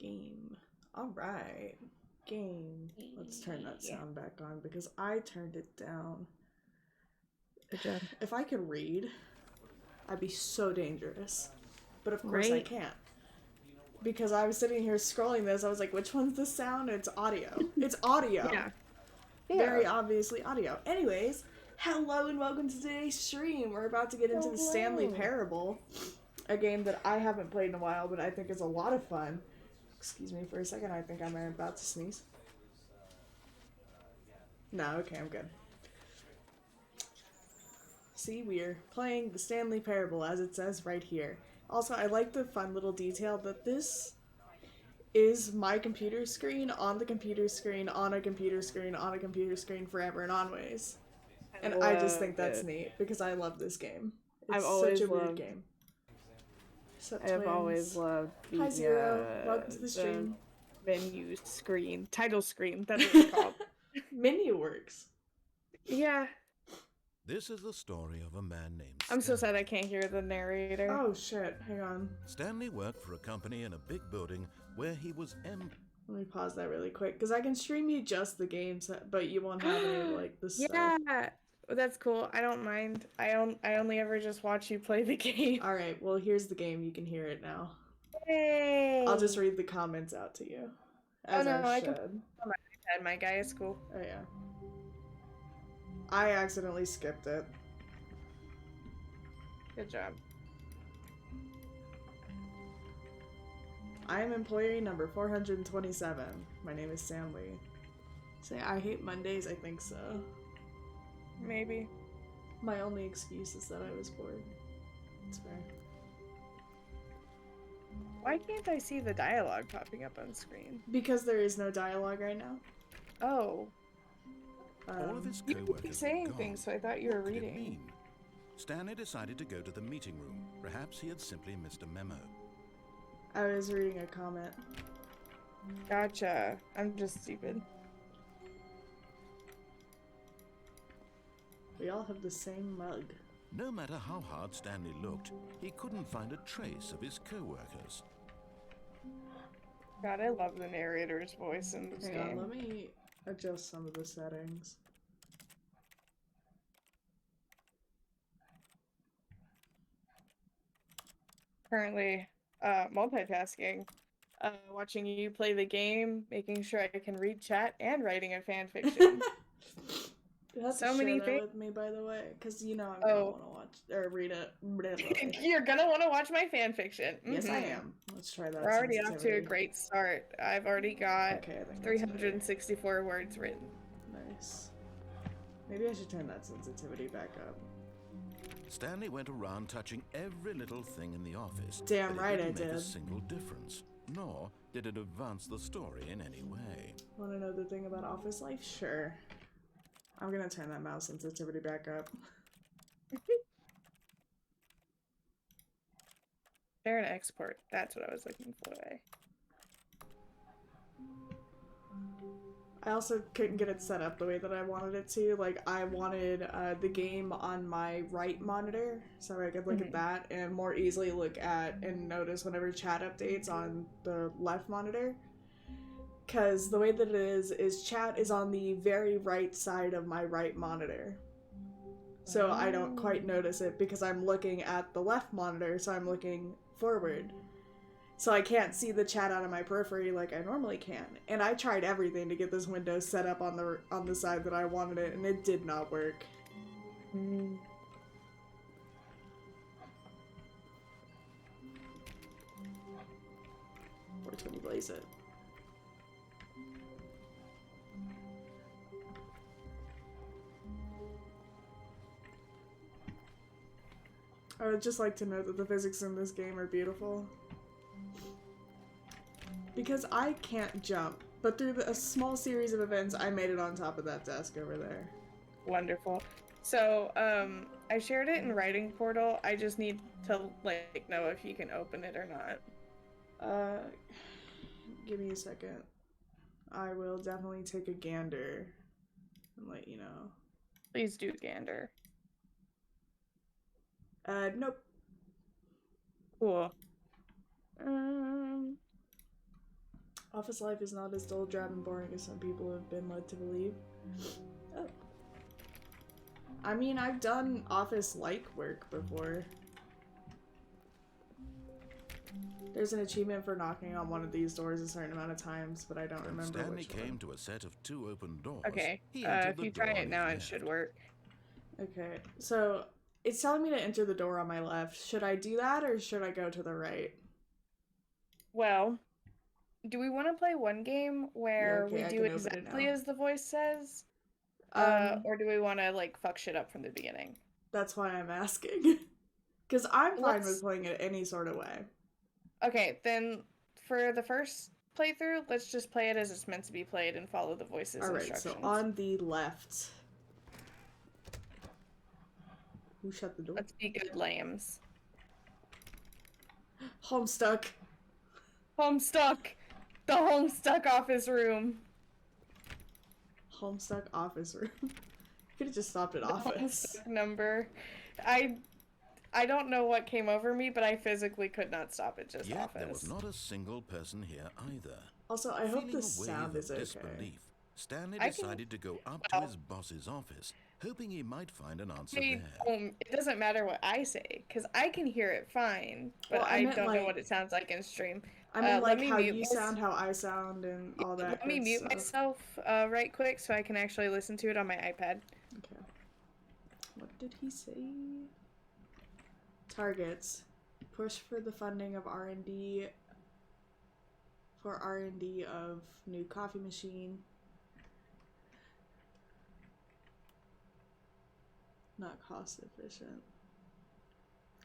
Game. All right. Game. Let's turn that sound back on because I turned it down. Good job. If I could read, I'd be so dangerous. But of course I can't. Because I was sitting here scrolling this, I was like, which one's the sound? It's audio. It's audio. Yeah. Very obviously audio. Anyways, hello and welcome to today's stream. We're about to get into the Stanley Parable, a game that I haven't played in a while, but I think is a lot of fun. Excuse me for a second, I think I'm about to sneeze. No, okay, I'm good. See, we're playing the Stanley Parable, as it says right here. Also, I like the fun little detail that this is my computer screen on the computer screen on a computer screen on a computer screen forever and always. And I just think that's neat because I love this game. It's such a weird game. I've always loved the, Hi Zero, welcome to the stream. Menu screen, title screen, that's what it's called. Menu works. Yeah. This is the story of a man named I'm so sad I can't hear the narrator. Oh shit, hang on. Stanley worked for a company in a big building where he was Let me pause that really quick, because I can stream you just the games, but you won't have any of, like, the stuff. Yeah, that's cool. I don't mind. I only ever just watch you play the game. Alright, well here's the game. You can hear it now. Yay! I'll just read the comments out to you. As I can on my iPad. My guy is cool. Oh yeah. I accidentally skipped it. Good job. I am employee number 427. My name is Stanley. Say I hate Mondays, I think so. Maybe. My only excuse is that I was bored. It's fair. Why can't I see the dialogue popping up on screen? Because there is no dialogue right now. Oh. all of his You co-workers keep saying were gone. things, so I thought you were What could it reading. mean? Stanley decided to go to the meeting room. Perhaps he had simply missed a memo. I was reading a comment. Gotcha. I'm just stupid. We all have the same mug. No matter how hard Stanley looked, he couldn't find a trace of his co-workers. God, I love the narrator's voice in this Hang game. on, let me adjust some of the settings. Currently, multitasking. Watching you play the game, making sure I can read chat, and writing a fan fiction. You have So to many share that things. with me, by the way, because you know I'm gonna Oh, want to watch or read it. Blah, blah, blah. you're gonna want to watch my fan fiction. Yes, I Mhm. am. Let's try that We're already off to a sensitivity. great start. I've already got Okay, I think that's better. 364 words written. Nice. Maybe I should turn that sensitivity back up. Stanley went around touching every little thing in the office. Damn but it right I didn't make a did. single difference, nor did it advance the story in any way. Want to know the thing about office life? Sure. I'm gonna turn that mouse sensitivity back up. Share and export. That's what I was looking for. I also couldn't get it set up the way that I wanted it to. Like, I wanted the game on my right monitor so I could look at that and more easily look at and notice whenever chat updates on the left monitor. Because the way that it is chat is on the very right side of my right monitor. So I don't quite notice it because I'm looking at the left monitor, so I'm looking forward. So I can't see the chat out of my periphery like I normally can. And I tried everything to get this window set up on the side that I wanted it, and it did not work. 420 blaze it. I would just like to note that the physics in this game are beautiful. Because I can't jump, but through a small series of events, I made it on top of that desk over there. Wonderful. So, I shared it in Writing Portal. I just need to, like, know if you can open it or not. Give me a second. I will definitely take a gander and let you know. Please do, Gander. Nope. Cool. Office life is not as dull, drab, and boring as some people have been led to believe. Oh. I mean, I've done office-like work before. There's an achievement for knocking on one of these doors a certain amount of times, but I don't When remember Stanley which came one. to a set of 2 open doors, Okay. he entered If the you door try on it his now, it left. should work. Okay, so it's telling me to enter the door on my left. Should I do that, or should I go to the right? Well, do we want to play one game where okay, we I do can open it exactly now. as the voice says? Or do we want to, like, fuck shit up from the beginning? That's why I'm asking. Because I'm fine Let's- with playing it any sort of way. Okay, then for the first playthrough, let's just play it as it's meant to be played and follow the voice's Alright, so instructions. on the left. Who shut the door? Let's be good lambs. Homestuck. Homestuck! The Homestuck office room. Homestuck office room. Could have just stopped at office. Homestuck number. I don't know what came over me, but I physically could not stop at just Yet office. there was not a single person here either. Also, I hope Feeling the a sound wave is of okay. disbelief, Stanley I can- decided to go up well- to his boss's office, hoping he might find an answer Hey, there. it doesn't matter what I say, because I can hear it fine, but Well, I I meant, don't know like- what it sounds like in stream. I mean, let like me how mute you this. sound, how I sound, and all that. Let me good mute stuff. myself right quick so I can actually listen to it on my iPad. Okay. What did he say? Targets. Push for the funding of R&D. For R&D of new coffee machine. Not cost efficient.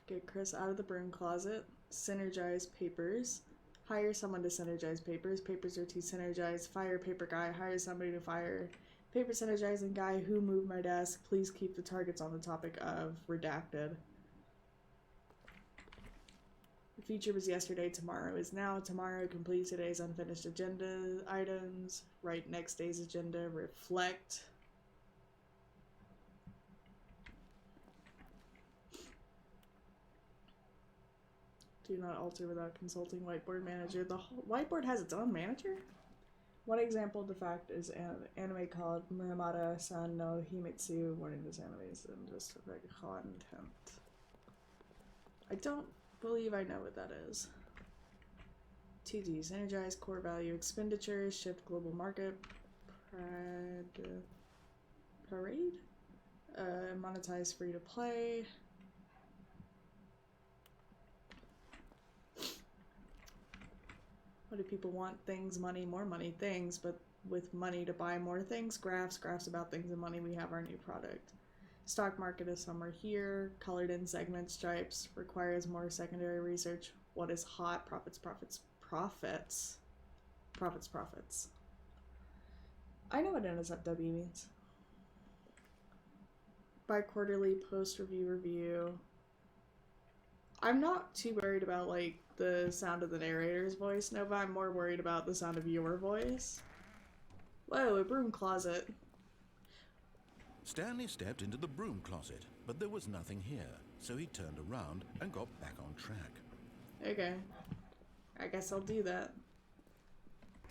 Get Chris out of the broom closet. Synergize papers. Hire someone to synergize papers. Papers are to synergize. Fire paper guy. Hire somebody to fire. Paper synergizing guy who moved my desk. Please keep the targets on the topic of redacted. The future was yesterday, tomorrow is now. Tomorrow, complete today's unfinished agenda items. Write next day's agenda. Reflect. Do not alter without consulting Whiteboard Manager. The Whiteboard has its own manager? One example of the fact is an anime called Muramata-san no Himitsu. Warning, this anime is just for content. I don't believe I know what that is. 2D, synergize core value expenditures, shift global market, Parade? Monetize free to play. What do people want? Things, money, more money, things, but with money to buy more things. Graphs about things and money. We have our new product. Stock market is somewhere here. Colored in segment stripes. Requires more secondary research. What is hot? Profits. I know what NSFW means. Bi-quarterly post-review. I'm not too worried about, like, the sound of the narrator's voice, Nova. I'm more worried about the sound of your voice. Whoa, a broom closet. Stanley stepped into the broom closet, but there was nothing here, so he turned around and got back on track. Okay. I guess I'll do that.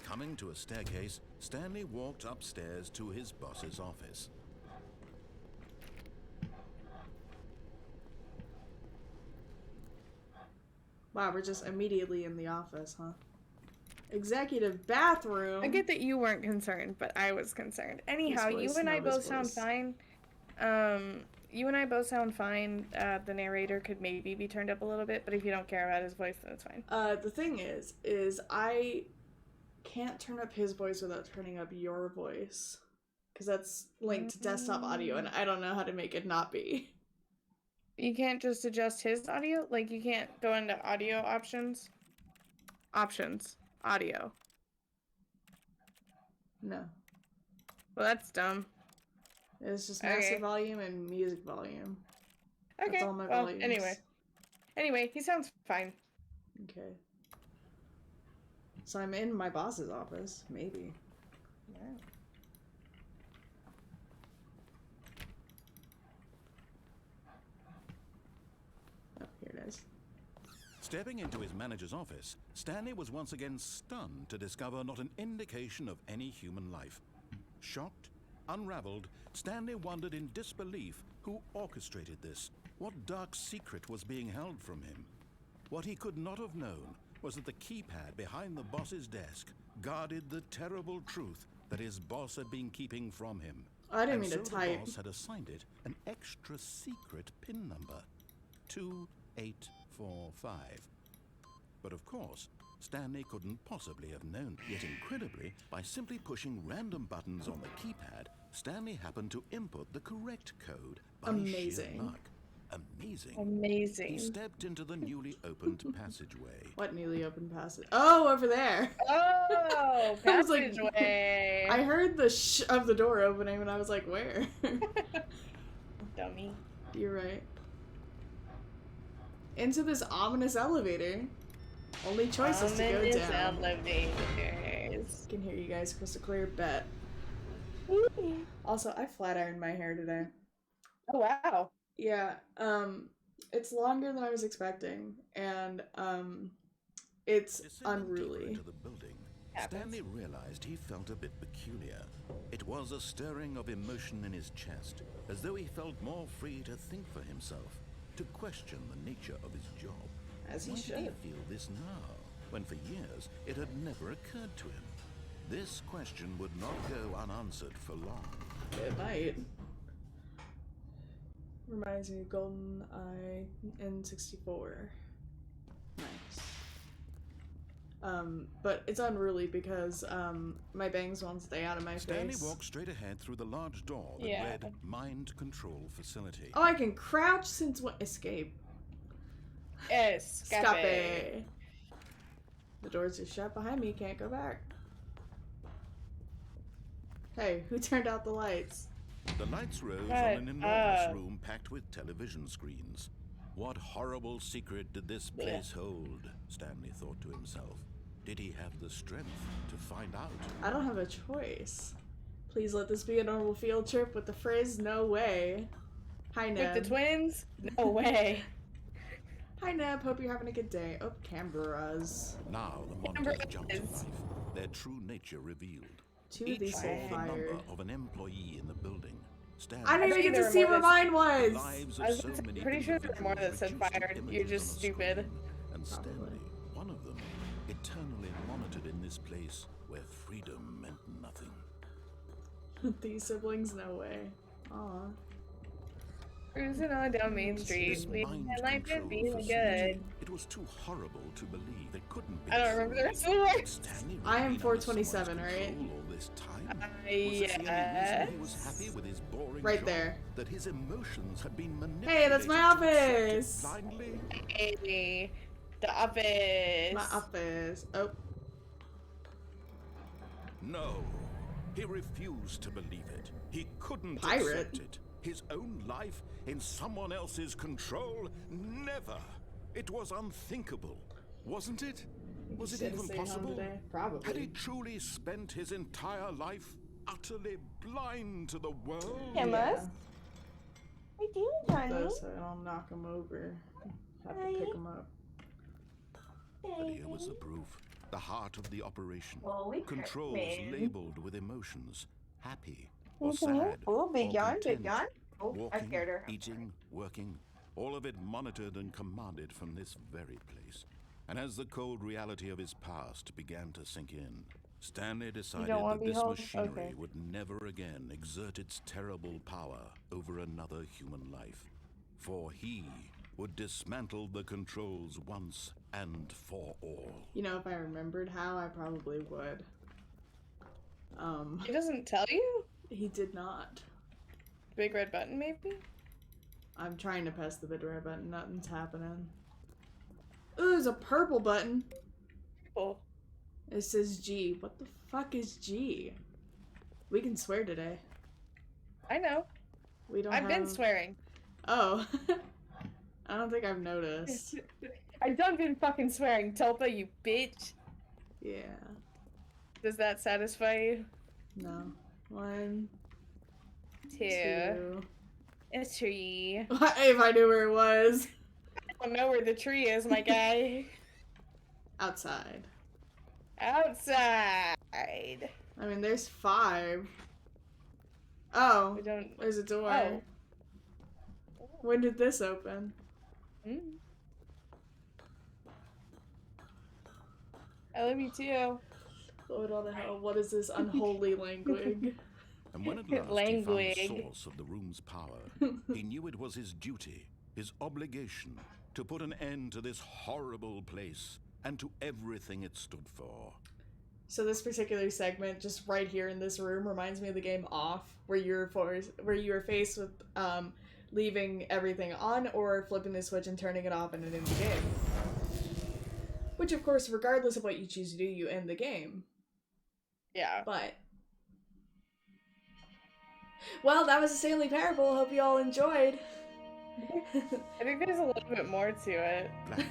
Coming to a staircase, Stanley walked upstairs to his boss's office. Wow, we're just immediately in the office, huh? Executive bathroom. I get that you weren't concerned, but I was concerned. Anyhow, His voice, you and I Nova's both sound voice. fine. You and I both sound fine. The narrator could maybe be turned up a little bit, but if you don't care about his voice, then it's fine. The thing is I can't turn up his voice without turning up your voice. Because that's linked to desktop audio, and I don't know how to make it not be. You can't just adjust his audio? Like, you can't go into audio options? Audio. No. Well, that's dumb. It's just master Okay. volume and music volume. Okay, That's all my well, volumes. Anyway, he sounds fine. Okay. So I'm in my boss's office, maybe. Yeah. Oh, here it is. Stepping into his manager's office, Stanley was once again stunned to discover not an indication of any human life. Shocked, unraveled, Stanley wondered in disbelief who orchestrated this. What dark secret was being held from him? What he could not have known was that the keypad behind the boss's desk guarded the terrible truth that his boss had been keeping from him. I didn't mean And to so type. the boss had assigned it an extra secret PIN number, 2845. But of course, Stanley couldn't possibly have known. Yet incredibly, by simply pushing random buttons on the keypad, Stanley happened to input the correct code by Amazing. sheer luck. Amazing. Amazing. He stepped into the newly opened passageway. What newly opened passage? Oh, over there! Oh, I was like- passageway. I heard the sh of the door opening and I was like, where? Dummy. You're right. Into this ominous elevator. Only choice is to go Ominous down. elevators. I can hear you guys crystal clear, bet. Also, I flat ironed my hair today. Oh, wow. Yeah, it's longer than I was expecting, and, it's Descending deeper unruly. into the building, Happens. Stanley realized he felt a bit peculiar. It was a stirring of emotion in his chest, as though he felt more free to think for himself, to question the nature of his job. As he Why should. did he feel this now, when for years it had never occurred to him? This question would not go unanswered for long. It might. Reminds me of Golden Eye N64. Nice. But it's unruly because, my bangs won't stay out of my Stanley face. walked straight ahead through the large door that Yeah. read Mind Control Facility. Oh, I can crouch since what? Escape. Escape. The doors are shut behind me, can't go back. Hey, who turned out the lights? The lights rose on Shut an enormous up. room packed with television screens. What horrible secret did this place hold? Stanley thought to himself. Did he have the strength to find out? I don't have a choice. Please let this be a normal field trip with the phrase "no way." Hi, Neb. With the twins? No way. Hi, Neb. Hope you're having a good day. Oh, cameras. Now the monitors jumped to life, their true nature revealed. Two of Each these saw get the fired. number of an employee in the building. Stanley, I didn't bet even you get there to are see more where that- mine was. lives I of was so many pretty sure there were more that said individuals fired. reduced You're to just images stupid. on a screen, and Probably. Stanley, one of them, eternally monitored in this place where freedom meant nothing. These siblings, no way. Aw. Cruising on down Main This Street. This Leaving mind my life and control feeling facility. good. It was too horrible to believe it couldn't be I don't remember the true. rest of the Had words. Stanley I am really been under 427, someone's right? control all this time? Was this the only reason he was happy with his boring Right job? there. That his emotions had been manipulated Hey, that's my to accept it office! blindly? Hey, the office. My office. Oh. No, he refused to believe it. He couldn't Pirate? accept it. His own life in someone else's control? Never. It was unthinkable, wasn't it? Was it Should've even stayed home possible? today. Probably. Had he truly spent his entire life utterly blind to the world? Emma? What are you doing, honey? Those, so I don't knock them over. Have to pick them up. But here was the proof. The heart of the operation. Oh, we Controls man. labeled with emotions. Happy or Mhm. sad. Oh, big or yawn, big content. yawn. Oh, I Walking, scared her. eating, working, all of it monitored and commanded from this very place. And as the cold reality of his past began to sink in, Stanley decided wanna that be this held? machinery Okay. would never again exert its terrible power over another human life. For he would dismantle the controls once and for all. You know, if I remembered how, I probably would. He doesn't tell you? He did not. Big red button, maybe? I'm trying to press the big red button. Nothing's happening. Ooh, there's a purple button. Oh. It says G. What the fuck is G? We can swear today. I know. We don't I've been have- swearing. Oh. I don't think I've noticed. I done been fucking swearing, Tulpa, you bitch. Yeah. Does that satisfy you? No. 1, Two. 2. A tree. If I knew where it was. I don't know where the tree is, my guy. Outside. Outside. I mean, there's 5. Oh. We don't. There's a door. Oh. When did this open? Mm. I love you too. Lord on the hell, what is this unholy language? And when at last he found the Language. source of the room's power, he knew it was his duty, his obligation, to put an end to this horrible place and to everything it stood for. So this particular segment, just right here in this room, reminds me of the game Off, where you're faced with leaving everything on or flipping the switch and turning it off and it ends the game. Which, of course, regardless of what you choose to do, you end the game. Yeah. But well, that was a Stanley Parable. Hope you all enjoyed. I think there's a little bit more to it. Blackness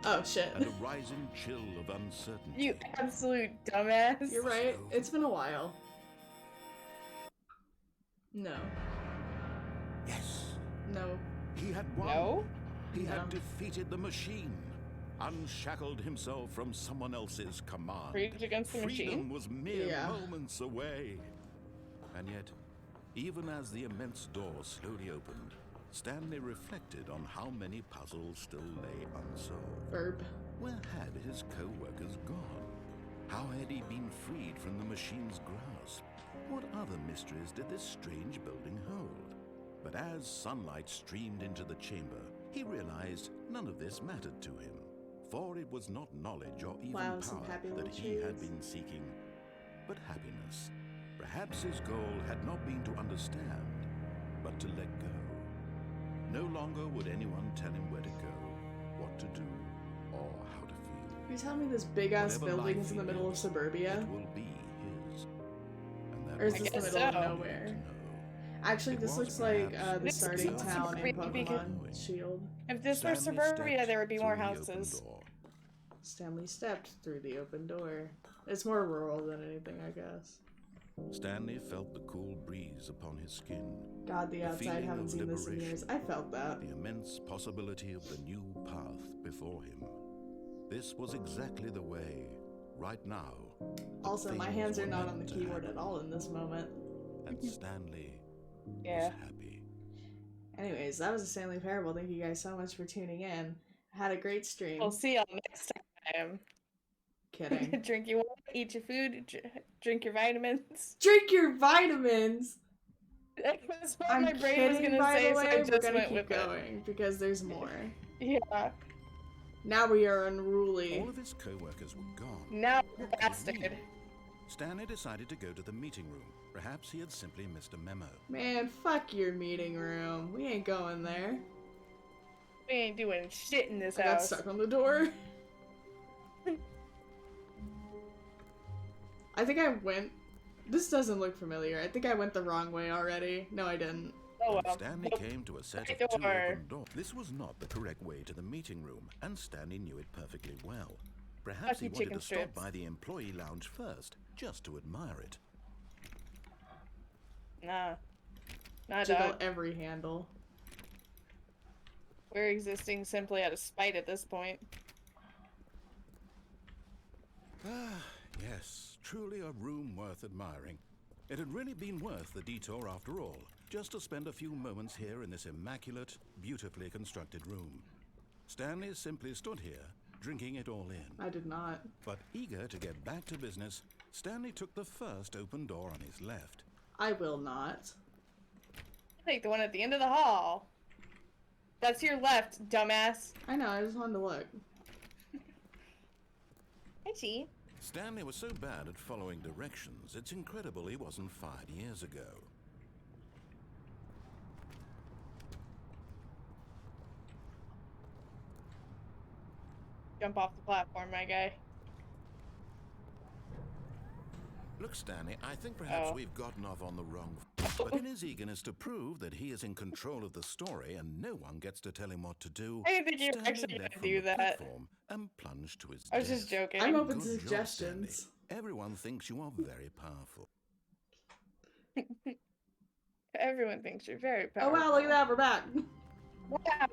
Oh shit. and a rising chill of uncertainty. You absolute dumbass. You're right. It's been a while. No. Yes, No. he had won. No? He had No. defeated the machine, unshackled himself from someone else's command. Rage Against the Freedom Machine? was mere Yeah. moments away. And yet, even as the immense door slowly opened, Stanley reflected on how many puzzles still lay unsolved. Verb. Where had his co-workers gone? How had he been freed from the machine's grasp? What other mysteries did this strange building hold? But as sunlight streamed into the chamber, he realized none of this mattered to him, for it was not knowledge or even Wow, some power happy that little he had trees. been seeking, but happiness. Perhaps his goal had not been to understand, but to let go. No longer would anyone tell him where to go, what to do, or how to feel. You telling me this big ass Whatever building life is in the he middle of lives, suburbia? It will be his. And that Or is was this the guess middle of so. nowhere? to know. Actually, It this was looks like perhaps the This starting is town in suburbia because- Pokemon Shield. If this were Stanley suburbia, stepped there would be more through the open houses. door. Stanley stepped through the open door. It's more rural than anything, I guess. Stanley felt the cool breeze upon his skin, God, the outside, feeling haven't of seen this in years. liberation. I felt that. the immense possibility of the new path before him. This was exactly the way, right now. that Also, my things hands are were not meant on the to keyboard happen. at all in this moment. And Stanley Yeah. was happy. Anyways, that was a Stanley Parable. Thank you guys so much for tuning in. Had a great stream. We'll see y'all next time. Kidding. Drink your water, eat your food, drink your vitamins. Drink your vitamins! That's what I'm my brain was kidding, gonna by say, the so I way. We're just gonna went keep with going because there's more. it. Yeah. Now we are unruly. All of his co-workers were gone. Now, What could it bastard. mean? Stanley decided to go to the meeting room. Perhaps he had simply missed a memo. Man, fuck your meeting room. We ain't going there. We ain't doing shit in this I got house. stuck on the door. I think I went... This doesn't look familiar. I think I went the wrong way already. No, I didn't. Oh well. Stanley Nope. came to a set Right of two door. open doors. This was not the correct way to the meeting room, and Stanley knew it perfectly well. Perhaps he Fuck you, wanted chicken to stop strips. by the employee lounge first, just to admire it. Nah. Nah, Jiggle dog. every handle. We're existing simply out of spite at this point. Ah, yes, truly a room worth admiring. It had really been worth the detour after all, just to spend a few moments here in this immaculate, beautifully constructed room. Stanley simply stood here, drinking it all in. I did not. But eager to get back to business, Stanley took the first open door on his left. I will not. Take the one at the end of the hall. That's your left, dumbass. I know, I just wanted to look. Hi, Chi. Stanley was so bad at following directions, it's incredible he wasn't 5 years ago. Jump off the platform, my guy. Look, Stanley, I think perhaps Oh. we've gotten off on the wrong foot. But in his eagerness to prove that he is in control of the story and no one gets to tell him what to do, I didn't think you were Stanley actually led gonna from do the that. platform and plunged to his I was just death. joking. I'm open to Good job, suggestions. Stanley. Everyone thinks you are very powerful. Everyone thinks you're very Oh powerful. wow, look at that, we're back.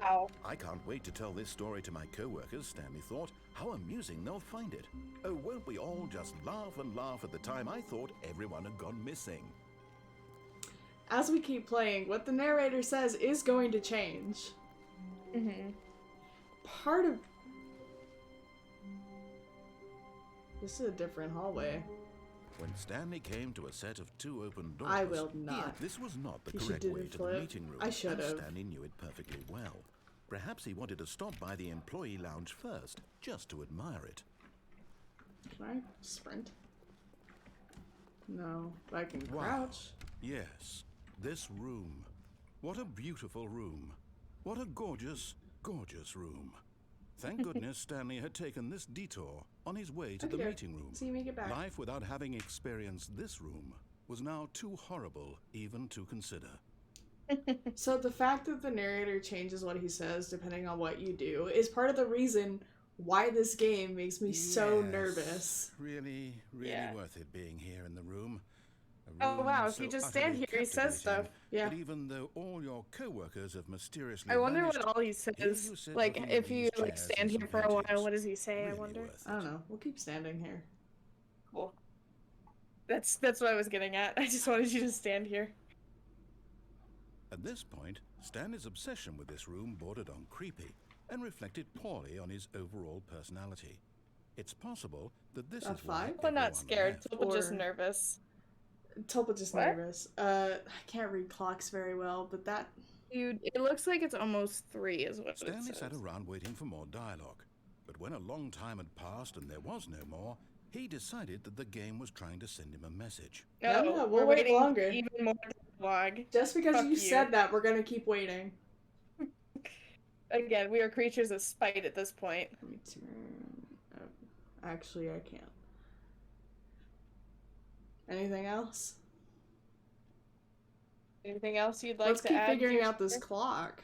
Wow. I can't wait to tell this story to my co-workers, Stanley thought. How amusing they'll find it. Oh, won't we all just laugh and laugh at the time I thought everyone had gone missing. As we keep playing, what the narrator says is going to change. Mm-hmm. Part of... This is a different hallway. When Stanley came to a set of two open doors, I will not. This was not the You should correct do way the to flip. the meeting room. I should and have. Stanley knew it perfectly well. Perhaps he wanted to stop by the employee lounge first, just to admire it. Can I sprint? No, I can Wow. crouch. Yes, this room. What a beautiful room. What a gorgeous, gorgeous room. Thank goodness Stanley had taken this detour on his way to the Okay. meeting room. See you make it back. Life without having experienced this room was now too horrible even to consider. So the fact that the narrator changes what he says depending on what you do is part of the reason why this game makes me so Yes, nervous. Really, really Yeah. worth it being here in the room. A Oh, room wow, if so you just stand utterly here, he says captivating stuff. Yeah. that even though all your co-workers have mysteriously I wonder vanished, what all he you says. sit Like, looking if at you these like chairs stand and here for a some while, paintings, what does he say? I really wonder. worth I don't it. know. We'll keep standing here. Cool. That's what I was getting at. I just wanted you to stand here. At this point, Stanley's obsession with this room bordered on creepy and reflected poorly on his overall personality. It's possible that this A is why five? I'm not everyone scared. left. Tulpa just Or- nervous. Tulpa just What? nervous. I can't read clocks very well, but that... Dude, it looks like it's almost 3 is what Stanley it sat says. around waiting for more dialogue, but when a long time had passed and there was no more, he decided that the game was trying to send him a message. No, No, we'll we're wait waiting longer. for even more dialogue. Just because Fuck you you. said that, we're gonna keep waiting. Again, we are creatures of spite at this point. Let me turn... Oh, actually, I can't. Anything else? Anything else you'd like Let's to keep add? figuring out this clock.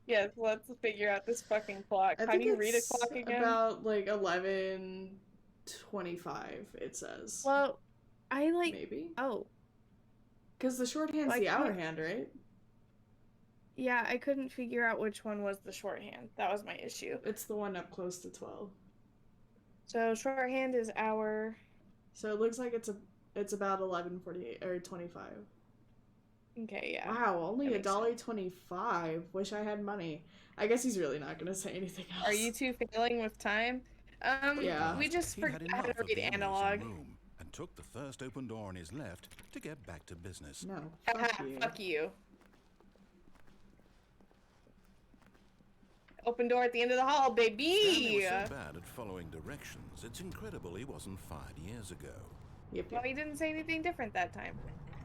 Yes, let's figure out this fucking clock. I How think do you read a it's clock again? about like 11:25. It says. Well, I like. Maybe Oh, because the shorthand's Like, the hour what- hand, right? yeah, I couldn't figure out which one was the shorthand. That was my issue. It's the one up close to 12. So shorthand is hour. So it looks like it's about 11:48 or 25. Okay, yeah. Wow, only that makes $1.25. Wish I had money. I guess he's really not gonna say anything else. Are you two failing with time? Yeah. We just He had forgot how enough to of read the amazing analog. room, and and took the first open door on his left to get back to business. No, fuck you. Fuck you. Open door at the end of the hall, Stanley baby! was so bad at following directions, it's incredible he wasn't fired years ago. Yep, Well, yep. he didn't say anything different that time.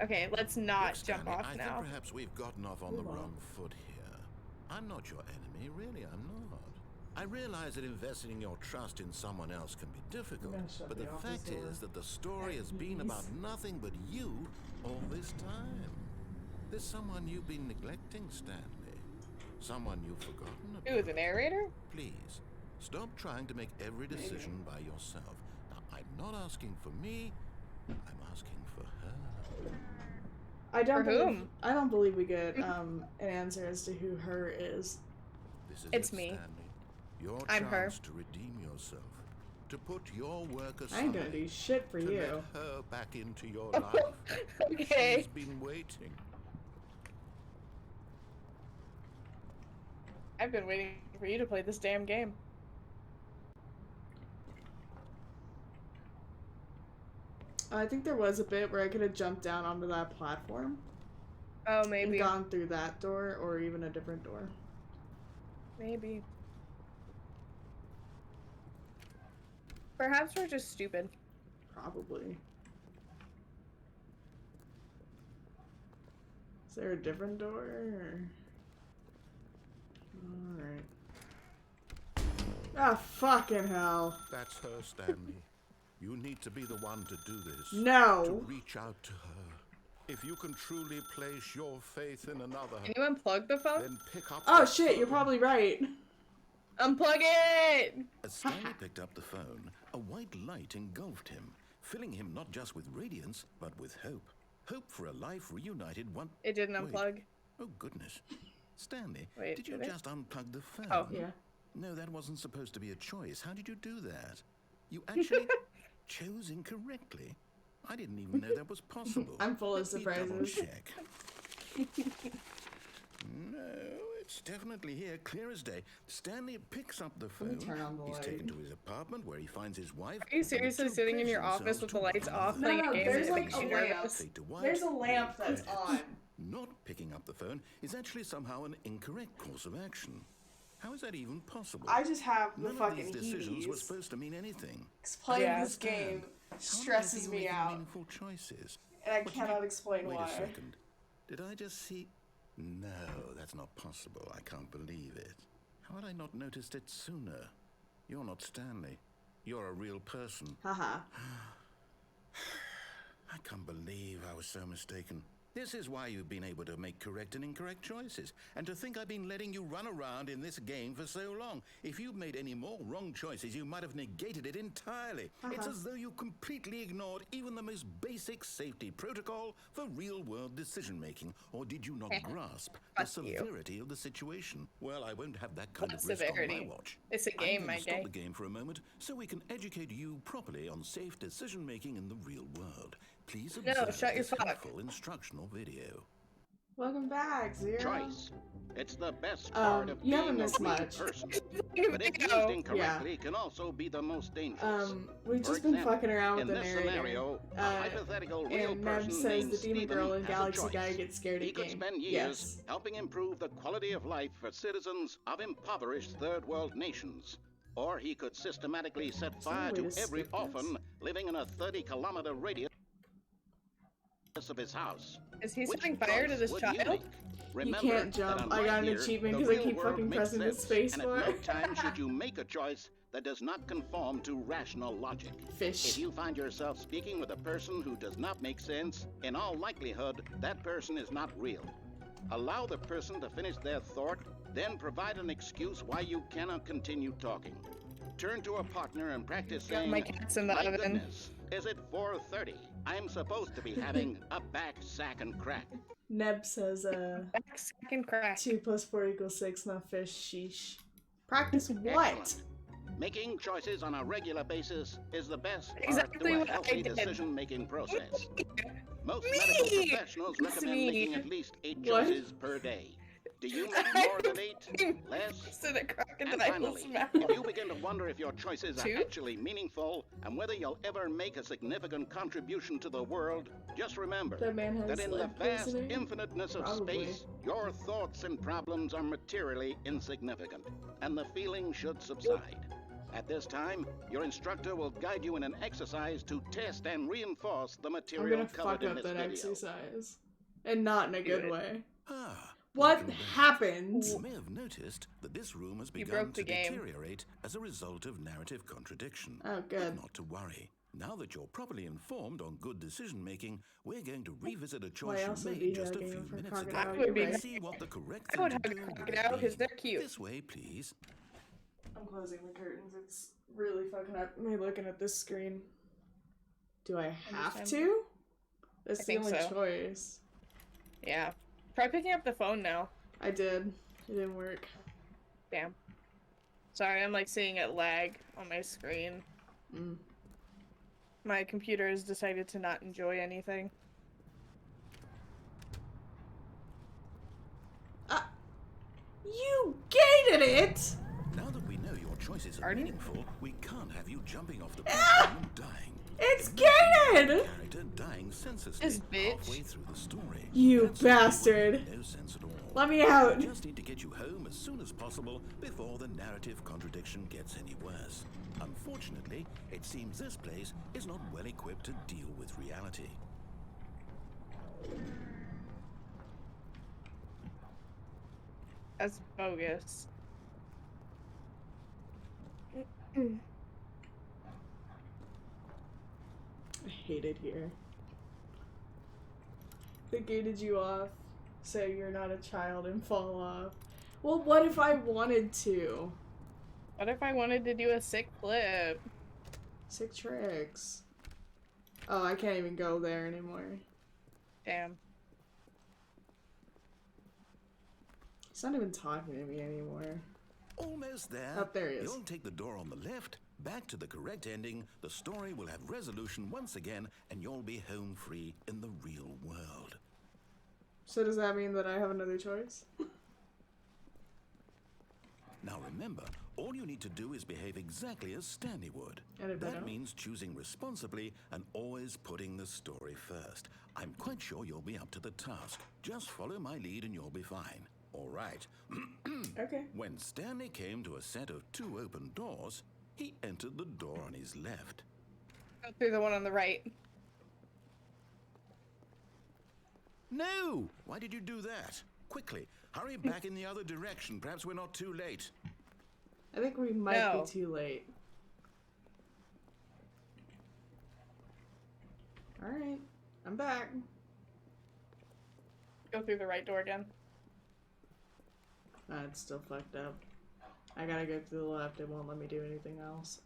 Okay, let's not Look, jump Stanley, off I now. think perhaps we've gotten off on the wrong foot here. I'm not your enemy, really, I'm not. I realize that investing your trust in someone else can be difficult, I'm gonna shut but the the office fact door. is that the story has been Please. about nothing but you all this time. There's someone you've been neglecting, Stanley. Someone you've forgotten about. Ooh, the narrator? Please, stop trying to make every decision by yourself. Now, I'm not asking for me, I'm asking for her. I don't For believe, whom? I don't believe we get an answer as to who her is. This is It's it, me. Stanley. Your I'm her. chance to redeem yourself. To put your work aside. I ain't gonna do shit for to you. let her back into your life. Okay. She's been waiting. I've been waiting for you to play this damn game. I think there was a bit where I could have jumped down onto that platform Oh, and maybe. gone through that door or even a different door. Maybe. Perhaps we're just stupid. Probably. Is there a different door? Or... Alright. Ah, fucking hell. That's her, Stanley. You need to be the one to do this. To No. reach out to her. If you can truly place your faith in another, Can you unplug the phone? then pick up Oh the shit, you're phone. probably right. Unplug it! As Stanley picked up the phone, a white light engulfed him, filling him not just with radiance, but with hope. Hope for a life reunited one... It didn't Wait. unplug. Oh, goodness. Stanley, Wait, did you did it? just unplug the phone? Oh. Yeah. No, that wasn't supposed to be a choice. How did you do that? You actually chose incorrectly. I didn't even know that was possible. I'm full of Let me double surprises. check. No, it's definitely here, clear as day. Stanley picks up the Let me phone. turn on the He's light. taken to his apartment where he finds his wife. Are you seriously sitting in your office with the lights off playing a game there's that like makes a you lamp. nervous? There's a lamp that's on. Not picking up the phone is actually somehow an incorrect course of action. How is that even possible? I just have the None of fucking these decisions were heebies. supposed to mean anything. Playing Yeah. this game How stresses are you me making out, meaningful choices? and I What did cannot you- explain Wait why. a second. Did I just see? No, that's not possible. I can't believe it. How had I not noticed it sooner? You're not Stanley. You're a real person. Haha. I can't believe I was so mistaken. This is why you've been able to make correct and incorrect choices. And to think I've been letting you run around in this game for so long. If you'd made any more wrong choices, you might have negated it entirely. It's as though you completely ignored even the most basic safety protocol for real-world decision-making. Or did you not grasp the Fuck you. severity of the situation? Well, I won't have that kind What of risk on severity? my watch. It's a I'm game, going my to stop guy. the game for a moment so we can educate you properly on safe decision-making in the real world. Please No, observe shut your this fuck. helpful instructional video. Welcome back, Zero. Choice. It's the best part of you being haven't a missed real much. person. But if used Video. incorrectly, can also be the most dangerous. We've For just been example, fucking around with in the this narrator. scenario, a hypothetical real And Neb person says named the demon Steven girl and has a Galaxy choice. guy get scared He at could game. spend years Yes. helping improve the quality of life for citizens of impoverished third world nations. Or he could systematically set there a fire way to to every skip this? orphan living in a 30-kilometer radius of his house. Is he Which setting fire to choice this would child? you make? Remember can't that jump. I unlike got an here, achievement the 'cause I real keep world fucking makes pressing the sense, space and bar. at no time should you make a choice that does not conform to rational logic. Fish. If you find yourself speaking with a person who does not make sense, in all likelihood, that person is not real. Allow the person to finish their thought, then provide an excuse why you cannot continue talking. Turn to a partner and practice Got saying, my cat's in the "My oven." goodness, is it 4:30? I'm supposed to be having a back sack and crack." Neb says, Back second crack. 2 + 4 = 6, not fish, sheesh. Practice what? Excellent. Making choices on a regular basis is the best part Exactly to a what I healthy did. decision-making process. Most Me! medical professionals It's recommend me. making at least 8 What? choices per day. Do you make more than 8? Less? It's in a And crocodile's finally, mouth. if you begin to wonder if your choices are Two? actually meaningful and whether you'll ever make a significant contribution to the world, just remember That man has that in the lead vast poisoning? infiniteness of Probably. space, your thoughts and problems are materially insignificant, and the feeling should subside. At this time, your instructor will guide you in an exercise to test and reinforce the I'm material gonna covered fuck in up this that video. exercise. And not in a Do good it. way. Ah, What welcome back. happened? You may have noticed that this room has You begun broke the to game. deteriorate as a result of narrative contradiction. Oh, good. But not to worry. Now that you're properly informed on good decision-making, we're going to revisit a choice Why else you would made be just a hugging few for minutes ago. crocodile? You're And right. see what the correct I thing would to hug a do would crocodile have 'cause been. they're cute. This way, please. I'm closing the curtains. It's really fucking up me looking at this screen. Do I have Understand. to? That's I the think only so. choice. Yeah. Try picking up the phone now. I did. It didn't work. Damn. Sorry, I'm like seeing it lag on my screen. Mm. My computer has decided to not enjoy anything. You gated it! Now that we know your choices are Pardon? meaningful, we can't have you jumping off the platform and dying. It's gated! Character dying senselessly This bitch. halfway through the story. You That simply bastard. would make no sense at all. Let me out. We just need to get you home as soon as possible before the narrative contradiction gets any worse. Unfortunately, it seems this place is not well equipped to deal with reality. That's bogus. I hate it here. They gated you off, so you're not a child and fall off. Well, what if I wanted to? What if I wanted to do a sick flip? Sick tricks. Oh, I can't even go there anymore. Damn. He's not even talking to me anymore. Almost there. Oh, there he is. You'll take the door on the left, back to the correct ending, the story will have resolution once again, and you'll be home free in the real world. So does that mean that I have another choice? Now remember, all you need to do is behave exactly as Stanley would. And if I That don't? means choosing responsibly and always putting the story first. I'm quite sure you'll be up to the task. Just follow my lead and you'll be fine. All right. Okay. When Stanley came to a set of 2 open doors, he entered the door on his left. Go through the one on the right. No! Why did you do that? Quickly, hurry back in the other direction. Perhaps we're not too late. I think we might No. be too late. Alright. I'm back. Go through the right door again. It's still fucked up. I gotta go to the left. It won't let me do anything else.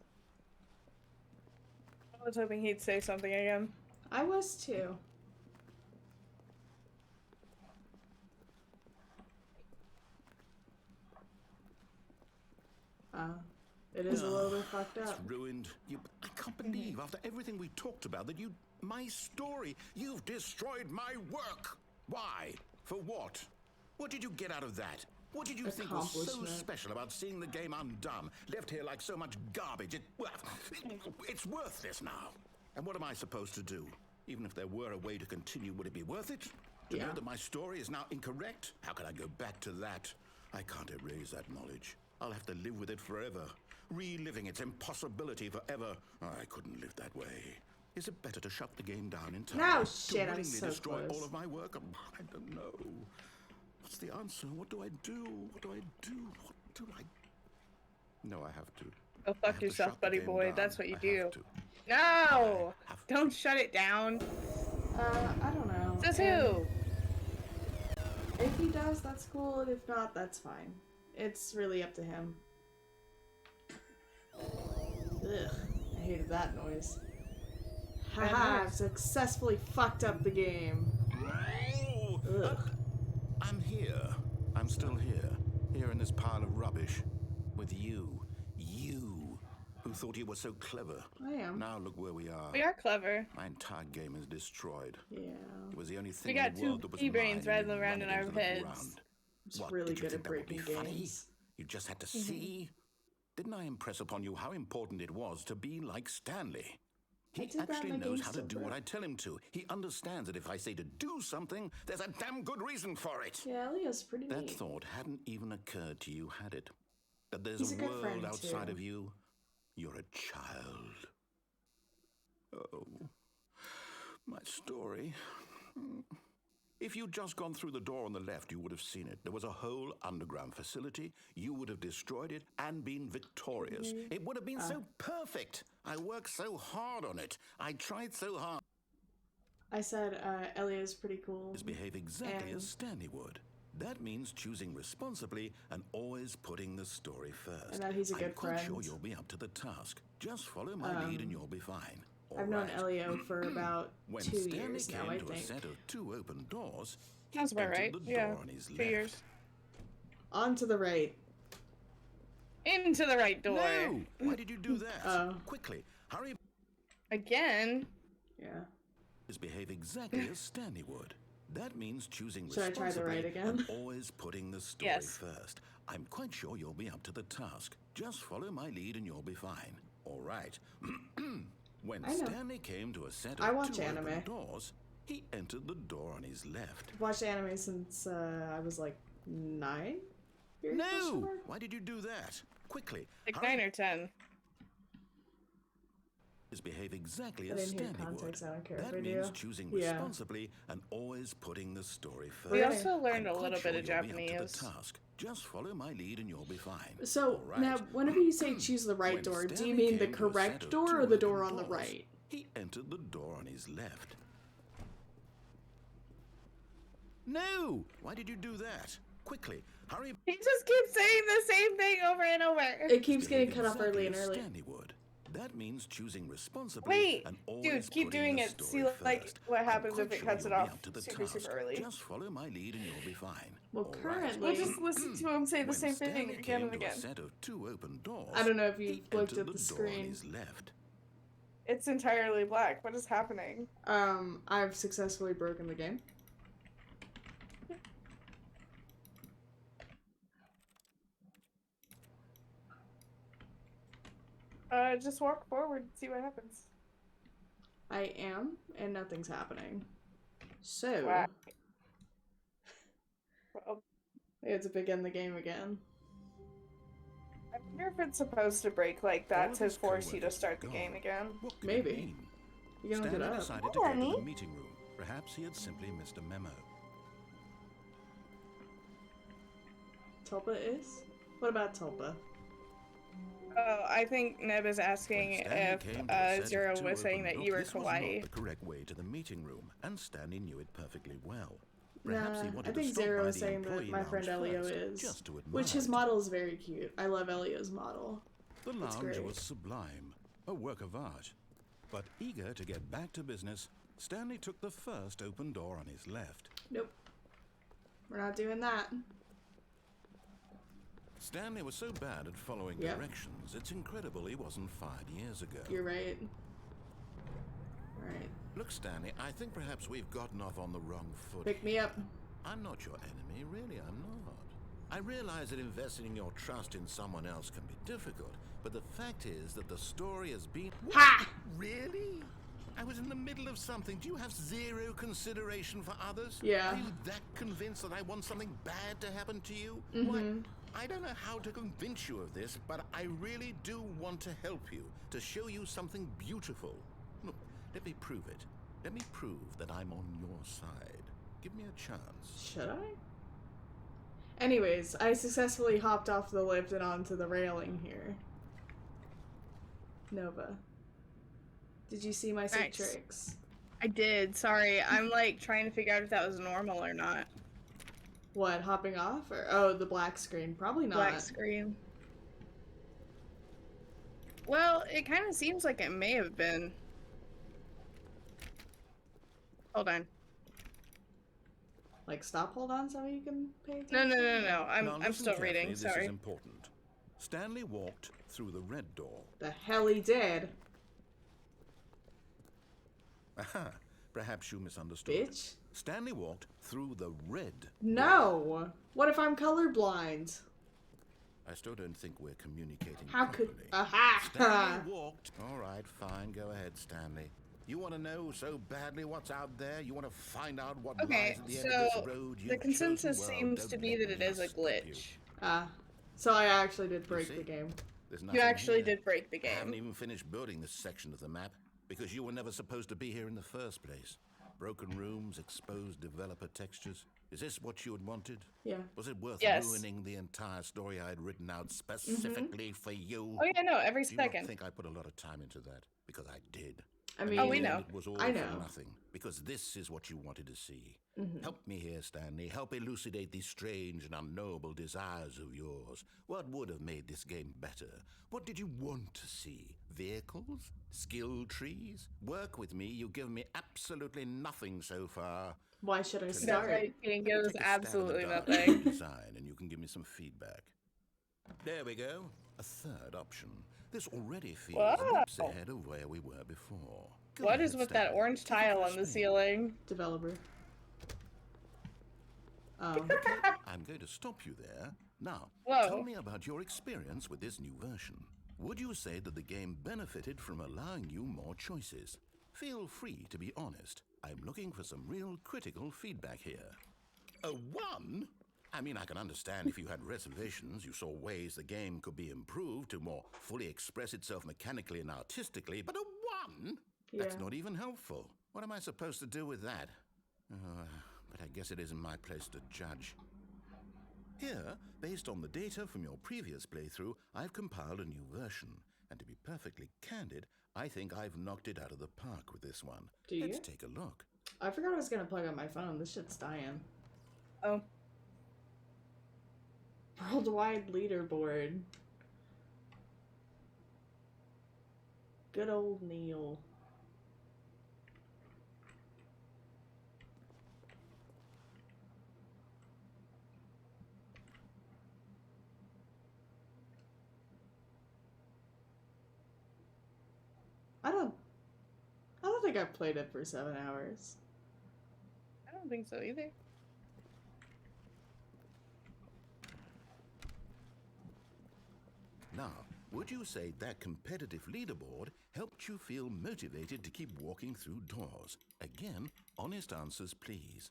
I was hoping he'd say something again. I was too. It is a little bit fucked It's up. ruined. I can't believe, after everything we talked about, that my story, you've destroyed my work. Why? For what? What did you get out of that? What did you think was so Accomplishment. special about seeing the game undone, left here like so much garbage? It's worthless now. And what am I supposed to do? Even if there were a way to continue, would it be worth it? To Yeah. know that my story is now incorrect? How can I go back to that? I can't erase that knowledge. I'll have to live with it forever. Reliving its impossibility forever. I couldn't live that way. Is it better to shut the game down entirely? No, To shit, I'm willingly so destroy close. all of my work? I don't know. What's the answer? What do I do? What do I do? What do I... No, I have to. Go I fuck have to yourself, shut the buddy game boy. down. That's what you I do. have to. No! I have to. Don't shut it down. I don't know. Says And who? If he does, that's cool, and if not, that's fine. It's really up to him. Ugh, I hated that noise. Haha, I've successfully fucked up the game. Oh! Ugh. I'm here. I'm still here. Here in this pile of rubbish. With you. You. Who thought you were so clever. I am. Now look where we are. We are clever. My entire game is destroyed. Yeah. It was the only thing We got in the two world that was pea brains mine, and rattling you around ran in it our into the heads. ground. It's What, really did you good think at that would be breaking funny? games. You just had to see? Didn't I impress upon you how important it was to be like Stanley? I He did that actually in my knows game how to do silver. what I tell him to. He understands that if I say to do something, there's a damn good reason for it. Yeah, Leo's pretty That neat. thought hadn't even occurred to you, had it? That there's He's a a good world friend, outside too. of you? You're a child. Oh, my story. If you'd just gone through the door on the left, you would have seen it. There was a whole underground facility. You would have destroyed it and been victorious. It would have been so perfect. I worked so hard on it. I tried so hard. I said Elio's pretty cool. Behave exactly And- as Stanley would. That means choosing responsibly and always putting the story first. And that he's a I'm good quite friend. sure you'll be up to the task. Just follow my lead and you'll be fine. I've known Alright. Elio for about When 2 Stanley years came now, I to a think. set of 2 open doors, he Sounds about entered right. the door Yeah. on his 2 left. years. On to the right. Into the right door. No! Why did you do that? Oh. Quickly, hurry. Again. Yeah. Behave exactly as Stanley would. That means choosing Should I try the right responsibly again? and always putting the story Yes. first. I'm quite sure you'll be up to the task. Just follow my lead and you'll be fine. All right. When I know. Stanley came to a set I of watch 2 anime. open doors, he entered the door on his left. I've watched anime since I was like 9? No! Why did you do that? Quickly, Like hurry. 9 or 10. Behave exactly I as didn't hear Stanley context, would. I don't care if That I means do. choosing Yeah. responsibly and always putting the story first. We Really? also learned I'm a quite little sure bit of you'll be up to Japanese. the task. Just follow my lead and you'll be fine. So, All right. now, whenever you say choose the right When door, do you Stanley mean the came to a set correct of door 2 or the door open on the doors, right? He entered the door on his left. No! Why did you do that? Quickly, hurry. He just keeps saying the same thing over and over. It keeps getting Behave cut off exactly early and as early. Stanley would. That means choosing responsibly Wait, and always dude, keep putting doing the it. story See, like, first. what I'm happens quite if it sure cuts it you'll be off up to the super, task. super early. Just follow my lead and you'll be fine. Well, All right. currently, We'll just listen to him say the When same thing Stanley again came and to a again. set of 2 open doors, I don't know if he you've looked entered at the the door on screen. his left. It's entirely black. What is happening? I've successfully broken the game. Just walk forward and see what happens. I am, and nothing's happening. So, Whack. Well, we have to begin the game again. I wonder if it's supposed to break like All that of to his force you to coworkers start the were game gone. again. What could Maybe. it mean? You can look it Stanley up. decided Hi, to go to honey. the meeting room. Perhaps he had simply missed a memo. Tulpa is? What about Tulpa? Oh, I think Neb is asking When Stanley if came to a set of Zero 2 was saying open that you were doors, this was not kawaii. the correct way to the meeting room, and Stanley knew it perfectly well. Perhaps he Nah, I wanted think to stop Zero by is the saying that employee my friend lounge Elio first, is. just to admire Which his it. model is very cute. I love Elio's model. The It's lounge great. was sublime, a work of art. But eager to get back to business, Stanley took the first open door on his left. Nope. We're not doing that. Stanley was so bad at following Yep. directions, it's incredible he wasn't fired years ago. You're right. Alright. Look, Stanley, I think perhaps we've gotten off on the wrong foot. Pick me up. I'm not your enemy, really, I'm not. I realize that investing your trust in someone else can be difficult, but the fact is that the story has been... Ha! Really? I was in the middle of something. Do you have zero consideration for others? Yeah. Are you that convinced that I want something bad to happen to you? Mm-hmm. Why, I don't know how to convince you of this, but I really do want to help you, to show you something beautiful. Look, let me prove it. Let me prove that I'm on your side. Give me a chance. Should I? Anyways, I successfully hopped off the lift and onto the railing here. Nova. Did you see my sick Nice. tricks? I did. Sorry, I'm like trying to figure out if that was normal or not. What, hopping off? Or oh, the black screen. Probably not. Black screen. Well, it kind of seems like it may have been. Hold on. Like stop, hold on, so you can pay No, attention. no. I'm Now, still listen reading. carefully, This Sorry. is important. Stanley walked through the red door. The hell he did. Aha! Perhaps you misunderstood. Bitch. Stanley walked through the red. No. What if I'm colorblind? I still don't think we're communicating How could... properly. Aha! Stanley walked. All right, fine. Go ahead, Stanley. You want to know so badly what's out there? You want to find out what Okay, lies at the end of so this road? the consensus seems to be that it is a glitch. So I actually did break the game. You actually did break the I haven't game. even finished building this section of the map because you were never supposed to be here in the first place. Broken rooms, exposed developer textures. Is this what you had wanted? Yeah. Was it worth Yes. ruining the entire story I had written out specifically for you? Oh yeah, no, every Do you not second. think I put a lot of time into that? Because I did. I And mean... in Oh, we the end, know. It was all I for know. nothing. Because this is what you wanted to see. Mm-hmm. Help me here, Stanley. Help elucidate these strange and unknowable desires of yours. What would have made this game better? What did you want to see? Vehicles? Skill trees? Work with me. You've given me absolutely nothing so far. Why should I That's start? right. You can give us Take a stab in the absolutely dark nothing. at the design, and you can give me some feedback. There we go. A third option. This already feels Whoa. leaps ahead of where we were before. Go What ahead, is with that Stanley. orange Take it tile for a on the spin. ceiling? Developer. I'm going to stop you there. Now, Whoa. tell me about your experience with this new version. Would you say that the game benefited from allowing you more choices? Feel free to be honest. I'm looking for some real critical feedback here. A 1? I mean, I can understand if you had reservations, you saw ways the game could be improved to more fully express itself mechanically and artistically, but a 1? That's Yeah. not even helpful. What am I supposed to do with that? But I guess it isn't my place to judge. Here, based on the data from your previous playthrough, I've compiled a new version. And to be perfectly candid, I think I've knocked it out of the park with this one. Do you? Let's take a look. I forgot I was gonna plug on my phone. This shit's dying. Oh. Worldwide leaderboard. Good old Neil. I don't think I've played it for 7 hours. I don't think so either. Now, would you say that competitive leaderboard helped you feel motivated to keep walking through doors? Again, honest answers, please.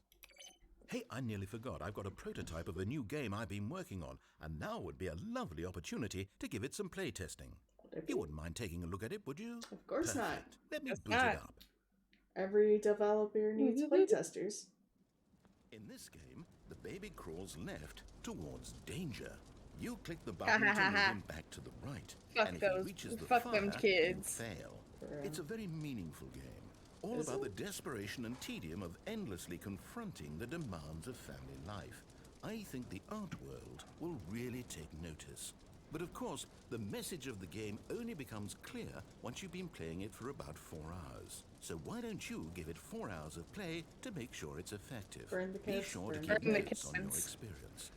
Hey, I nearly forgot. I've got a prototype of a new game I've been working on, and now would be a lovely opportunity to give it some playtesting. You wouldn't mind taking a look at it, would you? Of course not. Perfect. Let me Guess boot not. it up. Every developer needs playtesters. In this game, the baby crawls left towards danger. You click the button to move him back to the right. Fuck and if those- he reaches the fuck fire, them kids. you fail. For real. It's a very meaningful game. All Is about it? the desperation and tedium of endlessly confronting the demands of family life. I think the art world will really take notice. But of course, the message of the game only becomes clear once you've been playing it for about 4 hours. So why don't you give it 4 hours of play to make sure it's effective? Burn the Be kids, sure to burn keep the notes on your kids. experience.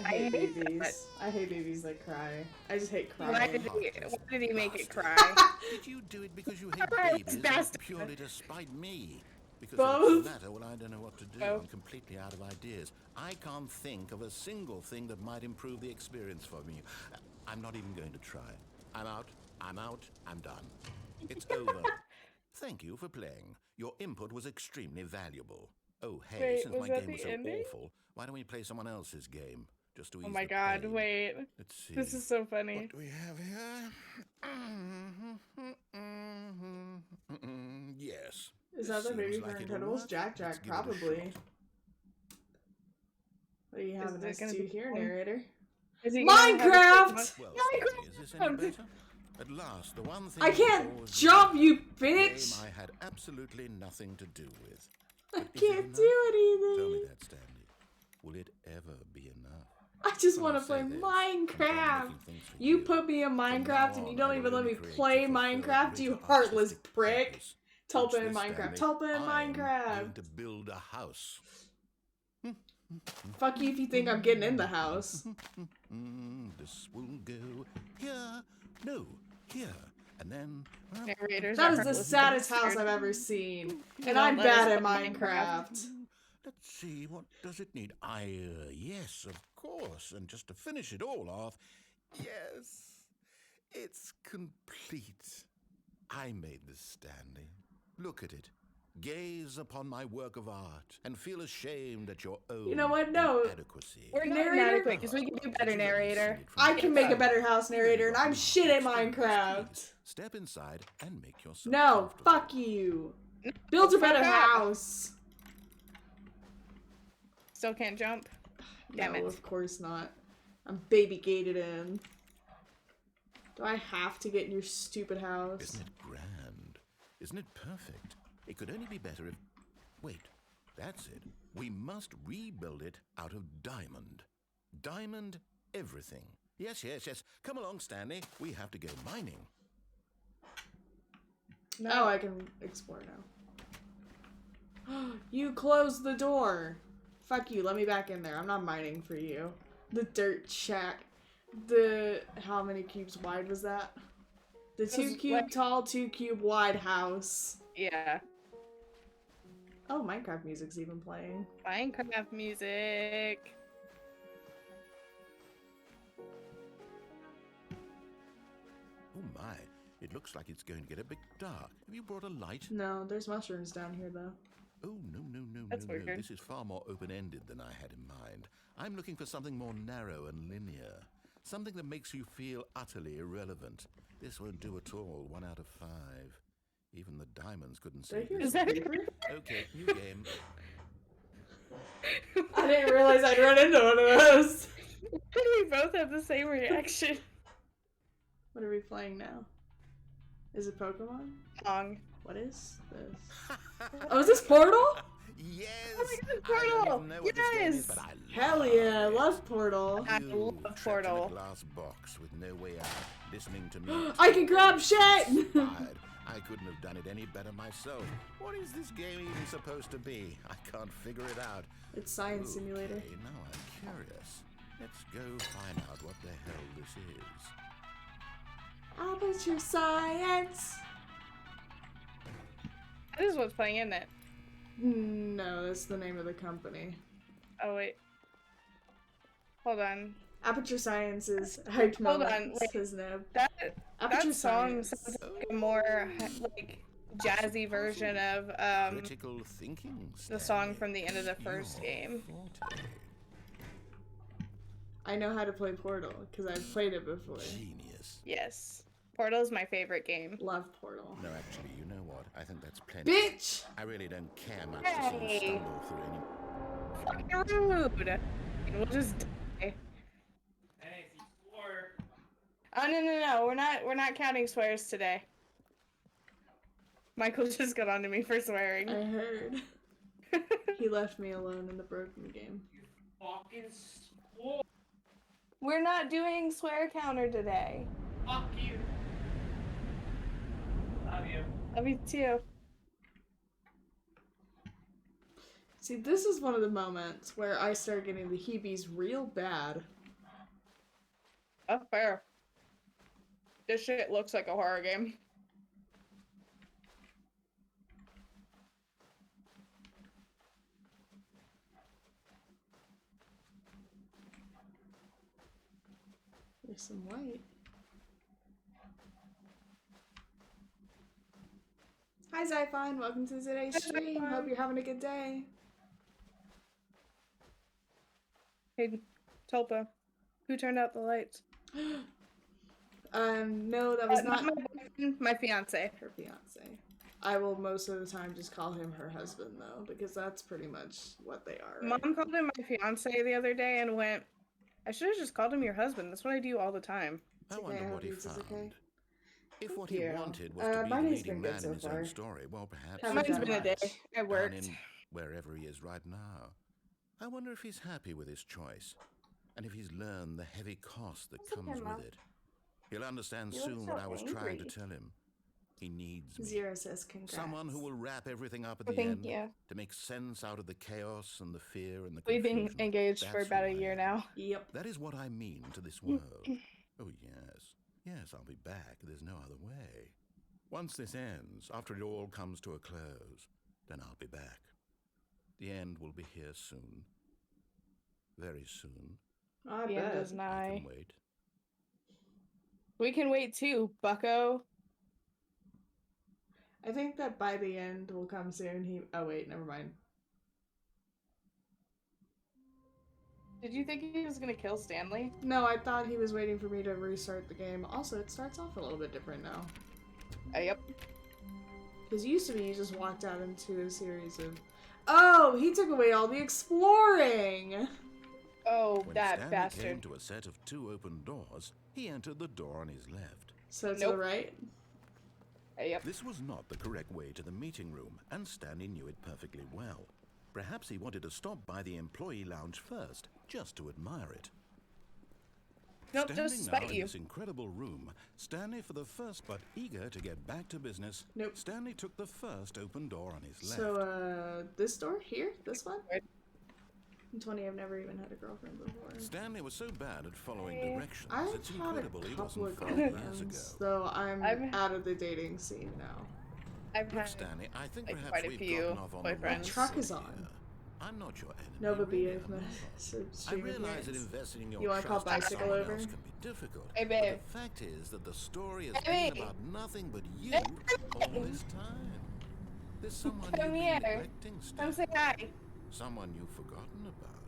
I hate hate babies. that. I hate babies that cry. I just hate Why crying. did he make it cry? Did you do it because you hate Right, babies or bastard. purely to spite me? Because Both. if it's the latter, well, I don't know what to do. Both. I'm completely out of ideas. I can't think of a single thing that might improve the experience for me. I'm not even going to try. I'm out. I'm out. I'm done. It's over. Thank you for playing. Your input was extremely valuable. Oh, hey, Wait, since was my that game the was so ending? awful, why don't we play someone else's game? Just to ease Oh my the god, pain. wait. Let's see. This is so funny. What do we have here? Yes. Is that the Seems baby like for it'll Incredibles? work. Jack, Let's give it a probably. shot. What do you have Is next it gonna to be here, fun? narrator? Is he gonna have a Minecraft! Christmas- Well, Minecraft! Stanley, is this any better? At last, the one thing I you can't always jump, did, you a game bitch! I had absolutely nothing to do with. I But is it can't enough? do Tell me anything. that, Stanley. Will it ever be enough? I just Well, want I'll to play say this. I'm done Minecraft. making things for You put me in From now Minecraft and you on, don't I even will let me only create play to fulfill Minecraft, you greater heartless artistic prick. purpose. Tulpa Watch in this, Minecraft. Stanley. Tulpa in I'm going Minecraft. to build a house. Fuck you if you think I'm getting in the house. This will go here. No, here. And then, well, Narrators That are is the heartless saddest house bastards. I've ever seen. You And don't I'm let us bad at play Minecraft. let's see, what does it need? Yes, of course. And just to finish it all off, yes, it's complete. I made this, Stanley. Look at it. Gaze upon my work of art and feel ashamed at your own You know what? No. inadequacy. We're not Narrator? inadequate because we can do better, narrator. I can make a better house narrator, and I'm Please, shit at Minecraft. please, step inside and make yourself No, comfortable. fuck you. Build a better fuck up. house. Still can't jump. Damn No, it. of course not. I'm baby gated in. Do I have to get in your stupid house? Isn't it grand? Isn't it perfect? It could only be better if... Wait, that's it. We must rebuild it out of diamond. Diamond everything. Yes, yes, yes. Come along, Stanley. We have to go mining. No, I can explore now. You closed the door. Fuck you, let me back in there. I'm not mining for you. The dirt shack. How many cubes wide was that? The 2 cube tall, 2 cube wide house. Yeah. Oh, Minecraft music's even playing. Minecraft music. Oh my, it looks like it's going to get a bit dark. Have you brought a light? No, there's mushrooms down here though. Oh, no, no, no, That's no, no. weird. This is far more open-ended than I had in mind. I'm looking for something more narrow and linear. Something that makes you feel utterly irrelevant. This won't do at all. 1 out of 5. Even the diamonds couldn't Did I save hear this. that- creeper? Okay, new game. I didn't realize I'd run into one of those. We both have the same reaction. What are we playing now? Is it Pokemon? Song. What is this? Oh, is this Portal? Yes! Oh my God, I don't Portal! even know what this game is, Yes! but I Hell love yeah, I it. love Portal. I You love trapped Portal. in a glass box with no way out, listening to me. I can grab shit! Inspired. I couldn't have done it any better myself. What is this game even supposed to be? I can't figure it out. It's Science Simulator. Okay, now I'm curious. Let's go find out what the hell this is. Aperture Science! That is what's playing, isn't it? No, that's the name of the company. Oh, wait. Hold on. Aperture Science is Hyped Hold on, Moments, wait. his name. That Aperture song Science. sounds like a more, like, jazzy version of, Critical thinking. the song Stanley. from the end of the first Your game. forte. I know how to play Portal, because I've played it before. Genius. Yes. Portal's my favorite game. Love Portal. No, actually, you know what? I think that's plenty. Bitch! I really don't care much to see you Hey. stumble through any... Fucking rude! We'll just die. Oh, no. We're not counting swears today. Michael just got onto me for swearing. I heard. He left me alone in the broken game. We're not doing swear counter today. Fuck you. Love you. Love you too. See, this is one of the moments where I start getting the heebies real bad. Oh, fair. This shit looks like a horror game. There's some white. Hi Zyphon, welcome to today's Hi, stream. Zyphon. Hope you're having a good day. Hey, Tulpa, who turned out the lights? No, that was not my boyfriend, my fiance. her fiance. I will most of the time just call him her husband though, because that's pretty much what they are. Right? Mom called him my fiance the other day and went, I should have just called him your husband. That's what I do all the time. I It's wonder okay, I what hope he it's found. okay. If what Thank he you. wanted was to be my the day's leading been good man so in his far. own story, well, perhaps... Haven't Mine's done been a day. much. I down worked. in wherever he is right now. I wonder if he's happy with his choice, and if he's learned the heavy cost that That's okay, comes Mom. with it. He'll understand You look soon so what I was trying to angry. tell him. He needs me. Zero says congrats. Someone who will wrap everything up at Well, the thank end you. to make sense out of the chaos and the fear and the We've been confusion. engaged for That's about who a I year am. now. Yep. That is what I mean to this world. Oh, yes. Yes, I'll be back. There's no other way. Once this ends, after it all comes to a close, then I'll be back. The end will be here soon. Very soon. I The end bet. is I nigh. can wait. We can wait too, bucko. I think that by the end will come soon. Oh wait, never mind. Did you think he was gonna kill Stanley? No, I thought he was waiting for me to restart the game. Also, it starts off a little bit different now. Yep. Because used to be you just walked out into a series of... Oh, he took away all the exploring! Oh, When that Stanley bastard. came to a set of 2 open doors, he entered the door on his left. So to Nope. the right? Yep. This was not the correct way to the meeting room, and Stanley knew it perfectly well. Perhaps he wanted to stop by the employee lounge first, just to admire it. Nope, Standing just now spite in you. this incredible room, Stanley, for the first but eager to get back to business, Nope. Stanley took the first open door on his left. So, this door? Here? This one? Right. I'm 20, I've never even had a girlfriend before. Stanley was so bad at following Hey. directions, I've it's had incredible a he couple wasn't of 5 years girlfriends, ago. though I'm I've- out of the dating scene now. I've Look, had Stanley, I think like, perhaps quite a we've few gotten off on the boyfriends. wrong What truck is foot on? here. I'm not your enemy. Nova B really, is I'm my not. I stream realize that appearance. investing in your You wanna call trust in bicycle someone over? else can be difficult. Hey, but babe. the fact is that the story has Hey, been babe. about nothing but you Hey, all this time. There's someone Come you've been here. neglecting, Come Stanley. say hi. Someone you've forgotten about.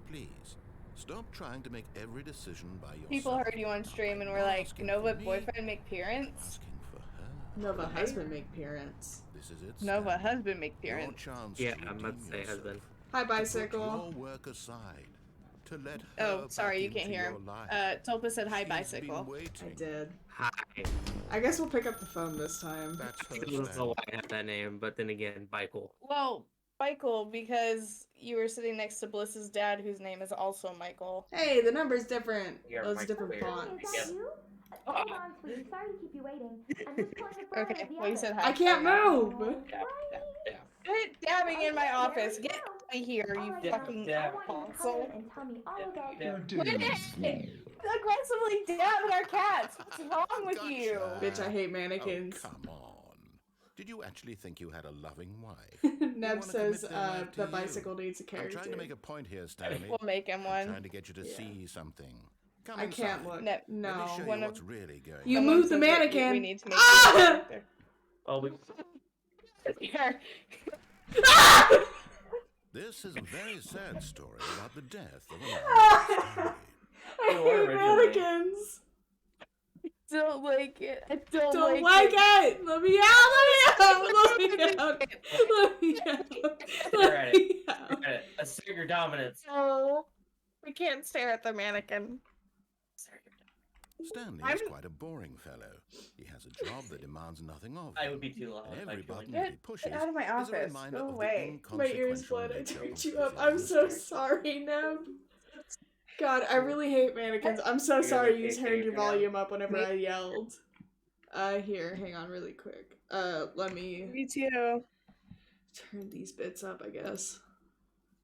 Please, stop trying to make every decision by yourself. People heard you on stream and were I'm like, asking Nova for me, boyfriend make you're parents? asking for her. Nova husband make parents. This is it, Nova Stanley. husband make Your parents. chance Yeah, to I'm about to redeem say yourself. husband. Hi, To put bicycle. your work aside. To let her Oh, sorry, you back can't into hear your him. life. Tulpa said hi, She's been bicycle. I waiting. did. Hi. I guess we'll pick up the phone this time. That's her, I don't know Stanley. why I have that name, but then again, Michael. Well, Michael, because you were sitting next to Bliss's dad, whose name is also Michael. Hey, the number's different. Yeah, Those Mike different Clear. fonts. Is that you? Hold on, sweetie. Sorry to keep you waiting. I'm just pulling the phone Okay, out of the well, you said oven. hi. I can't move! Yeah, yeah, yeah. Quit dabbing in my Okay, office. there we Get go. out of here, you Alright, now, fucking Yeah. I want you to come console. in and tell me all about Yeah. Quit it! Aggressively dab at our cats. What's wrong with you? Gotcha. Bitch, I hate Oh, mannequins. come on. Did you actually think you had a loving wife? Neb wanna says commit their life to the you. bicycle needs a I'm character. trying to make a point here, Stanley. We'll make him I'm one. trying to get you to Yeah. see something. Come I can't inside. look. No. Let me No. show One you of- what's really going You on. Someone moved the says that mannequin. We need to make Ah! you a character. Oh, we. Here. This is a very sad story about the death of a man. I They were hate originally. mannequins. Don't like it. I don't, Don't like like it. it. Let me out. Let me out. Let me out. Let me out. Assert your dominance. No. We can't stare at the mannequin. Stanley I'm- is quite a boring fellow. He has a job that demands nothing of him. I would be too loud. And if I every killed button you. that he pushes Get out of my is a office. reminder Go of away. the My ears inconsequential bled. I nature turned of you his up. I'm so mistake. sorry, Neb. God, I really hate mannequins. I'm so sorry you turned your volume up whenever I yelled. Here, hang on really quick. Let me Me too. turn these bits up, I guess.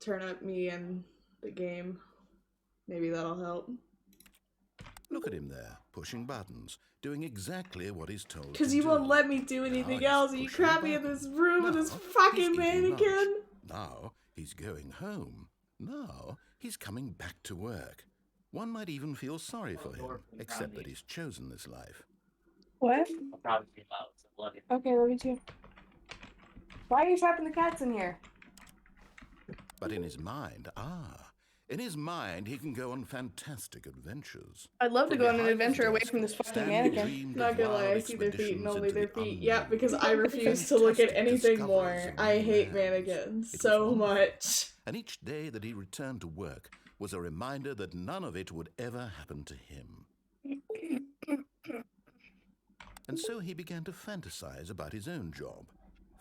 Turn up me and the game. Maybe that'll help. Look at him there, pushing buttons, doing exactly what he's told to Because you do. won't let me do anything he's else, and you pushing crap me in this buttons. room with this Now, fucking he's eating lunch. mannequin. Now he's going home. Now he's coming back to work. One might even feel sorry for him, except that he's chosen this life. What? I'll probably be loud, so love you. Okay, love you too. Why are you trapping the cats in here? But in his mind, he can go on fantastic adventures. I'd love to From go on an behind his adventure away desk, from this fucking Stanley mannequin. dreamed Not of gonna lie, I wild see their feet and expeditions only into their the feet. unknown. Yep, because I refuse to look at Fantastic anything more. discoveries I among hate lands. mannequins It was so wonderful. much. And each day that he returned to work was a reminder that none of it would ever happen to him. And so he began to fantasize about his own job.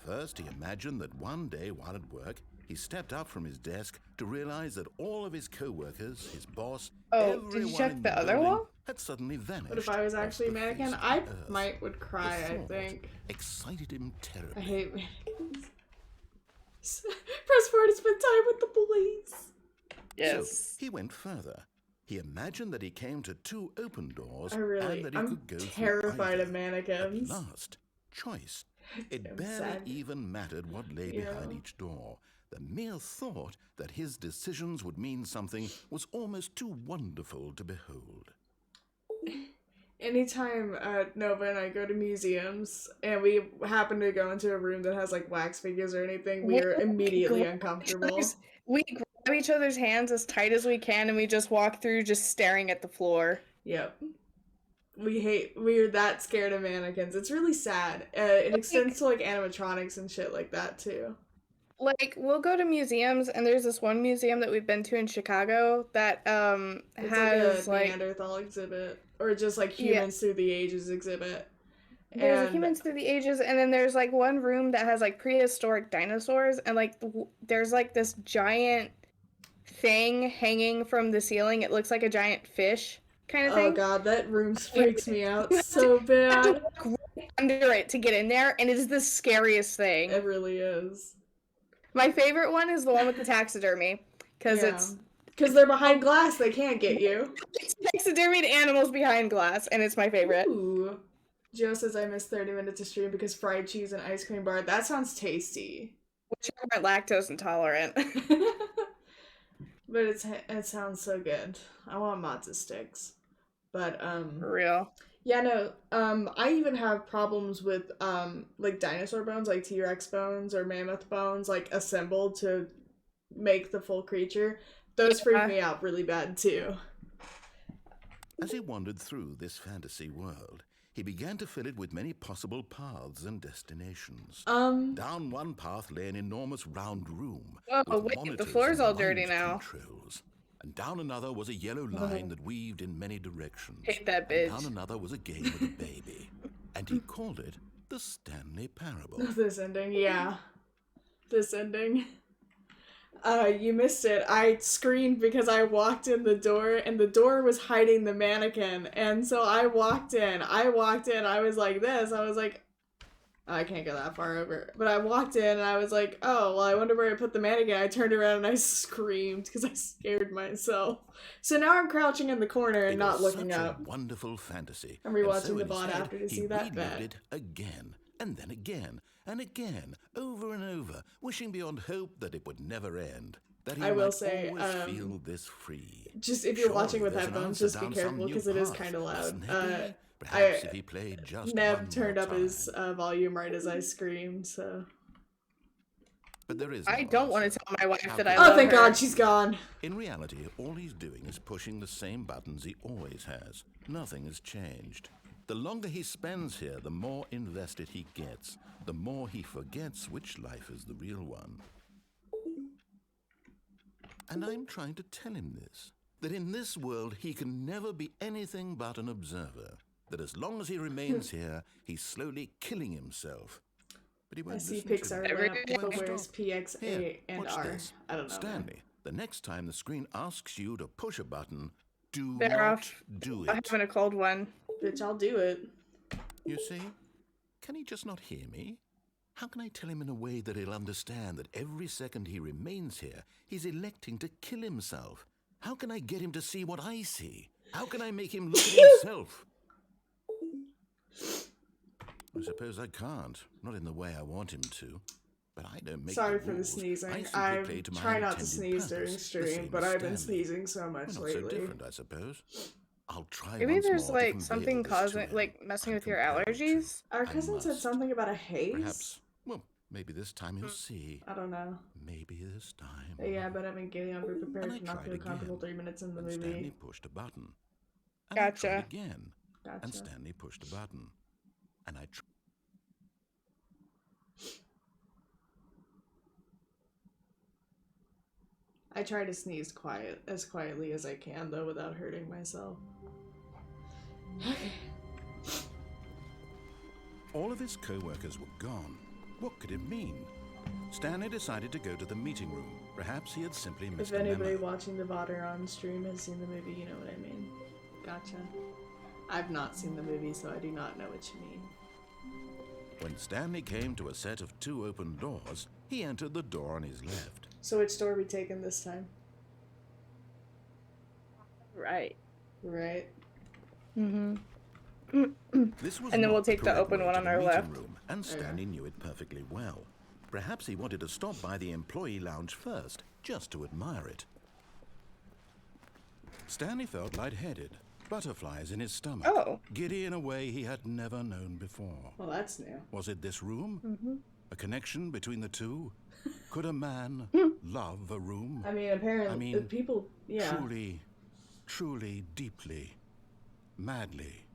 First, he imagined that one day while at work, he stepped up from his desk to realize that all of his co-workers, his boss, Oh, did you everyone check in the other building wall? had suddenly vanished. But if I was off actually a the mannequin, face of I the earth. would cry, The I thought think. excited him terribly. I hate mannequins. Press forward to spend time with the boys. Yes. So he went further. He imagined that he came to two open doors I really, and that he I'm could go through terrified either. of mannequins. At last, choice. It Damn barely sad. even mattered what lay behind each door. The mere thought that his decisions would mean something was almost too wonderful to behold. Anytime Nova and I go to museums and we happen to go into a room that has like wax figures or anything, we are immediately uncomfortable. We grab each other's hands as tight as we can and we just walk through just staring at the floor. Yep. We're that scared of mannequins. It's really sad. It extends to like animatronics and shit like that too. Like, we'll go to museums, and there's this one museum that we've been to in Chicago that It's has like a Neanderthal exhibit, or just like humans through the ages exhibit. There's a humans through the ages, and then there's like one room that has like prehistoric dinosaurs, and like there's like this giant thing hanging from the ceiling. It looks like a giant fish kind of thing. Oh god, that room freaks me out so bad. Under it to get in there, and it is the scariest thing. It really is. My favorite one is the one with the taxidermy, because they're behind glass, they can't get you. It's taxidermied animals behind glass, and it's my favorite. Ooh. Joe says I missed 30 minutes of stream because fried cheese and ice cream bar. That sounds tasty. Which are lactose intolerant. But it sounds so good. I want matzo sticks. But For real. yeah, no, I even have problems with, like, dinosaur bones, like T-Rex bones or mammoth bones, like, assembled to make the full creature. Those freak me out really bad, too. As he wandered through this fantasy world, he began to fill it with many possible paths and destinations. Down one path lay an enormous round room. Oh, with wait, the monitors floor's and all dirty lines now. controls. And down another was a yellow line that weaved in many directions. Hate that And bitch. down another was a game with a baby. And he called it the Stanley Parable. This ending, yeah. This ending. You missed it. I screamed because I walked in the door, and the door was hiding the mannequin, and so I walked in, I was like this, I was like, I can't go that far over, but I walked in, and I was like, oh, well, I wonder where I put the mannequin. I turned around, and I screamed, because I scared myself. So now I'm crouching in the corner and not looking up. Such a wonderful fantasy. I'm rewatching And so the in his VOD head, after to he see that relived bad. it again, and then again, and again, over and over, wishing beyond hope that it would never end. That he I will might say, always feel this free. Just if you're Surely watching with there's an headphones, answer just be down some careful, new because it is path, kind of loud. isn't there? Perhaps if he played just one Nev turned more up time. his volume right as I screamed, so... But there is I no don't want to answer. tell my wife How that can I you- love Oh, thank her. God, she's gone. In reality, all he's doing is pushing the same buttons he always has. Nothing has changed. The longer he spends here, the more invested he gets, the more he forgets which life is the real one. And I'm trying to tell him this, that in this world he can never be anything but an observer, that as long as he remains here, he's slowly killing himself. But he I won't see listen to Pixar it. lamp, Every but day. where's PX, A, Here, and watch R? this. I don't know. Stanley, the next time the screen asks you to push a button, do Better not off do I'm it. having a cold one. Bitch, I'll do it. You see? Can he just not hear me? How can I tell him in a way that he'll understand that every second he remains here, he's electing to kill himself? How can I get him to see what I see? How can I make him look at himself? I suppose I can't. Not in the way I want him to. But I don't make Sorry the for the rules. sneezing. I simply I play to my try not to intended sneeze during purpose, the stream, same but as I've been Stanley. sneezing so We're much not so lately. different, I suppose. I'll try Maybe once there's more to like convey something all this to causing, him. like messing I'm with your compelled to. allergies. Our I cousin said must. something about a haze? Perhaps. Well, maybe this time he'll see. I don't know. Maybe this time. But yeah, but I've been getting over prepared And I to not tried feel comfortable again, 3 minutes in the And movie. Stanley pushed a button. And I Gotcha. tried again. And Gotcha. Stanley pushed a button. And I tried. I try to sneeze as quietly as I can, though, without hurting myself. Okay. All of his co-workers were gone. What could it mean? Stanley decided to go to the meeting room. Perhaps he had simply missed If a anybody memo. watching the VOD or on stream has seen the movie, you know what I mean. Gotcha. I've not seen the movie, so I do not know what you mean. When Stanley came to a set of 2 open doors, he entered the door on his left. So which door are we taking this time? Right. Right. Mm-hmm. This was And then not we'll take the correct open way one to on the our meeting left. room, and Stanley knew it perfectly well. Perhaps he wanted to stop by the employee lounge first, just to admire it. Stanley felt lightheaded, butterflies in his stomach, Oh. giddy in a way he had never known before. Well, that's new. Was it this room? A connection between the two? Could a man love a room? I mean, apparently, people, yeah. Truly, deeply, madly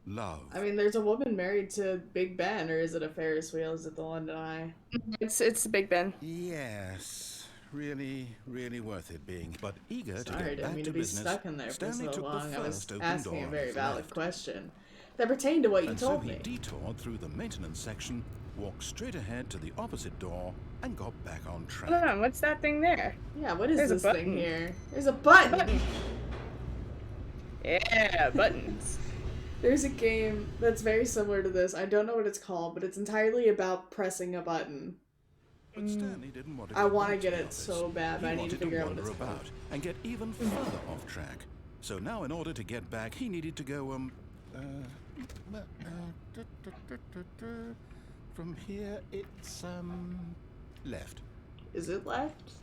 love. I mean, there's a woman married to Big Ben, or is it a Ferris wheel? Is it the London Eye? It's Big Ben. Yes, really, really worth it being, but eager to Sorry, get back didn't mean to to be business. stuck in there for Stanley so took long. the I was first open asking door a on very his valid left. question that pertained to what you And told so he me. detoured through the maintenance section, walked straight ahead to the opposite door, and got back on track. Hold on, what's that thing there? Yeah, what is There's a this thing button. here? There's a button! Yeah, buttons. There's a game that's very similar to this. I don't know what it's called, but it's entirely about pressing a button. But Stanley didn't want to I go want to back get the it office. so bad, but I He need to wanted figure out what wander it's called. about and get even further off track. So now, in order to get back, he needed to go from here. It's left. Is it left?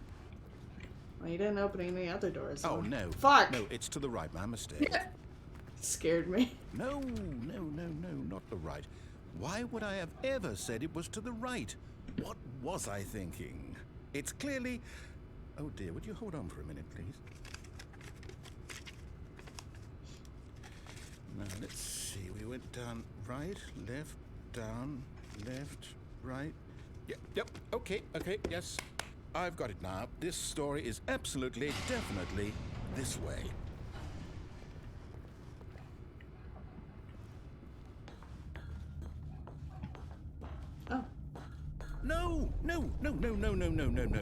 Well, you didn't open any other doors. Oh so- no! Fuck! No, it's to the right. My mistake. Scared me. No, not the right. Why would I have ever said it was to the right? What was I thinking? It's clearly... Oh dear, would you hold on for a minute, please? Now, let's see. We went down right, left, down, left, right. Yep, okay, yes. I've got it now. This story is absolutely, definitely this way. Oh. No.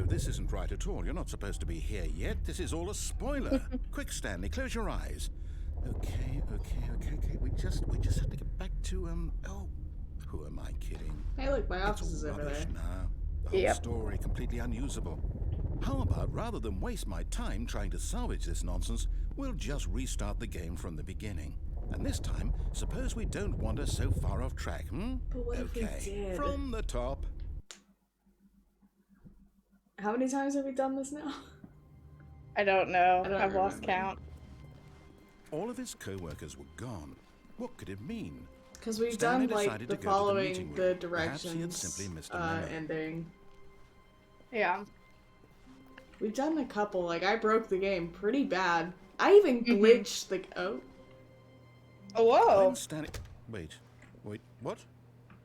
This isn't right at all. You're not supposed to be here yet. This is all a spoiler. Quick, Stanley, close your eyes. Okay. We just have to get back to, oh, who am I kidding? Hey, look, my It's office all is over rubbish there. now. The whole Yep. story completely unusable. How about, rather than waste my time trying to salvage this nonsense, we'll just restart the game from the beginning. And this time, suppose we don't wander so far off track, But what if we Okay, did? from the top. How many times have we done this now? I don't know. I don't I've lost remember. count. All of his co-workers were gone. What could it mean? Because we've Stanley done, like, decided the to go to the meeting following room. the Perhaps he had directions simply missed a memo. ending. Yeah. We've done a couple. Like, I broke the game pretty bad. I even glitched the... Oh. Oh, whoa. When Stanley... Wait, what?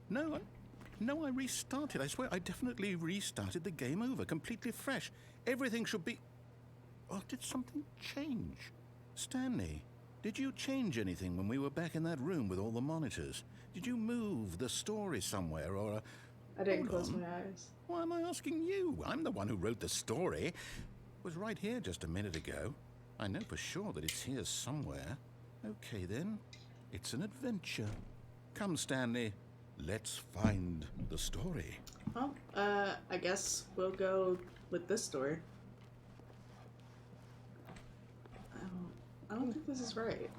No, I restarted. I swear, I definitely restarted the game over, completely fresh. Everything should be... Or did something change? Stanley, did you change anything when we were back in that room with all the monitors? Did you move the story somewhere, or... I didn't Hold close on. my eyes. Why am I asking you? I'm the one who wrote the story. It was right here just a minute ago. I know for sure that it's here somewhere. Okay, then. It's an adventure. Come, Stanley. Let's find the story. Well, I guess we'll go with this story. I don't think this is right.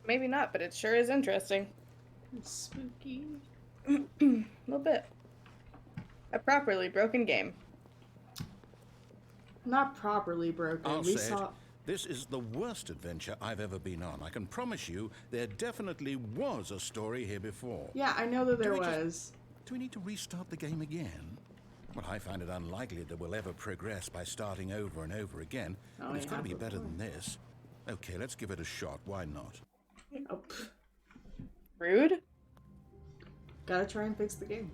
Maybe not, but it sure is interesting. It's spooky. A little bit. A properly broken game. Not properly broken. I'll We say saw... it. This is the worst adventure I've ever been on. I can promise you there definitely was a story here before. Yeah, I know that there we just- was. Do we need to restart the game again? Well, I find it unlikely that we'll ever progress by starting over and over again. Oh, But it's yeah, got to be but better why? than this. Okay, let's give it a shot. Why not? Oh, pff. Rude? Gotta try and fix the game.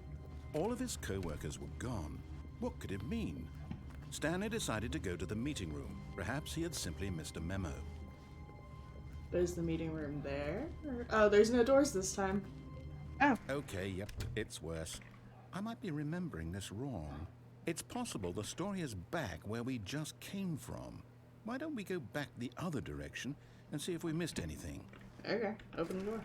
All of his co-workers were gone. What could it mean? Stanley decided to go to the meeting room. Perhaps he had simply missed a memo. Is the meeting room there? Or... Oh, there's no doors this time. Okay, yep, it's worse. I might be remembering this wrong. It's possible the story is back where we just came from. Why don't we go back the other direction and see if we missed anything? Okay, open the door.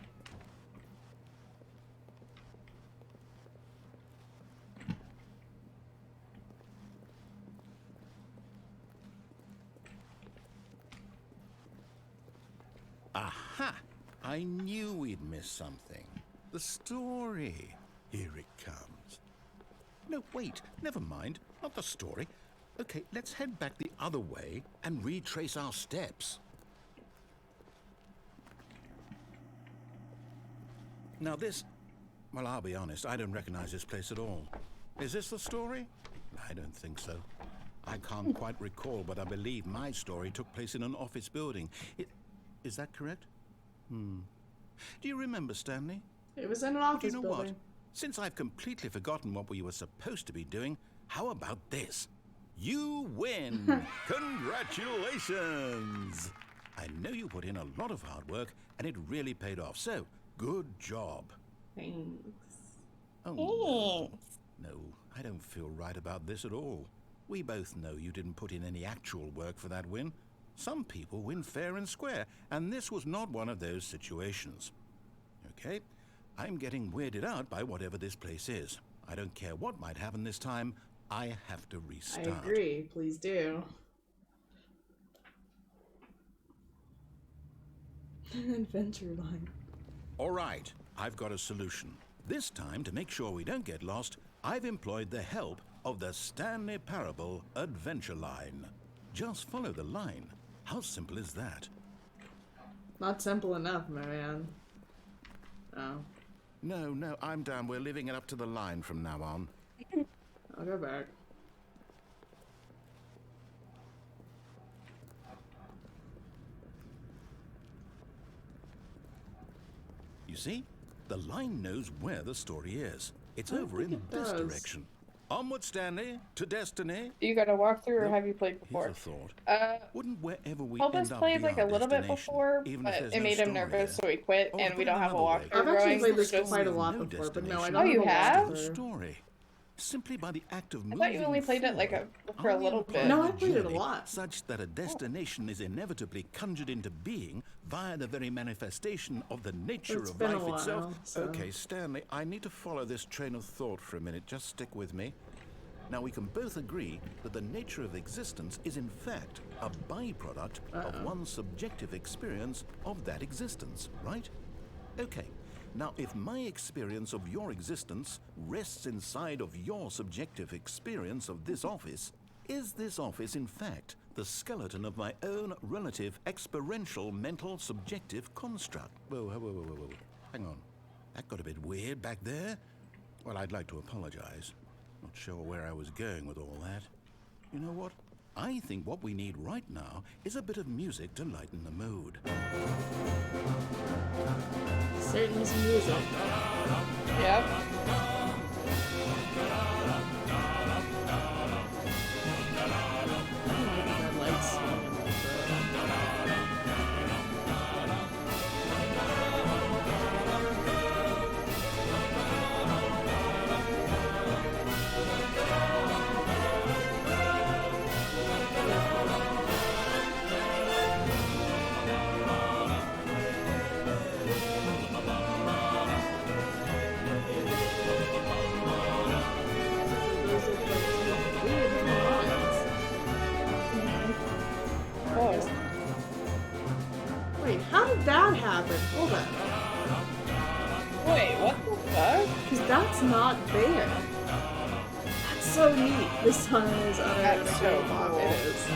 Ha! I knew we'd miss something. The story. Here it comes. No, wait, never mind. Not the story. Okay, let's head back the other way and retrace our steps. Now this... Well, I'll be honest, I don't recognize this place at all. Is this the story? I don't think so. I can't quite recall, but I believe my story took place in an office building. Is that correct? Do you remember, Stanley? It was in an office You know building. what? Since I've completely forgotten what we were supposed to be doing, how about this? You win! Congratulations! I know you put in a lot of hard work, and it really paid off, so good job. Thanks. Oh, no, I don't feel right about this at all. We both know you didn't put in any actual work for that win. Some people win fair and square, and this was not one of those situations. Okay, I'm getting weirded out by whatever this place is. I don't care what might happen this time. I have to restart. I agree. Please do. Adventure line. All right, I've got a solution. This time, to make sure we don't get lost, I've employed the help of the Stanley Parable Adventure Line. Just follow the line. How simple is that? Not simple enough, my man. Oh. No, I'm down. We're leaving it up to the line from now on. I'll go back. You see? The line knows where the story is. It's I don't over think in it this does. direction. Onward, Stanley, to destiny. You got a walkthrough, or Nope. have you played before? Here's a thought. Wouldn't wherever we end Elvis up played be like our a little bit destination, before, even if but there's it no made him story nervous, there? so he quit, Or and put we it don't have a another way. walkthrough I've actually going. played We're this just... quite a There's lot no before, but no, I destination. don't Oh, you have a have? No walkthrough. story. Simply by the act of I moving thought you only played it like for a Are we little on bit. No, I a played it a journey lot. such that a destination is inevitably conjured into being via the very manifestation of the nature It's of been a life while, itself. so- Okay, Stanley, I need to follow this train of thought for a minute. Just stick with me. Now, we can both agree that the nature of existence is in fact a byproduct of one's subjective experience of that existence, right? Okay. Now, if my experience of your existence rests inside of your subjective experience of this office, is this office, in fact, the skeleton of my own relative experiential mental subjective construct? Whoa. Hang on. That got a bit weird back there. Well, I'd like to apologize. Not sure where I was going with all that. You know what? I think what we need right now is a bit of music to lighten the mood. Certainly some music. Yep. I don't like the red lights swinging like Those look like some weird lines. Oh. Wait, how did that happen? Hold on. Wait, what the fuck? Because that's not there. That's so neat. This sign is That's so cool. It is.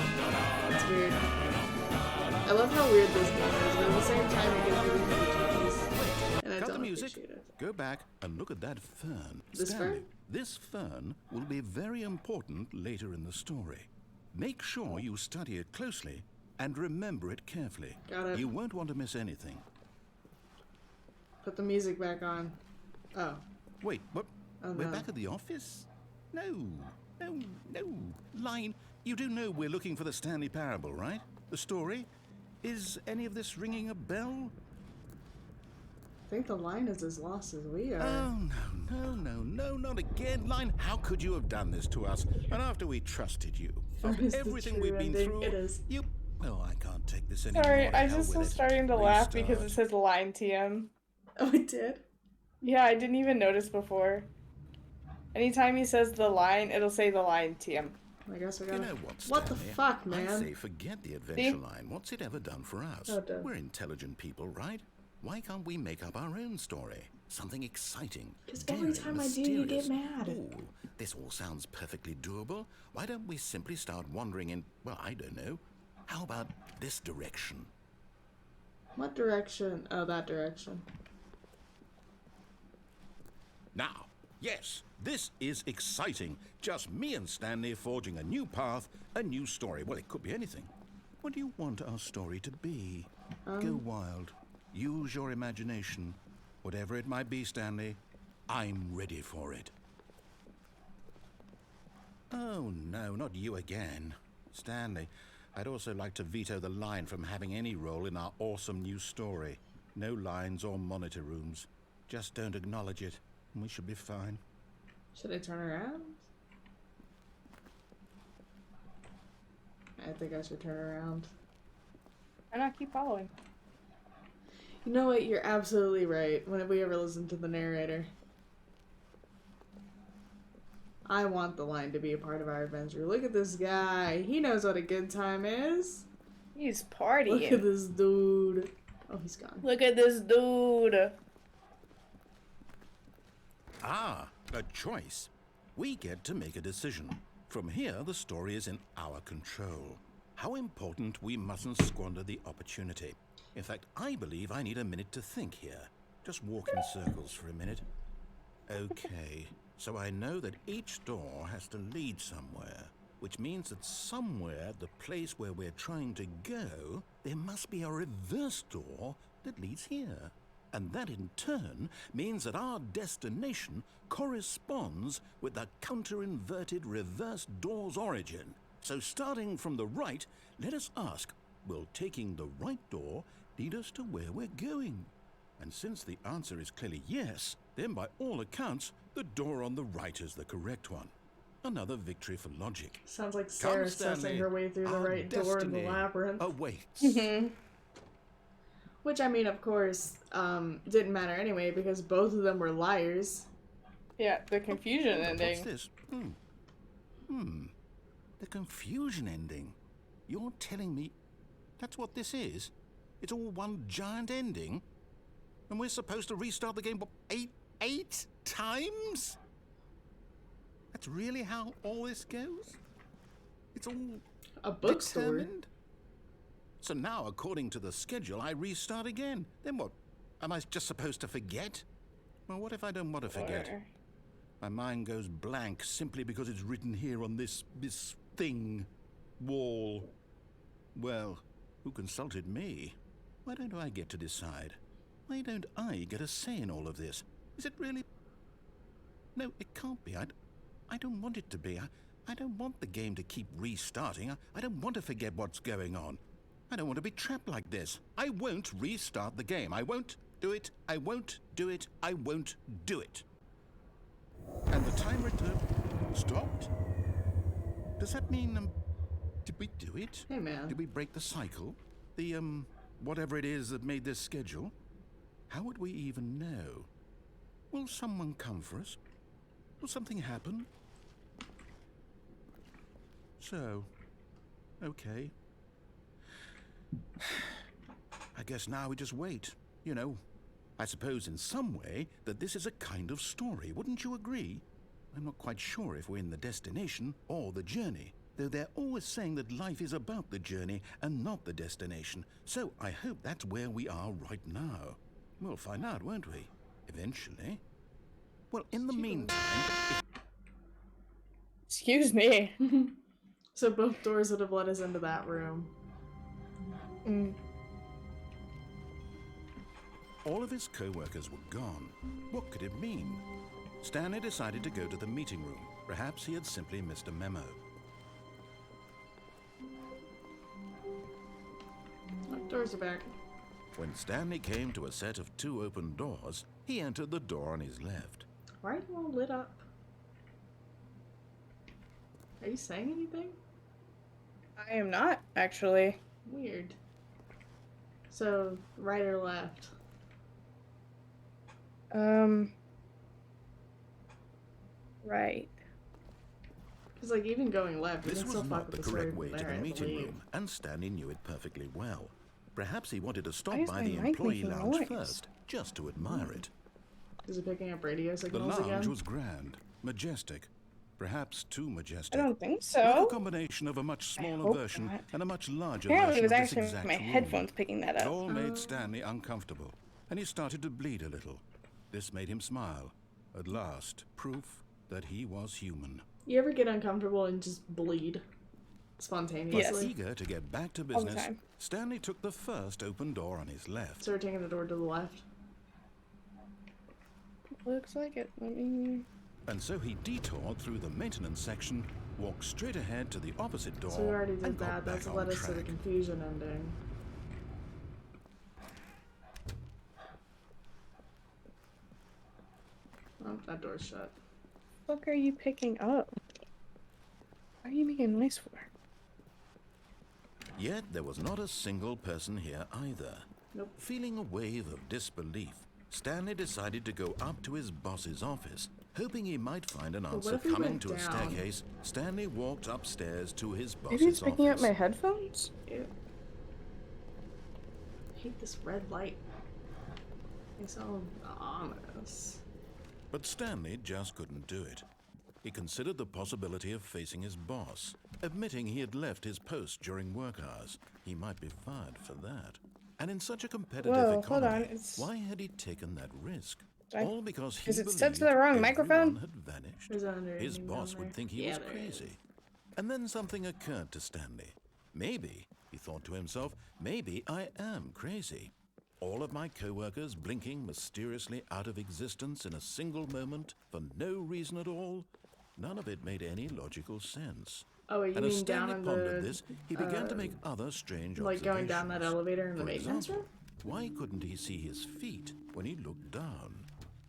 It's weird. I love how weird this game is, but at the same time it gives you the keys. And I Cut don't the music. appreciate it. Go back and look at that fern. This Stanley, fern? this fern will be very important later in the story. Make sure you study it closely and remember it carefully. Got it. You won't want to miss anything. Put the music back on. Oh. Wait, what? Oh, We're no. back at the office? No. Line, you do know we're looking for the Stanley Parable, right? The story? Is any of this ringing a bell? I think the line is as lost as we are. Oh, no, not again. Line, how could you have done this to us? And after we trusted you, That after is the everything true we've been ending. through, It is. you... Oh, I can't take this anymore. Sorry, To I hell just with was it. starting to laugh because it Restart. says line TM. Oh, it did? Yeah, I didn't even notice before. Anytime he says the line, it'll say the line TM. I guess we You gotta... know what, What the Stanley? fuck, I man? say forget the adventure line. What's it ever done for us? Oh, duh. We're intelligent people, right? Why can't we make up our own story? Something exciting, Because daring, every time I do, you mysterious. get mad. Ooh, this all sounds perfectly doable. Why don't we simply start wandering in, well, I don't know. How about this direction? What direction? Oh, that direction. Now, yes, this is exciting. Just me and Stanley forging a new path, a new story. Well, it could be anything. What do you want our story to be? Go wild. Use your imagination. Whatever it might be, Stanley, I'm ready for it. Oh, no, not you again. Stanley, I'd also like to veto the line from having any role in our awesome new story. No lines or monitor rooms. Just don't acknowledge it, and we should be fine. Should I turn around? I think I should turn around. Why not keep following? You know what? You're absolutely right. When have we ever listened to the narrator? I want the line to be a part of our adventure. Look at this guy. He knows what a good time is. He's partying. Look at this dude. Oh, he's gone. Look at this dude. Ah, a choice. We get to make a decision. From here, the story is in our control. How important we mustn't squander the opportunity. In fact, I believe I need a minute to think here. Just walk in circles for a minute. Okay, so I know that each door has to lead somewhere, which means that somewhere, the place where we're trying to go, there must be a reverse door that leads here. And that in turn means that our destination corresponds with the counter-inverted reverse door's origin. So starting from the right, let us ask, will taking the right door lead us to where we're going? And since the answer is clearly yes, then by all accounts, the door on the right is the correct one. Another victory for logic. Sounds like Sarah Stanley, sussing her way through the our right door in the destiny labyrinth. awaits. Which, I mean, of course, didn't matter anyway because both of them were liars. Yeah, the confusion What's ending. this? The confusion ending. You're telling me that's what this is? It's all one giant ending? And we're supposed to restart the game, what, eight times? That's really how all this goes? It's all A bookstore. determined? So now, according to the schedule, I restart again. Then what? Am I just supposed to forget? Well, what if I don't want to forget? Or- My mind goes blank simply because it's written here on this thing, wall. Well, who consulted me? Why don't I get to decide? Why don't I get a say in all of this? Is it really? No, it can't be. I don't want it to be. I don't want the game to keep restarting. I don't want to forget what's going on. I don't want to be trapped like this. I won't restart the game. I won't do it. I won't do it. I won't do it. And the timer stopped? Does that mean, did we do it? Hey, man. Did we break the cycle? The, whatever it is that made this schedule? How would we even know? Will someone come for us? Will something happen? So, okay. I guess now we just wait, you know. I suppose in some way that this is a kind of story, wouldn't you agree? I'm not quite sure if we're in the destination or the journey, though they're always saying that life is about the journey and not the destination, so I hope that's where we are right now. We'll find out, won't we? Eventually. Well, in the meantime... Excuse me. So both doors would have led us into that room. All of his co-workers were gone. What could it mean? Stanley decided to go to the meeting room. Perhaps he had simply missed a memo. Doors are back. When Stanley came to a set of 2 open doors, he entered the door on his left. Why are you all lit up? Are you saying anything? I am not, actually. Weird. So, right or left? Right. Because, like, even going left, you This can was still fuck not with the the correct sword way to there, the I meeting believe. room, and Stanley knew it perfectly well. Perhaps he wanted to stop Why is by my the mic employee making lounge noise? first, just to admire it. Is it picking up radio The signals lounge again? was grand, majestic, perhaps too I majestic. don't think Like a so. combination of a much smaller hope version not. and a much larger Apparently, it version was of this actually exact my room. headphones picking that It up. all made Stanley uncomfortable, and he started to bleed a little. This made him smile. At last, proof that he was human. You ever get uncomfortable and just bleed But spontaneously? eager to get back to All the business, time. Stanley took the first open door on his left. So we're taking the door to the left. Looks like it. Let me. And so he detoured through the maintenance section, walked straight ahead to the opposite door, So we already and did got that. back That's on led us to the track. confusion ending. Oh, that door's shut. What are you picking up? What are you making noise for? Yet there was not a single person here either. Nope. Feeling a wave of disbelief, Stanley decided to go up to his boss's office. Hoping he might find an what answer if we coming went to a down? staircase, Stanley walked upstairs to his Maybe boss's it's picking up office. my headphones? Ew. I hate this red light. It's so ominous. But Stanley just couldn't do it. He considered the possibility of facing his boss, admitting he had left his post during work hours. He might be fired for that. And in such a competitive Whoa, hold on, economy, it's- why had he taken that risk? I- All because he Is it believed set to the wrong everyone microphone? had vanished. Is that under His anything boss down would there? think he Yeah, was there is. crazy. And then something occurred to Stanley. Maybe, he thought to himself, maybe I am crazy. All of my co-workers blinking mysteriously out of existence in a single moment for no reason at all. None of it made any logical sense. Oh, wait, you And as mean down Stanley in pondered the, this, he began to make other strange like going down that observations. elevator in the For maintenance example, room? why couldn't he see his feet when he looked down?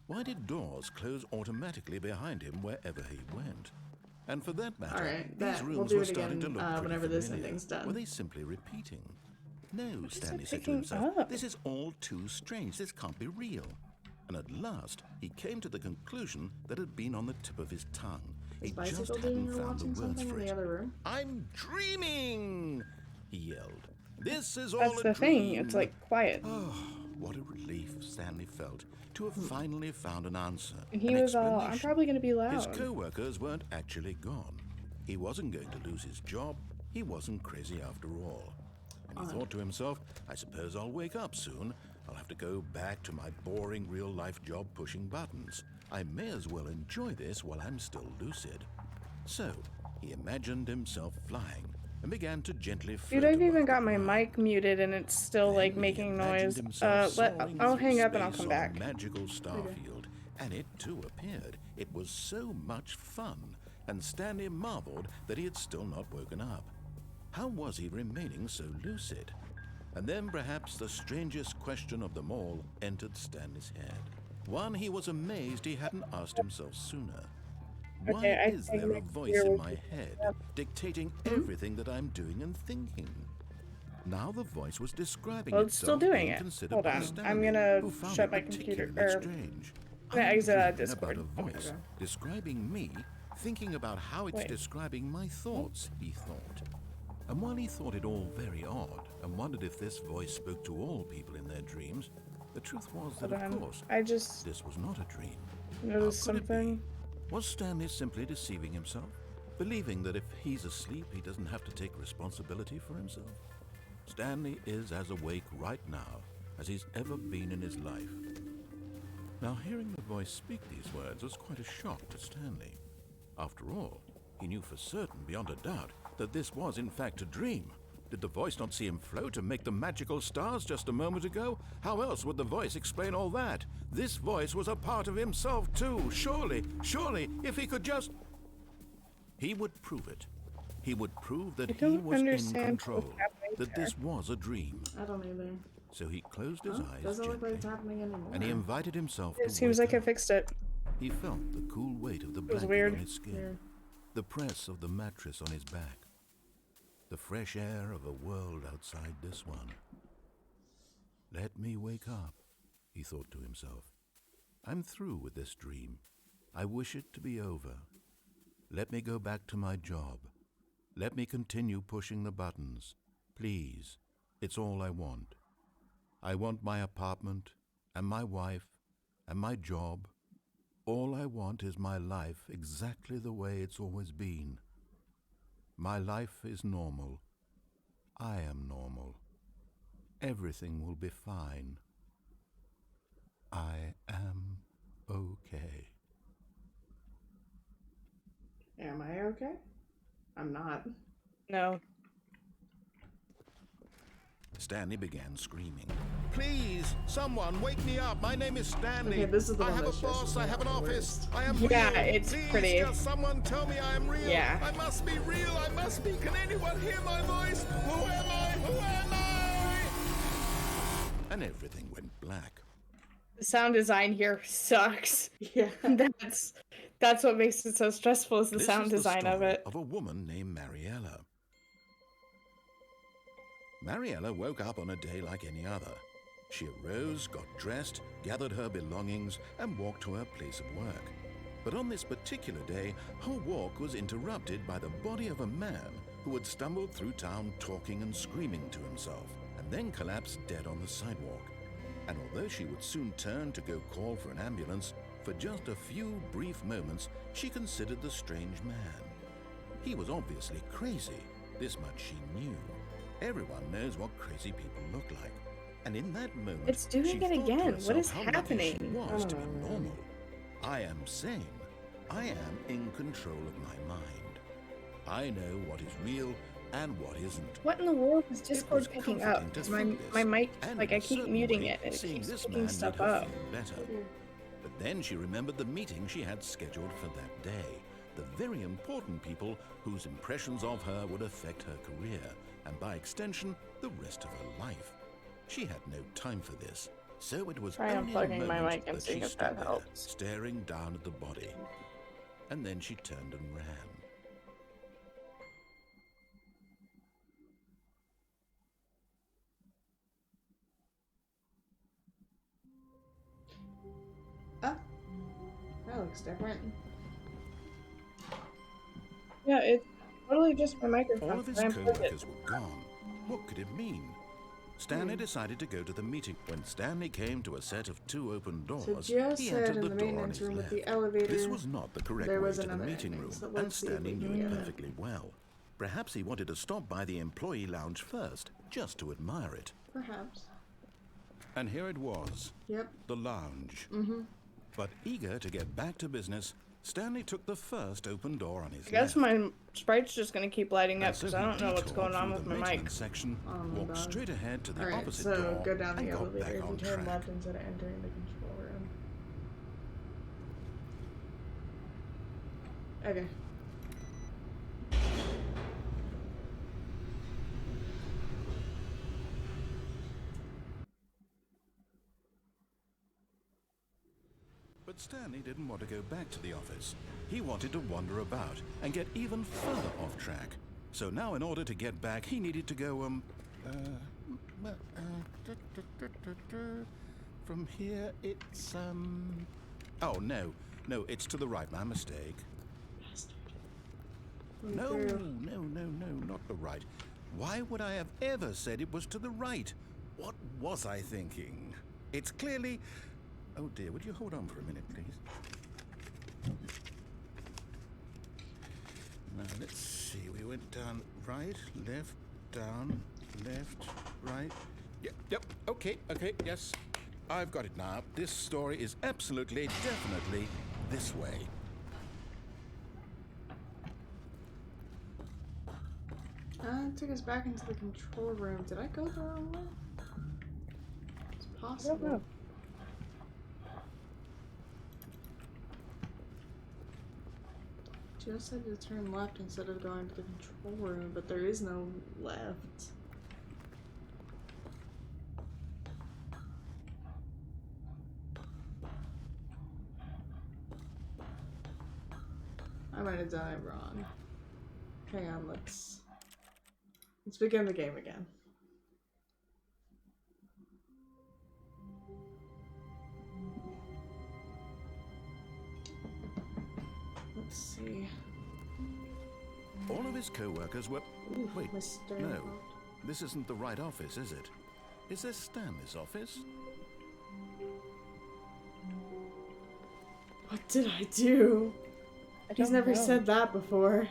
Why did doors close automatically behind him wherever he went? And for that matter, Alright, these that- rooms we'll do were it starting again, to look pretty whenever this familiar. ending's done. Were they simply repeating? No, is Stanley it said to picking himself, up? this is all too strange. This can't be real. And at last, he came to the conclusion that had been on the tip of his tongue. Is He Bicycle just doing hadn't or found the watching words something for in it. the other room? I'm dreaming! He yelled. This is all That's a the dream. thing. It's like quiet. Oh, what a relief Stanley felt to have finally found an answer. And he an was all, I'm explanation. probably going to be His loud. co-workers weren't actually gone. He wasn't going to lose his job. He wasn't crazy after all. And he thought to himself, I suppose I'll wake up soon. I'll have to go back to my boring real-life job pushing buttons. I may as well enjoy this while I'm still lucid. So, he imagined himself flying and began to gently float Dude, I've above even the got my ground. mic muted and it's still Then like he making imagined noise. himself soaring I'll through hang up and I'll space come on a back. magical star field, and it too appeared. It was so much fun, and Stanley marveled that he had still not woken up. How was he remaining so lucid? And then perhaps the strangest question of them all entered Stanley's head. One he was amazed he hadn't asked himself sooner. Why Okay, I is think there a next voice year in we my head Yep. dictating everything that I'm doing and thinking? Now the voice was describing Well, it's still itself doing being it. considered Hold by on. Stanley, I'm gonna who found shut it my computer- particularly or- strange. I'm gonna exit out of dreaming about Discord. a voice Okay. describing me, thinking about how it's Wait. describing my thoughts, he thought. And while he thought it all very odd and wondered if this voice spoke to all people in their dreams, the truth was that, Hold of on. course, I just this was not a dream. noticed How could it be? something. Was Stanley simply deceiving himself, believing that if he's asleep, he doesn't have to take responsibility for himself? Stanley is as awake right now as he's ever been in his life. Now, hearing the voice speak these words was quite a shock to Stanley. After all, he knew for certain, beyond a doubt, that this was in fact a dream. Did the voice not see him float and make the magical stars just a moment ago? How else would the voice explain all that? This voice was a part of himself too. Surely, if he could just... He would prove it. He would prove that I he don't was in understand control, what's happening that there. this was a dream. I don't either. So he closed his Oh, eyes doesn't look like it's gently, happening anymore. and he invited himself It to seems wake like I up. fixed it. He felt the cool weight of the was blanket weird. on his skin, Weird. the press of the mattress on his back, the fresh air of a world outside this one. Let me wake up, he thought to himself. I'm through with this dream. I wish it to be over. Let me go back to my job. Let me continue pushing the buttons. Please, it's all I want. I want my apartment, and my wife, and my job. All I want is my life exactly the way it's always been. My life is normal. I am normal. Everything will be fine. I am okay. Am I okay? I'm not. No. Stanley began screaming. Please, someone, wake me up. My name is Stanley. Okay, this is the I one have a that stresses boss. me I have out an the office. worst. I am Yeah, real. it's Please, pretty. just someone tell me I am real. Yeah. I must be real. I must be. Can anyone hear my voice? Who am I? Who am I? And everything went black. The sound design here sucks. Yeah. That's what makes it so stressful is the This sound is the design of story it. of a woman named Mariella. Mariella woke up on a day like any other. She arose, got dressed, gathered her belongings, and walked to her place of work. But on this particular day, her walk was interrupted by the body of a man who had stumbled through town talking and screaming to himself, and then collapsed dead on the sidewalk. And although she would soon turn to go call for an ambulance, for just a few brief moments, she considered the strange man. He was obviously crazy. This much she knew. Everyone knows what crazy people look like. And in that moment, It's doing she it thought to again. herself What is how lucky happening? she was to be Oh. normal. I am sane. I am in control of my mind. I know what is real and what isn't. What in the world is It Discord was picking comforting up? to 'Cause feel my this, mic, and like in I a keep certain muting way, it and it seeing keeps this picking man stuff made her up. feel better. But then she remembered the meeting she had scheduled for that day. The very important people whose impressions of her would affect her career, and by extension, the rest of her life. She had no time for this, so it was Try only a unplugging my moment mic and that see she if stood that there, helps. staring down at the body. And then she turned and ran. Oh. That looks different. Yeah, it's totally just my All microphone. of his I unplugged it. co-workers were gone. What could it mean? Stanley decided to go to the meeting. When Stanley came to a set of two open doors, So Joe he said entered in the the door on maintenance his room with left. the elevator, This was not the correct there way was to the another meeting ending, room, so and let's see if Stanley we knew can it get it. perfectly well. Perhaps he wanted to stop by the employee lounge first, just to admire it. Perhaps. And here it was, Yep. the lounge. Mm-hmm. But eager to get back to business, Stanley took the first open door on his I guess left. my sprite's just gonna keep lighting up And so because I he don't know what's detoured going on through with the my mic. maintenance section, Oh my walked God. straight ahead to the Alright, opposite so door, go down and the got elevator. back If you on turn track. left instead of entering the control room. Okay. But Stanley didn't want to go back to the office. He wanted to wander about and get even further off track. So now in order to get back, he needed to go, from here it's, oh, no, it's to the right, my mistake. No, not the right. Why would I have ever said it was to the right? What was I thinking? It's clearly... Oh dear, would you hold on for a minute, please? Now, let's see. We went down right, left, down, left, right. Yep, okay, yes. I've got it now. This story is absolutely, definitely this way. It took us back into the control room. Did I go the wrong way? It's I don't possible. know. Joe said to turn left instead of going to the control room, but there is no left. I might have done it wrong. Hang on, let's begin the game again. Let's see. All of his co-workers were... Ooh, Wait, Mr. no. This isn't the right office, is it? Is this Stanley's office? What did I do? I He's don't never know. said that before.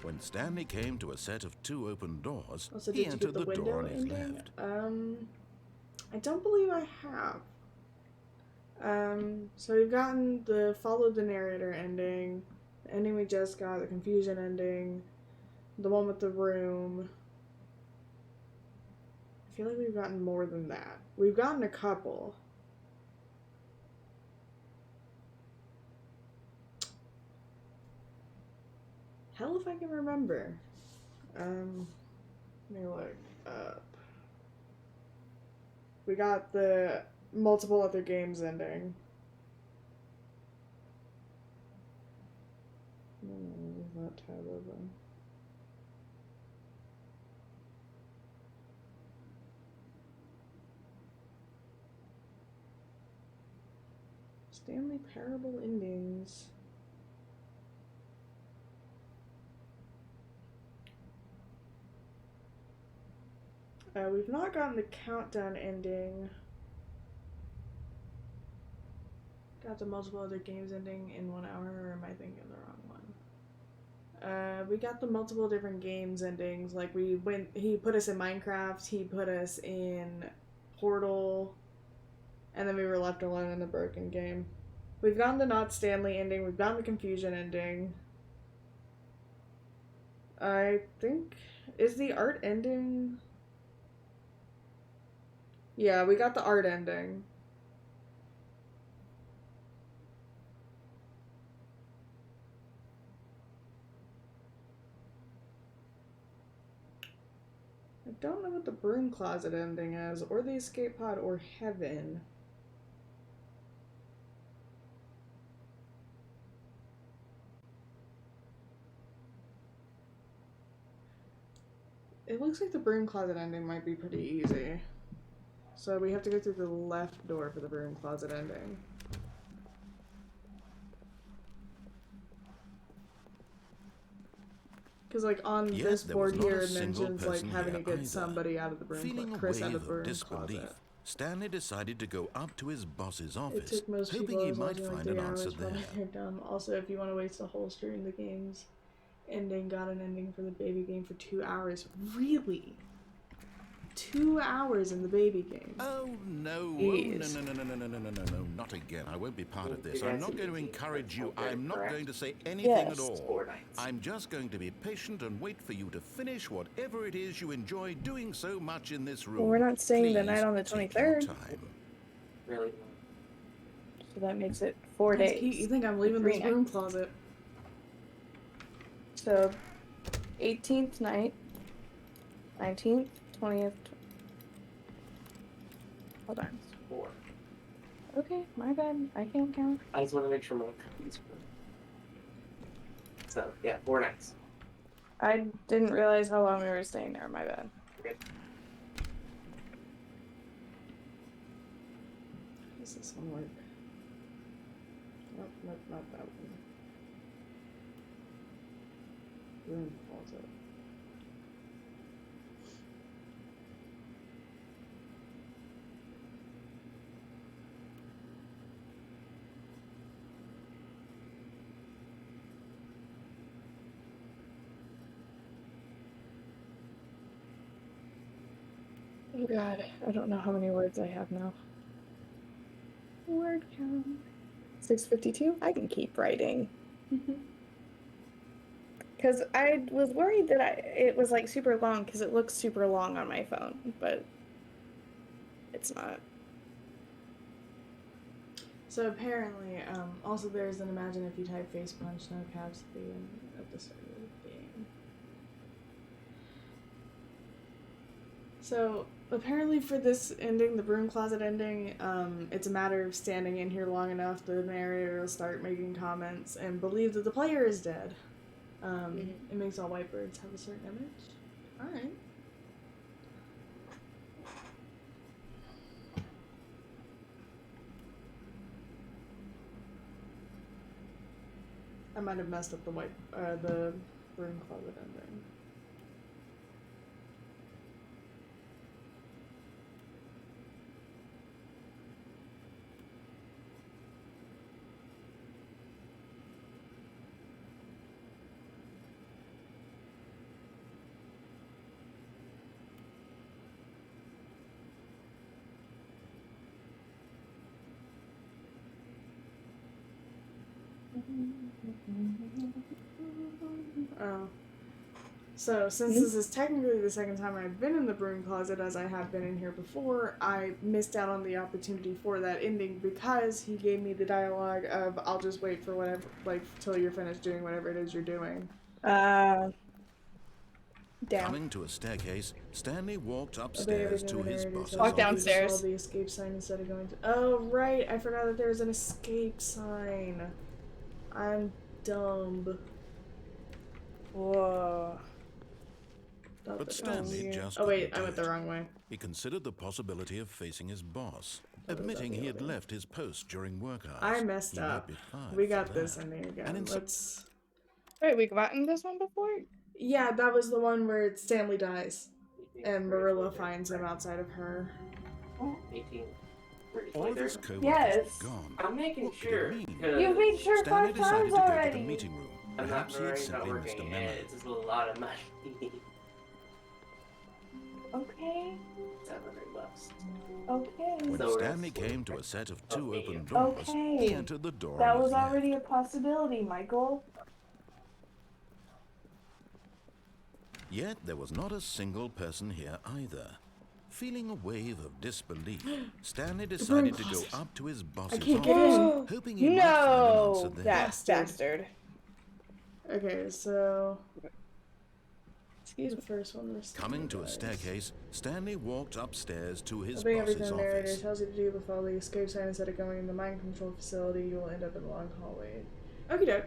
When Stanley came to a set of 2 open doors, Also, he did you get entered the the door window on his ending? left. I don't believe I have. So we've gotten the follow the narrator ending, the ending we just got, the confusion ending, the one with the room. I feel like we've gotten more than that. We've gotten a couple. Hell if I can remember. Let me look up. We got the multiple other games ending. No, that tab open. Stanley Parable endings. We've not gotten the countdown ending. Got the multiple other games ending in 1 hour, or am I thinking the wrong one? We got the multiple different games endings. Like he put us in Minecraft, he put us in Portal, and then we were left alone in the broken game. We've gotten the Not Stanley ending, we've gotten the confusion ending. I think, is the art ending? Yeah, we got the art ending. I don't know what the broom closet ending is, or the escape pod, or heaven. It looks like the broom closet ending might be pretty easy. So we have to go through the left door for the broom closet ending. Because like on Yet this there was board not here a it single mentions like person having to here get either. somebody out of the broom Feeling closet. a Chris out wave of the broom disbelief, closet. Stanley decided to go up to his boss's It office, took most hoping people he as might watching like find 3 an answer hours. there. Probably they're dumb. Also, if you want to waste a whole stream, the game's ending got an ending for the baby game for 2 hours. Really? 2 hours in the baby game. Oh no, Jeez. no, not again. I won't be part of this. You I'm guys not are going to busy. encourage you. Okay, I'm not correct. going to say anything Yes. at all. 4 nights. I'm just going to be patient and wait for you to finish whatever it is you enjoy doing so much in this room. Well, we're not staying the night Please on the take your 23rd. time. Really? So that makes it 4 That's days. cute. You think I'm leaving Three this nights. broom closet? So 18th night, 19th, 20th. Hold on. 4. Okay, my bad. I can't count. I just want to make sure my copies were. So, yeah, 4 nights. I didn't realize how long we were staying there. My bad. Okay. Does this one work? Nope, nope, not that one. Broom closet. Oh god, I don't know how many words I have now. Word count. 652? I can keep writing. Because I was worried that it was like super long because it looks super long on my phone, but it's not. So apparently, also there's an imagine if you type face punch, no caps at the end at the start of the game. So apparently for this ending, the broom closet ending, it's a matter of standing in here long enough, the narrator will start making comments and believe that the player is dead. It makes all white birds have a certain image. Alright. I might have messed up the the broom closet ending. Oh. So, since this is technically the second time I've been in the broom closet, as I have been in here before, I missed out on the opportunity for that ending because he gave me the dialogue of, I'll just wait for whatever, like, till you're finished doing whatever it is you're doing. Down. Coming to a staircase, Stanley walked upstairs to his boss's Walk office. downstairs. Follow the escape sign instead of going to... Oh, right! I forgot that there was an escape sign. I'm dumb. Whoa. But Stanley just Oh wait, couldn't I do went the it. wrong way. He considered the possibility of facing his boss, admitting he had left his post during work hours. I messed He might up. be fired We for got this that. ending again. And in Let's... Wait, we gotten this one before? Yeah, that was the one where Stanley dies. And Marilla finds him outside of her. 18. All of his co-workers Yes. were gone. I'm making What could sure. it mean? because You've made sure Stanley 5 decided times to go to the already. meeting room. I'm Perhaps not he had very not simply missed a working, memo. and it's just a lot of money. Okay. 700 bucks. Okay. When So Stanley that's- came to a set of 2 Okay. open doors, Okay. he entered the door That on was his left. already a possibility, Michael. Yet there was not a single person here either. Feeling a wave of disbelief, Stanley decided to go closet. up to his boss's can't get office, hoping he might find an No! answer there. That Bastard. bastard. Okay, so... Excuse The me. first one was... Coming to a staircase, Stanley walked upstairs to his Obeying boss's everything the narrator office. tells you to do, but follow the escape sign instead of going in the mind control facility, you will end up in a long hallway. Okie doke.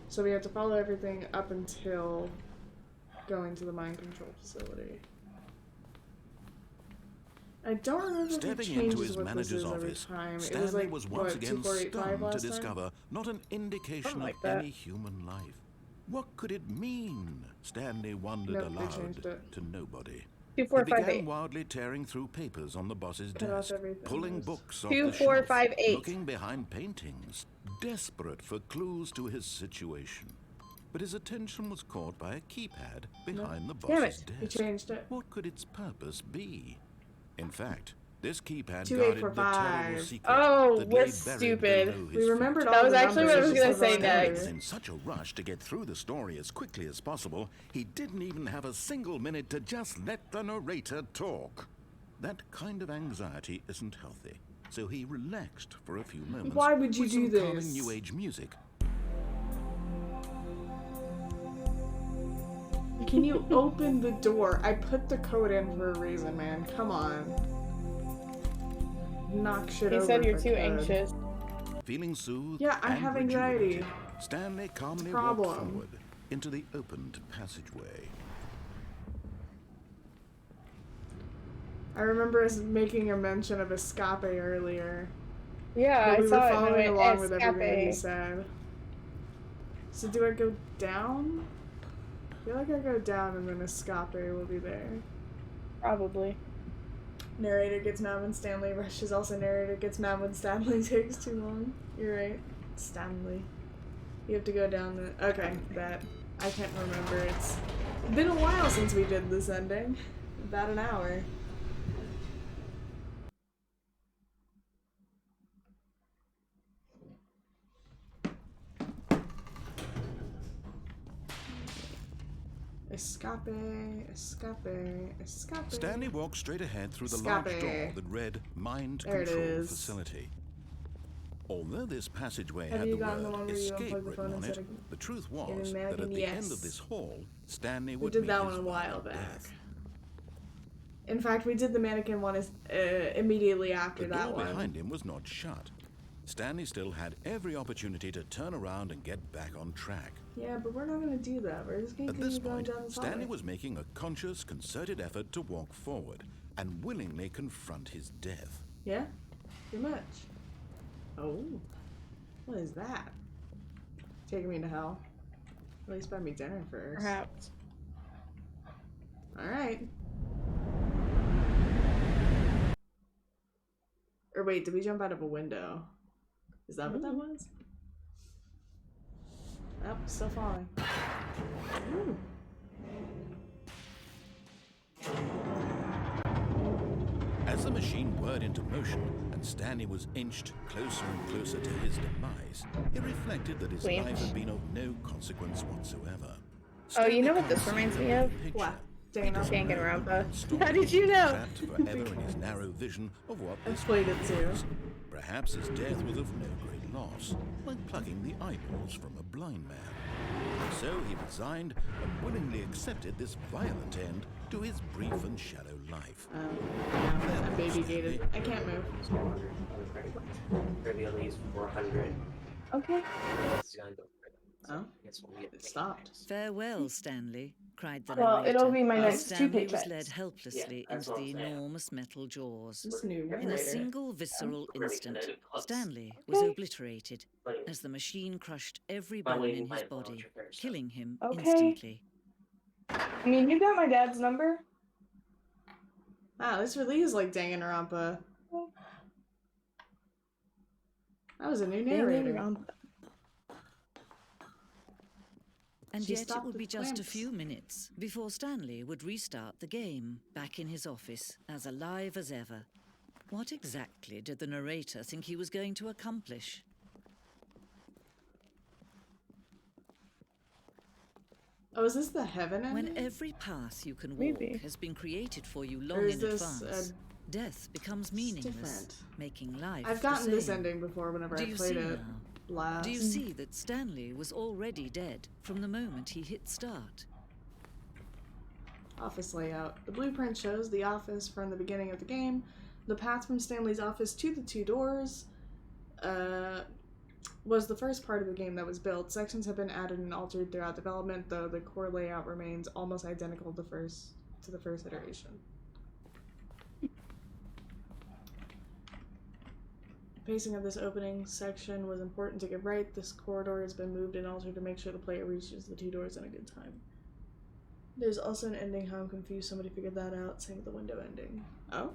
So we have to follow everything up until going to the mind control facility. I don't remember if it Stepping changes into his what this manager's is every office, time. It Stanley was like, was once what, again 2485 stunned to last time? discover not an indication Something like of that. any human life. What could it mean? Stanley wondered Nope, they aloud changed it. to nobody. Two, He four, five, began eight. wildly tearing through papers on the boss's Cut off desk, everything. pulling There's- books off 2, the 4, shelf, 5, 8. looking behind paintings, desperate for clues to his situation. But his attention was caught by a keypad behind the Damn boss's it. He desk. changed it. What could its purpose be? In fact, this keypad 2845. guarded the terrible secret Oh, that we're lay buried stupid. below his We feet. remembered That all was the actually what I was numbers, gonna just the say wrong next. He order. was in such a rush to get through the story as quickly as possible, he didn't even have a single minute to just let the narrator talk. That kind of anxiety isn't healthy, so he relaxed for a few moments. Why would you with do some calming this? new age music. Can you open the door? I put the code in for a reason, man. Come on. Knock shit He over. said you're for too code. anxious. Feeling soothed Yeah, I and have anxiety. rejuvenated, Stanley calmly walked Problem. forward into the opened passageway. I remember us making a mention of escape earlier. Yeah, But I we saw were it. and I following went, along with everything he escape. said. So do I go down? I feel like I go down and then escape will be there. Probably. Narrator gets mad when Stanley rushes. Also, narrator gets mad when Stanley takes too long. You're right. Stanley. You have to go down the... Okay, that. I can't remember. It's been a while since we did this ending. About an hour. Escape, escape, escape. Stanley walked straight ahead through the large Escape. door that read Mind There it Control is. Facility. Although this passageway Have had you the gotten the one word where you escape unplug the phone written on it, instead of the truth was getting that at American? the end of Yes. this hall, Stanley We would did meet that his one a while final back. death. In fact, we did the mannequin one immediately after The that door one. behind him was not shut. Stanley still had every opportunity to turn around and get back on track. Yeah, but we're not gonna do that. We're just gonna At continue this going point, down this Stanley hallway. was making a conscious, concerted effort to walk forward and willingly confront his death. Yeah, pretty much. Oh. What is that? Taking me to hell. At least buy me dinner first. Perhaps. Alright. Or wait, did we jump out of a window? Is that what that was? Oh, still falling. Ooh. As the machine whirred into motion and Stanley was inched closer and closer to his demise, he reflected that his Wait. life had been of no consequence whatsoever. Oh, you know what Stanley this reminds me conceived of? a picture. What? He Dana? doesn't know Danganronpa. the story, How did you know? trapped forever in his narrow vision of what I've this played it world too. was. Perhaps his death was of no great loss, like plucking the eyeballs from a blind man. So he resigned and willingly accepted this violent end to his brief and shallow life. Yeah, I'm baby gated. I can't move. Maybe at least 400. Okay. This is gonna go further. So Oh. I guess we'll get It stopped. Farewell, Stanley, cried the Well, narrator. it'll be my as next 2 Stanley was paychecks. led helplessly Yeah, that's into what the I'm saying. enormous metal jaws. This new In a narrator. single visceral Really instant, good at plus. Stanley was Okay. obliterated Like, as the machine crushed every my bone waiting in his light body, launcher first. killing him Okay. instantly. I mean, you got my dad's number. Wow, this really is like Danganronpa. That was a new narrator. And She yet it stopped would the be just a clamps. few minutes before Stanley would restart the game, back in his office, as alive as ever. What exactly did the narrator think he was going to accomplish? Oh, is this the heaven ending? When every path you can walk Maybe. has been created for you Or long is in this advance, death becomes meaningless, different? making life I've the gotten this same. ending before whenever Do I you played see it now? last. Do you see that Stanley was already dead from the moment he hit start? Office layout. The blueprint shows the office from the beginning of the game. The path from Stanley's office to the 2 doors was the first part of the game that was built. Sections have been added and altered throughout development, though the core layout remains almost identical to the first iteration. The pacing of this opening section was important to get right. This corridor has been moved and altered to make sure the player reaches the 2 doors in a good time. There's also an ending how I'm confused. Somebody figured that out, saying the window ending. Oh?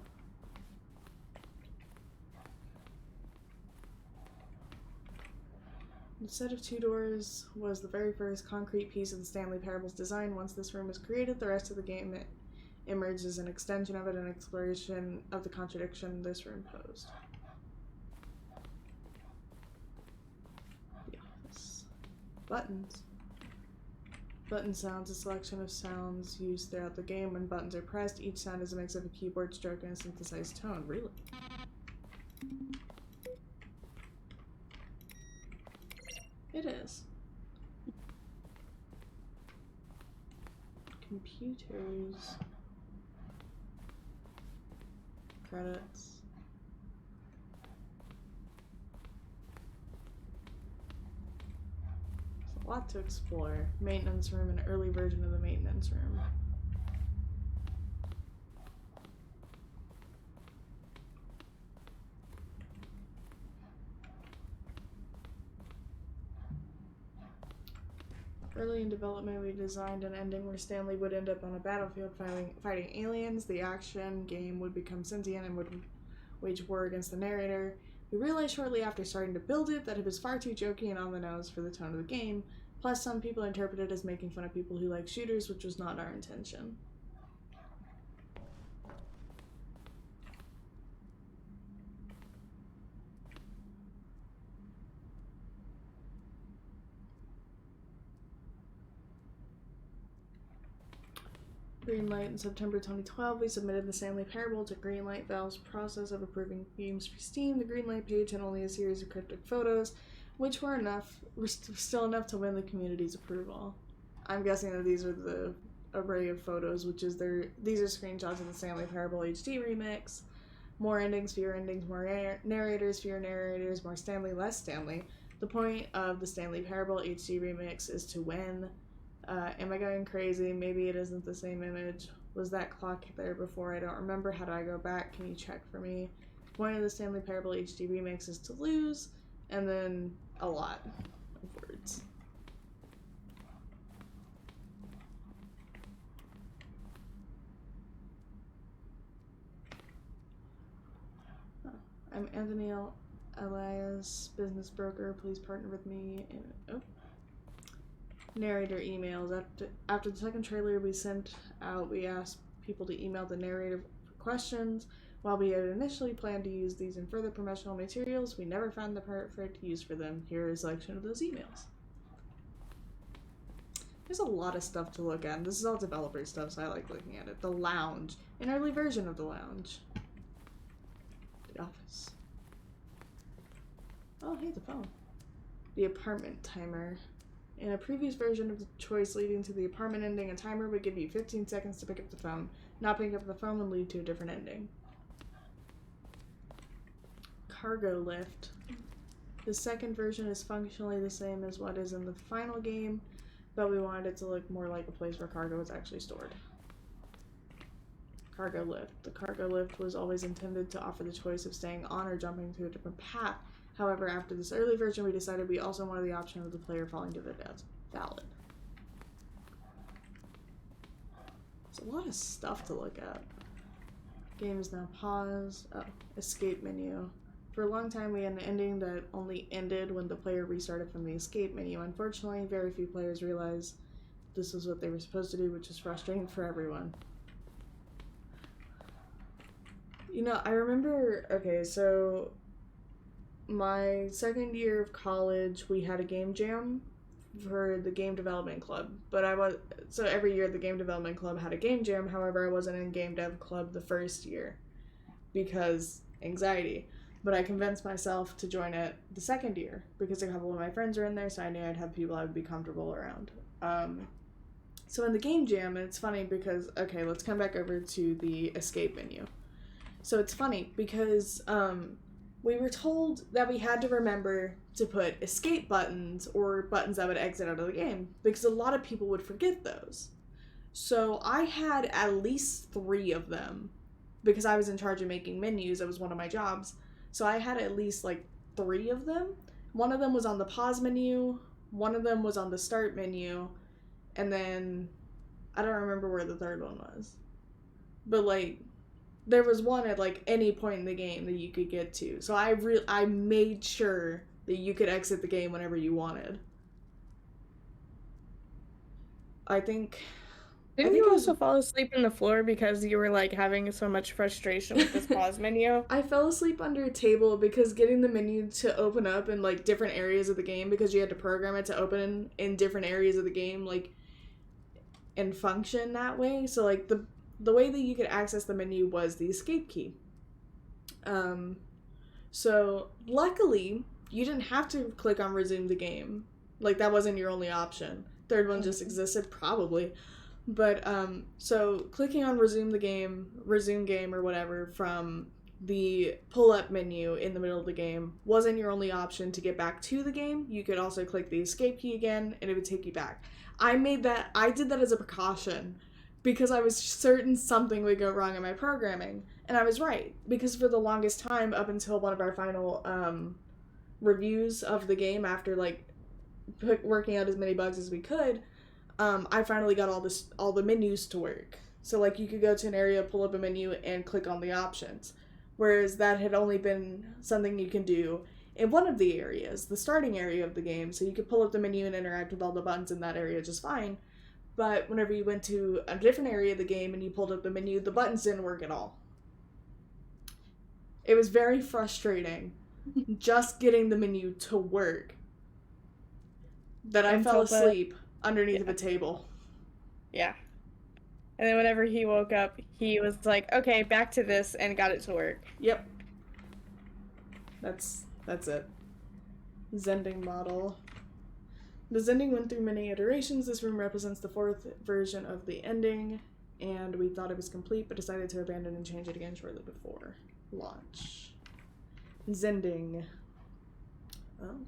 The set of 2 doors was the very first concrete piece of the Stanley Parable's design. Once this room is created, the rest of the game emerges as an extension of it, an exploration of the contradiction this room posed. The office. Buttons. Button sounds, a selection of sounds used throughout the game. When buttons are pressed, each sound is a mix of a keyboard stroke and a synthesized tone. Really? It is. Computers. Credits. There's a lot to explore. Maintenance room, an early version of the maintenance room. Early in development, we designed an ending where Stanley would end up on a battlefield fighting aliens. The action game would become sentient and would wage war against the narrator. We realized shortly after starting to build it that it was far too jokey and on the nose for the tone of the game. Plus, some people interpreted it as making fun of people who like shooters, which was not our intention. Greenlight in September 2012, we submitted the Stanley Parable to Greenlight. Valve's process of approving games for Steam. The Greenlight page had only a series of cryptic photos, which were still enough to win the community's approval. I'm guessing that these are the array of photos, which is these are screenshots of the Stanley Parable HD remix. More endings, fewer endings, more narrators, fewer narrators, more Stanley, less Stanley. The point of the Stanley Parable HD remix is to win. Am I going crazy? Maybe it isn't the same image. Was that clock there before? I don't remember. How do I go back? Can you check for me? The point of the Stanley Parable HD remix is to lose, and then a lot of words. I'm Anthony Elias, business broker. Please partner with me. Narrator emails. After the second trailer we sent out, we asked people to email the narrator for questions. While we had initially planned to use these in further promotional materials, we never found the perfect use for them. Here is a selection of those emails. There's a lot of stuff to look at. This is all developer stuff, so I like looking at it. The Lounge. An early version of the Lounge. The Office. Oh, hey, the phone. The Apartment Timer. In a previous version of the choice leading to the apartment ending, a timer would give you 15 seconds to pick up the phone. Not picking up the phone would lead to a different ending. Cargo Lift. The second version is functionally the same as what is in the final game, but we wanted it to look more like a place where cargo is actually stored. Cargo Lift. The Cargo Lift was always intended to offer the choice of staying on or jumping to a different path. However, after this early version, we decided we also wanted the option of the player falling to their death. Valid. There's a lot of stuff to look at. Game is now paused. Oh, escape menu. For a long time, we had an ending that only ended when the player restarted from the escape menu. Unfortunately, very few players realized this was what they were supposed to do, which is frustrating for everyone. You know, I remember, okay, so my second year of college, we had a game jam for the game development club, but so every year the game development club had a game jam. However, I wasn't in game dev club the first year because anxiety, but I convinced myself to join it the second year because a couple of my friends were in there, so I knew I'd have people I would be comfortable around. So in the game jam, it's funny because, okay, let's come back over to the escape menu. So it's funny because we were told that we had to remember to put escape buttons or buttons that would exit out of the game because a lot of people would forget those. So I had at least 3 of them because I was in charge of making menus. That was one of my jobs. So I had at least like 3 of them. One of them was on the pause menu, one of them was on the start menu, and then I don't remember where the third one was. But like there was one at like any point in the game that you could get to. So I made sure that you could exit the game whenever you wanted. Didn't you also fall asleep in the floor because you were like having so much frustration with this pause menu? I fell asleep under a table because getting the menu to open up in like different areas of the game, because you had to program it to open in different areas of the game, like, and function that way. So like the way that you could access the menu was the escape key. So luckily you didn't have to click on resume the game. Like that wasn't your only option. Third one just existed probably. But so clicking on resume game or whatever from the pull-up menu in the middle of the game wasn't your only option to get back to the game. You could also click the escape key again and it would take you back. I did that as a precaution because I was certain something would go wrong in my programming. And I was right, because for the longest time, up until one of our final reviews of the game, after like working out as many bugs as we could, I finally got all the menus to work. So like you could go to an area, pull up a menu, and click on the options. Whereas that had only been something you can do in one of the areas, the starting area of the game. So you could pull up the menu and interact with all the buttons in that area just fine. But whenever you went to a different area of the game and you pulled up the menu, the buttons didn't work at all. It was very frustrating just getting the menu to work that I fell asleep underneath of a table. Yeah. And then whenever he woke up, he was like, okay, back to this, and got it to work. Yep. That's it. Zending model. The Zending went through many iterations. This room represents the 4th version of the ending, and we thought it was complete, but decided to abandon and change it again shortly before launch. Zending. Oh.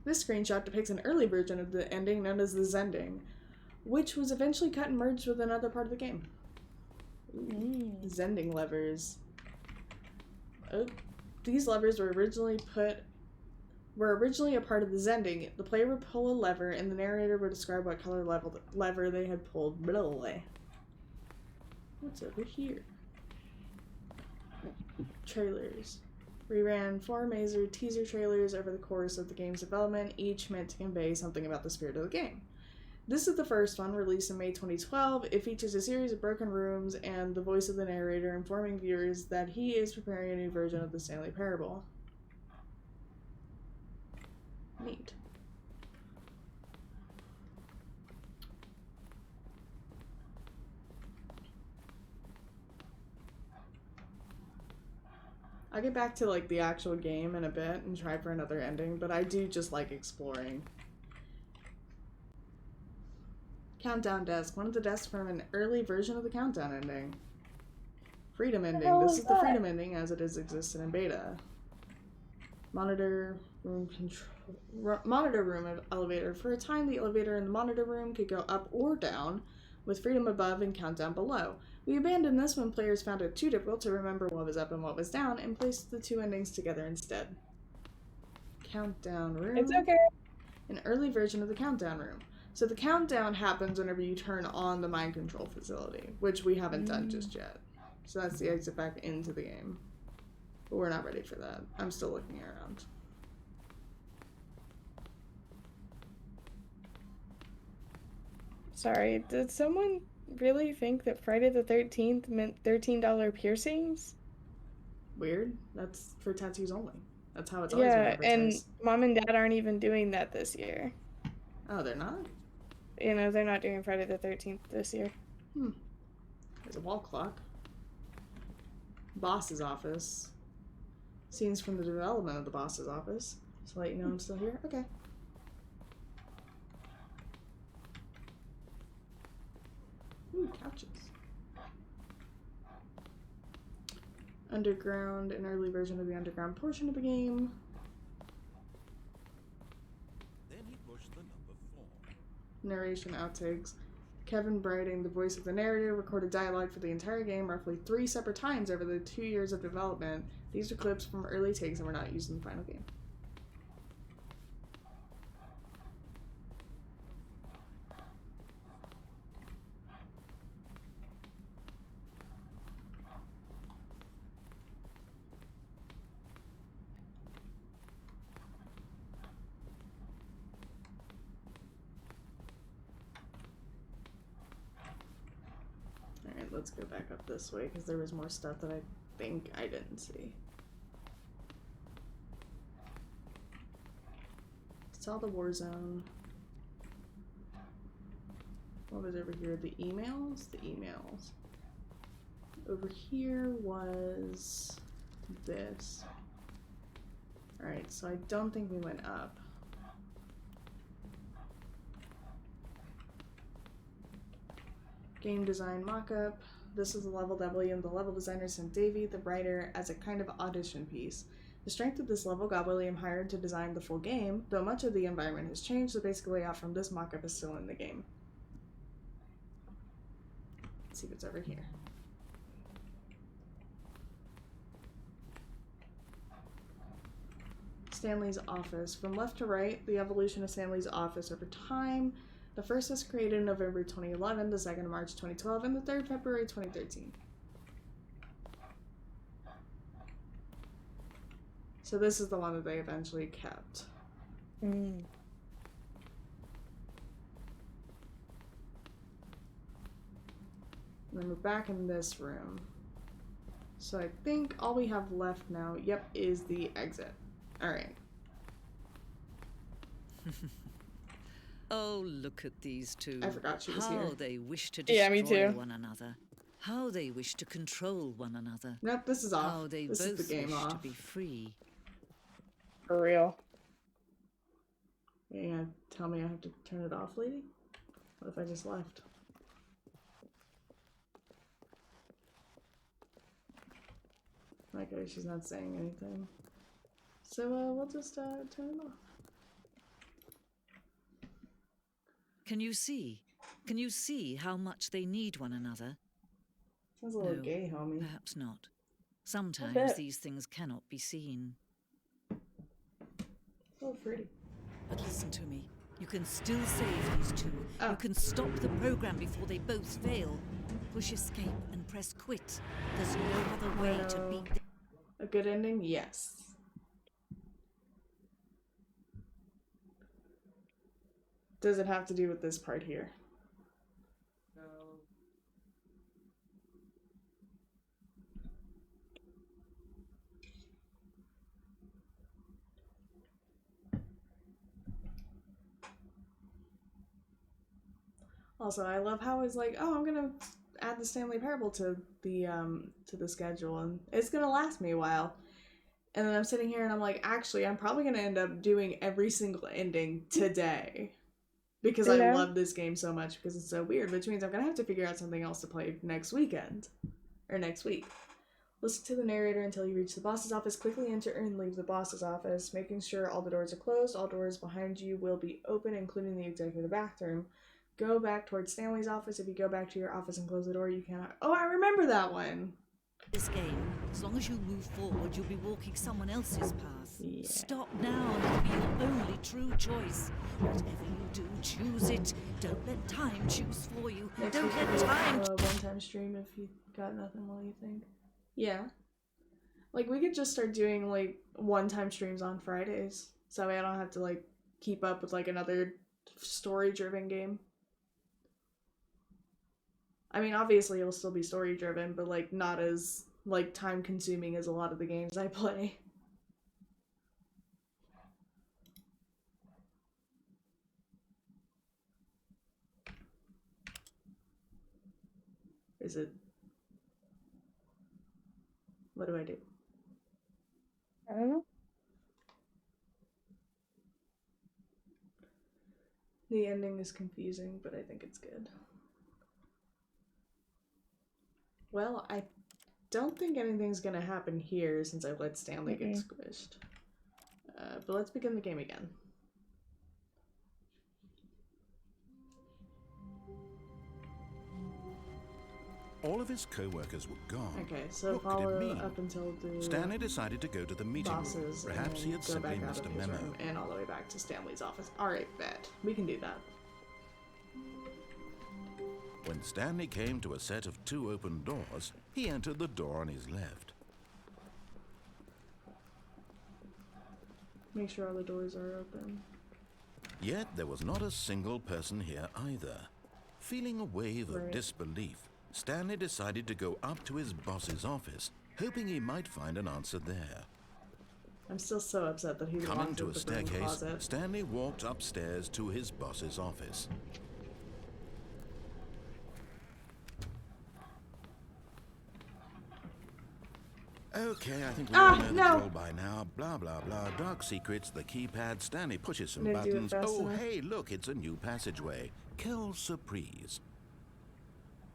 This screenshot depicts an early version of the ending known as the Zending, which was eventually cut and merged with another part of the game. Zending levers. These levers were originally a part of the Zending. The player would pull a lever, and the narrator would describe what color lever they had pulled. Blah, blah, blah. What's over here? Trailers. We ran 4 major teaser trailers over the course of the game's development, each meant to convey something about the spirit of the game. This is the first one, released in May 2012. It features a series of broken rooms and the voice of the narrator informing viewers that he is preparing a new version of the Stanley Parable. Neat. I'll get back to like the actual game in a bit and try for another ending, but I do just like exploring. Countdown desk. One of the desks from an early version of the Countdown ending. Freedom ending. This is the Freedom ending as it is existed in beta. Monitor room control. Monitor room elevator. For a time, the elevator in the monitor room could go up or down, with Freedom above and Countdown below. We abandoned this when players found it too difficult to remember what was up and what was down, and placed the 2 endings together instead. Countdown room. It's okay. An early version of the Countdown room. So the countdown happens whenever you turn on the mind control facility, which we haven't done just yet. So that's the exit back into the game. But we're not ready for that. I'm still looking around. Sorry, did someone really think that Friday the 13th meant $13 piercings? Weird. That's for tattoos only. That's how it's always been Yeah, and advertised. Mom and Dad aren't even doing that this year. Oh, they're not? You know, they're not doing Friday the 13th this year. There's a wall clock. Boss's office. Scenes from the development of the boss's office. So let you know I'm still here? Okay. Ooh, couches. Underground, an early version of the underground portion of the game. Then he pushed the number 4. Narration outtakes. Kevin Brighting, the voice of the narrator, recorded dialogue for the entire game roughly 3 separate times over the 2 years of development. These are clips from early takes and were not used in the final game. Alright, let's go back up this way because there was more stuff that I think I didn't see. Saw the war zone. What was over here? The emails? The emails. Over here was this. Alright, so I don't think we went up. Game design mockup. This is the level that William, the level designer, sent Davey, the writer, as a kind of audition piece. The strength of this level got William hired to design the full game, though much of the environment has changed, the basic layout from this mockup is still in the game. Let's see what's over here. Stanley's office. From left to right, the evolution of Stanley's office over time. The first was created in November 2011, the second March 2012, and the third February 2013. So this is the one that they eventually kept. Mm. And then we're back in this room. So I think all we have left now, yep, is the exit. Alright. Oh, look at these two. I forgot she was How here. they wish to Yeah, destroy me too. one another. How they wish to control one another. Nope, this is off. How they This both is the game wish to off. be free. For real. You're gonna tell me I have to turn it off, lady? What if I just left? Okay, she's not saying anything. So, we'll just, turn it off. Can you see? Can you see how much they need one another? Sounds a little No, gay, homie. Perhaps not. Sometimes these things cannot be seen. So pretty. But listen to me. You can still save these two. Oh. You can stop the program before they both fail. Push escape and press quit. There's no other way to beat them. A good ending? Yes. Does it have to do with this part here? No. Also, I love how it's like, oh, I'm gonna add the Stanley Parable to the schedule, and it's gonna last me a while. And then I'm sitting here and I'm like, actually, I'm probably gonna end up doing every single ending today. Because I love this game so much, because it's so weird, which means I'm gonna have to figure out something else to play next weekend. Or next week. Listen to the narrator until you reach the boss's office. Quickly enter and leave the boss's office, making sure all the doors are closed. All doors behind you will be open, including the executive bathroom. Go back towards Stanley's office. If you go back to your office and close the door, you cannot... Oh, I remember that one! This game, as long as you move forward, you'll be walking someone else's path. Yeah. Stop now and it'll be your only true choice. Whatever you do, choose it. Don't let time choose for you. Next Don't week let we'll time... do a one-time stream if you got nothing, what do you think? Yeah. Like, we could just start doing, like, one-time streams on Fridays. So that way I don't have to, like, keep up with, like, another story-driven game. I mean, obviously it'll still be story-driven, but, like, not as, like, time-consuming as a lot of the games I play. Is it... What do I do? I don't know. The ending is confusing, but I think it's good. Well, I don't think anything's gonna happen here since I let Stanley get squished. But let's begin the game again. All of his co-workers were gone. Okay, so What could it follow mean? up until the Stanley decided to go to the meeting room. bosses, Perhaps he and had then go simply back out missed of a his memo. room and all the way back to Stanley's office. Alright, bet. We can do that. When Stanley came to a set of 2 open doors, he entered the door on his left. Make sure all the doors are open. Yet there was not a single person here either. Feeling a wave of disbelief, Stanley decided to go up to his boss's office, hoping he might find an answer there. I'm still so upset that he Coming locked to a up the broom staircase, closet. Stanley walked upstairs to his boss's office. Okay, I think we all know the drill by now. Blah, blah, blah. Dark secrets, the keypad. Stanley pushes some Didn't do it buttons. fast Oh, enough. hey, look, it's a new passageway. Quelle surprise.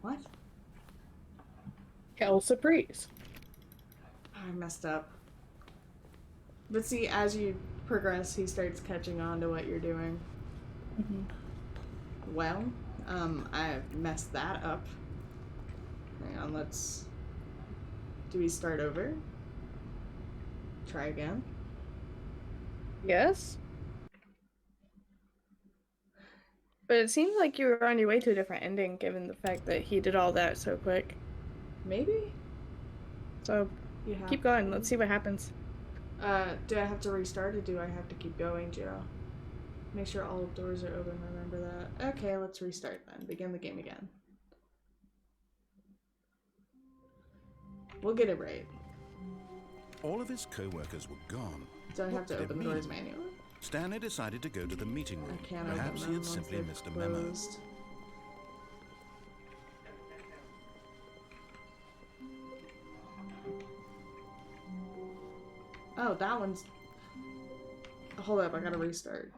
What? Quelle surprise. I messed up. But see, as you progress, he starts catching on to what you're doing. Well, I messed that up. Hang on, let's... Do we start over? Try again? Yes. But it seemed like you were on your way to a different ending, given the fact that he did all that so quick. Maybe? So, You have keep going. Let's see what happens. do I have to restart or do I have to keep going, Joe? Make sure all doors are open, remember that. Okay, let's restart then. Begin the game again. We'll get it right. All of his co-workers were gone. Do I have What to did it open the mean? doors manually? Stanley decided to go to the meeting room. I can't Perhaps open he them had once simply they're missed a memo. closed. Oh, that one's... Hold up, I gotta restart.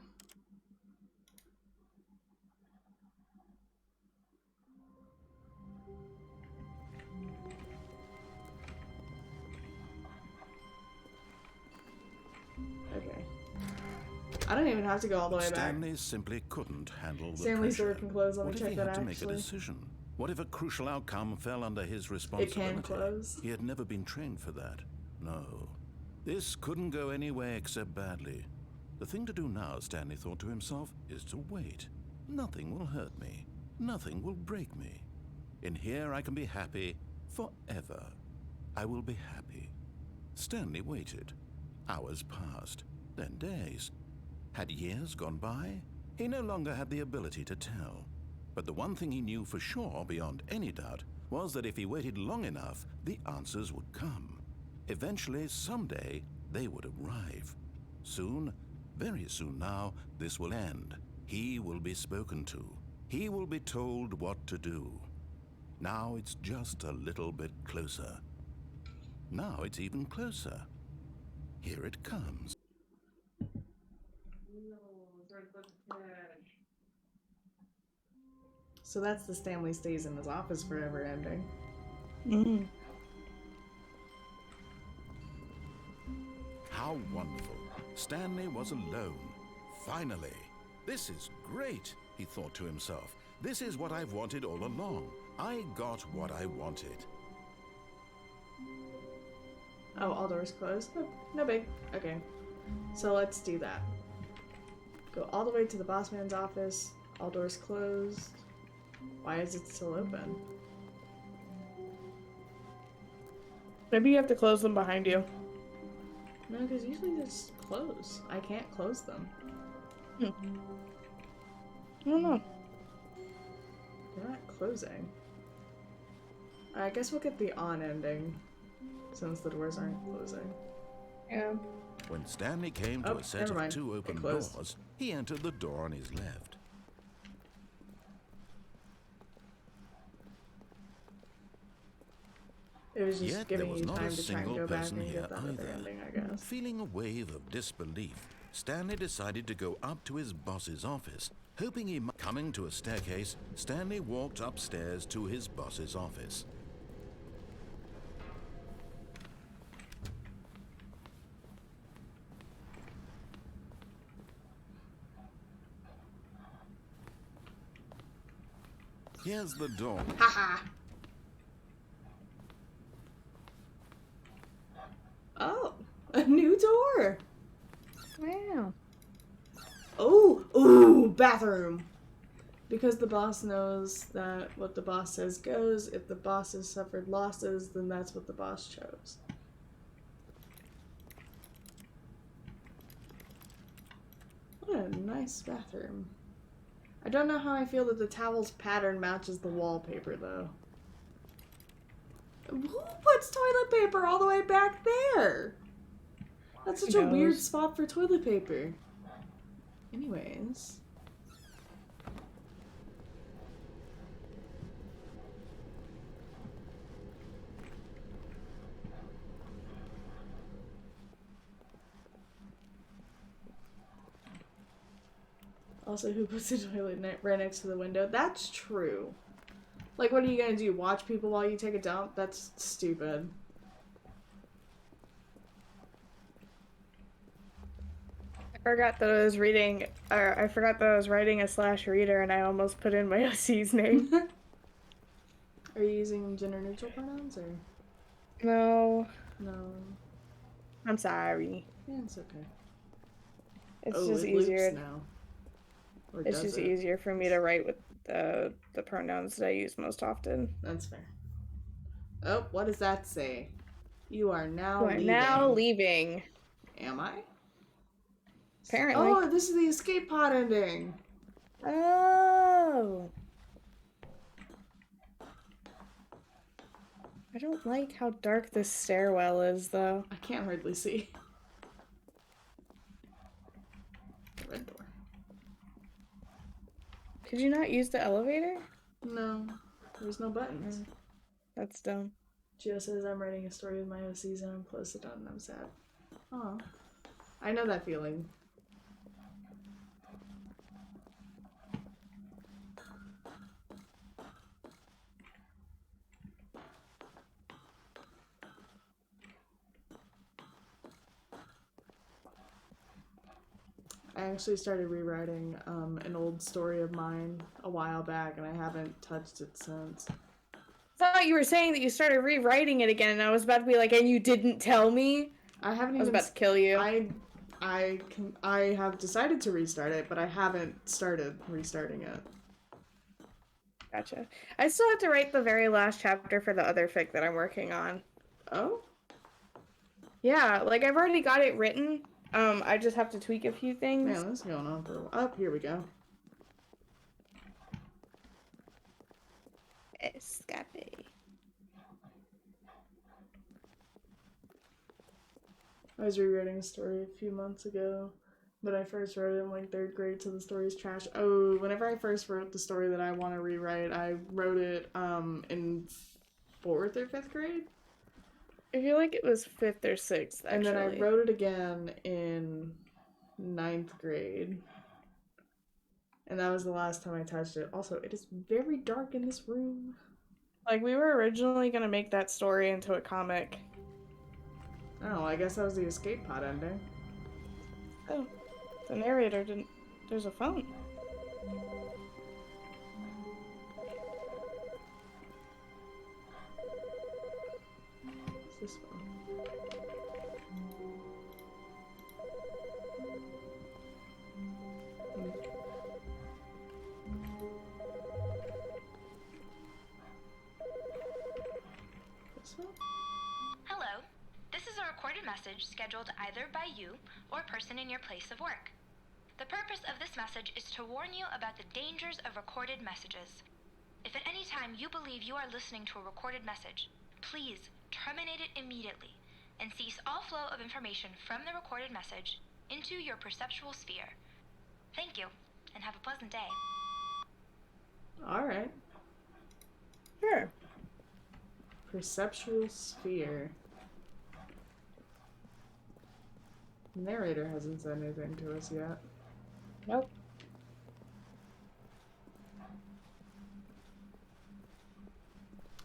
Okay. I don't even have to go all the way back. Stanley simply couldn't handle the Stanley's door pressure. can close. Let me What if check he that had to make a actually. decision? What if a crucial outcome fell under his It responsibility? can close. He had never been trained for that. No. This couldn't go anywhere except badly. The thing to do now, Stanley thought to himself, is to wait. Nothing will hurt me. Nothing will break me. In here I can be happy forever. I will be happy. Stanley waited. Hours passed, then days. Had years gone by? He no longer had the ability to tell. But the one thing he knew for sure, beyond any doubt, was that if he waited long enough, the answers would come. Eventually, someday, they would arrive. Soon, very soon now, this will end. He will be spoken to. He will be told what to do. Now it's just a little bit closer. Now it's even closer. Here it comes. So that's the Stanley stays in his office forever ending. Mm. How wonderful. Stanley was alone. Finally. This is great, he thought to himself. This is what I've wanted all along. I got what I wanted. Oh, all doors closed? No big. Okay. So let's do that. Go all the way to the boss man's office. All doors closed. Why is it still open? Maybe you have to close them behind you. No, because usually they just close. I can't close them. I don't know. They're not closing. I guess we'll get the on ending, since the doors aren't closing. Yeah. When Stanley came to Oh, a set never of mind. 2 It open closed. doors, he entered the door on his left. It was just Yet there giving was you not a time to try and single go back person and here get that other either. ending, I guess. Feeling a wave of disbelief, Stanley decided to go up to his boss's office, hoping he might. Coming to a staircase, Stanley walked upstairs to his boss's office. Here's the door. Haha! Oh! A new door! Wow. Oh! Ooh! Bathroom! Because the boss knows that what the boss says goes. If the boss has suffered losses, then that's what the boss chose. What a nice bathroom. I don't know how I feel that the towel's pattern matches the wallpaper, though. Who puts toilet paper all the way back there? That's such Who a weird knows? spot for toilet paper. Anyways. Also, who puts a toilet right next to the window? That's true. Like, what are you gonna do? Watch people while you take a dump? That's stupid. I forgot that I was reading, or I forgot that I was writing a slash reader and I almost put in my OC's name. Are you using gender neutral pronouns or No, no? I'm sorry. Yeah, it's okay. It's Oh, just it easier. loops now. Or It's does just it? easier for me to write with the pronouns that I use most often. That's fair. Oh, what does that say? You are now You are leaving. now leaving. Am I? Apparently. Oh, this is the escape pod ending. Oh. I don't like how dark this stairwell is, though. I can't hardly see. Red door. Could you not use the elevator? No, there's no buttons. That's dumb. Gio says I'm writing a story with my OCs and I'm close to done and I'm sad. Aw. I know that feeling. I actually started rewriting an old story of mine a while back, and I haven't touched it since. I thought you were saying that you started rewriting it again, and I was about to be like, and you didn't tell me? I haven't even. I was about to kill you. I have decided to restart it, but I haven't started restarting it. Gotcha. I still have to write the very last chapter for the other fic that I'm working on. Oh? Yeah, like I've already got it written. I just have to tweak a few things. Man, this is going on for a while. Oh, here we go. Escape. I was rewriting a story a few months ago. When I first wrote it in like 3rd grade, so the story's trash. Oh, whenever I first wrote the story that I want to rewrite, I wrote it in 4th or 5th grade. I feel like it was 5th or 6th, actually. And then I wrote it again in 9th grade. And that was the last time I touched it. Also, it is very dark in this room. Like, we were originally going to make that story into a comic. Oh, I guess that was the escape pod ending. Oh, the narrator didn't... There's a phone. What's this phone? This one? Hello. This is a recorded message scheduled either by you or a person in your place of work. The purpose of this message is to warn you about the dangers of recorded messages. If at any time you believe you are listening to a recorded message, please terminate it immediately and cease all flow of information from the recorded message into your perceptual sphere. Thank you, and have a pleasant day. Alright. Sure. Perceptual sphere. The narrator hasn't said anything to us yet. Nope.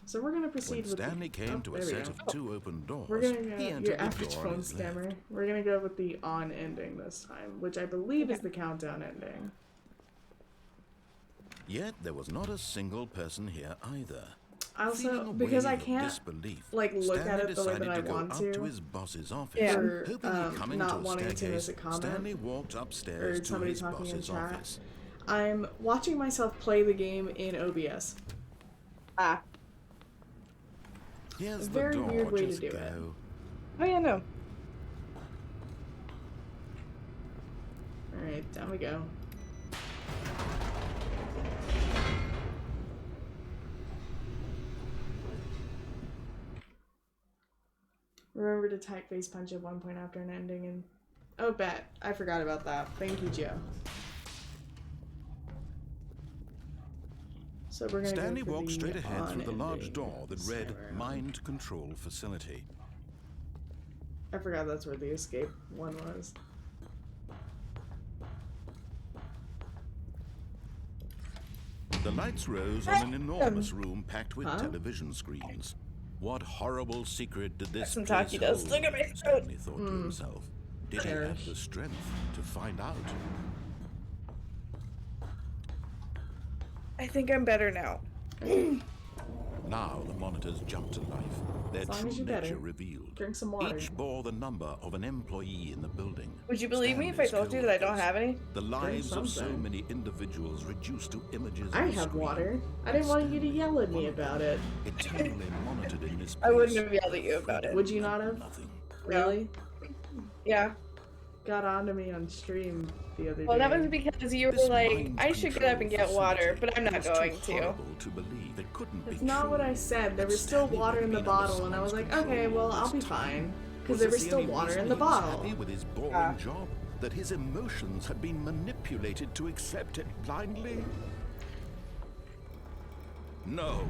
So we're gonna proceed When with Stanley came to a set of 2 open doors, We're gonna he go, entered your the average door on phone his left. scammer. We're gonna go with the on ending this time, which I believe is the countdown ending. Yet there was not a single person here either. Also, Feeling a because I wave of can't disbelief, like look Stanley at it the way that decided I to go want up to. to his boss's office. Yeah. For Hoping coming not to a wanting to staircase, miss a comment Stanley walked upstairs or to somebody his talking in boss's chat. office. I'm watching myself play the game in OBS. Ah. Here's A the very door, weird way to just do go. it. Oh, yeah, no. Alright, down we go. Remember to type face punch at one point after an ending and... Oh, bet. I forgot about that. Thank you, Joe. So we're gonna Stanley go for walked the straight ahead through the on large ending door that this read time around. Mind Control Facility. I forgot that's where the escape one was. The lights rose on an enormous room packed with Huh? television screens. What horrible secret did this Some place Taki does. hold? Look at my throat. Stanley thought to himself. Did he have Perish. the strength to find out? I think I'm better now. Now the monitors jumped to life. Their As long true as you're nature better. revealed. Drink some water. Each bore the number of an employee in the building. Would you believe me if I Stanley's told you that I don't coworkers. have any? The lives of so something. many individuals reduced to images I on a have screen. water. I didn't want you to yell at me about it. Eternally monitored in this I wouldn't place. have yelled at you about it. Would you not have? Nothing. Really? Yeah. Got onto me on stream the other Well, day. that was because you were This like, mind I should get up and get control water, facility but I'm not was going too to. horrible to believe. It couldn't That's be not true. what I said. There But was still Stanley water had in the been under bottle, and I was like, someone's okay, well, control I'll all be this time. fine. Was Because there was this the still only water reason in the he was bottle. happy with his boring Ah. job? That his emotions had been manipulated to accept it blindly? No.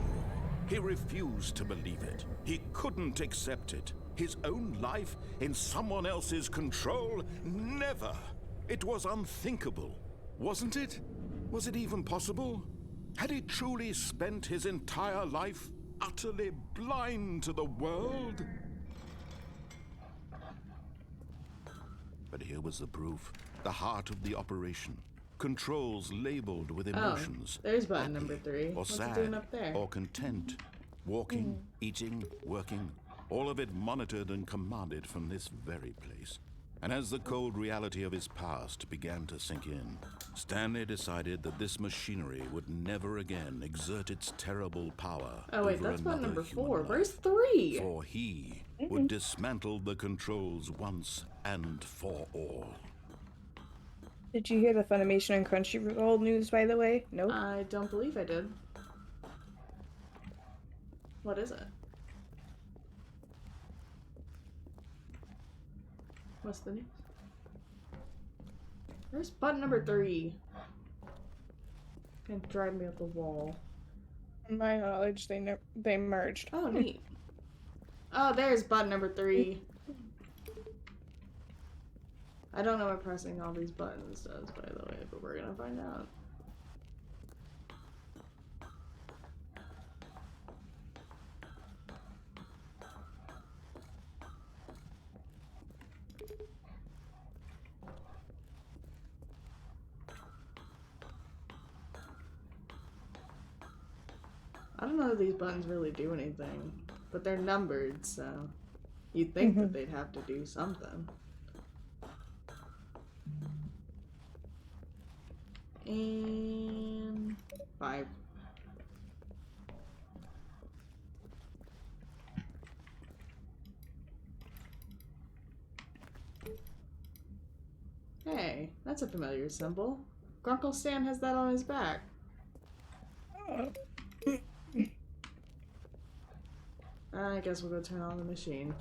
He refused to believe it. He couldn't accept it. His own life in someone else's control? Never. It was unthinkable. Wasn't it? Was it even possible? Had he truly spent his entire life utterly blind to the world? But here was the proof. the heart of the operation. Controls labeled with emotions. There's button number happy 3. Or What's sad, it doing up there? or content. Walking, eating, working, all of it monitored and commanded from this very place. And as the cold reality of his past began to sink in, Stanley decided that this machinery would never again exert its terrible power Oh wait, over that's button another number human 4. life. Where's 3? For he would dismantle the controls once and for all. Did you hear the Funimation and Crunchyroll news, by the way? Nope. I don't believe I did. What is it? What's the news? Where's button number 3? Can't drive me up the wall. To my knowledge, they merged. Oh, neat. Oh, there's button number 3. I don't know what pressing all these buttons does, by the way, but we're gonna find out. I don't know if these buttons really do anything, but they're numbered, so you'd think that they'd have to do something. And 5. Hey, that's a familiar symbol. Grunkle Stan has that on his back. I guess we'll go turn on the machine.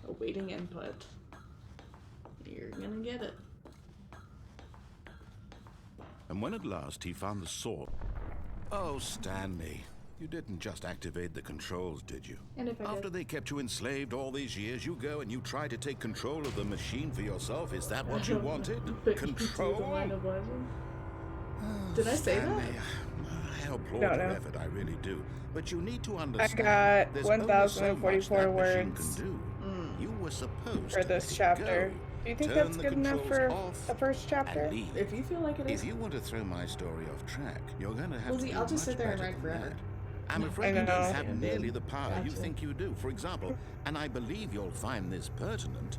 Awaiting input. You're gonna get it. And when at last he found the sword... Oh, Stanley, you didn't just activate the controls, did you? And if I After did? they kept you enslaved all these years, you go and you try to take control of the machine for yourself? Is that what you wanted? But Control? you do the line of legend. Did I say Stanley, that? I applaud No, your no. effort, I really do. But you need to understand. got there's only so much 1,044 that machine words can do. You were supposed for to this let it chapter. go. Do you think Turn that's the good enough controls for off the first chapter? and leave. If you feel like it is. If you want to throw my story off track, you're going to have Lizzie, to do I'll just much sit there and better write than forever. that. I'm afraid I you don't know. have nearly the power you Gotcha. think you do. For example, and I believe you'll find this pertinent,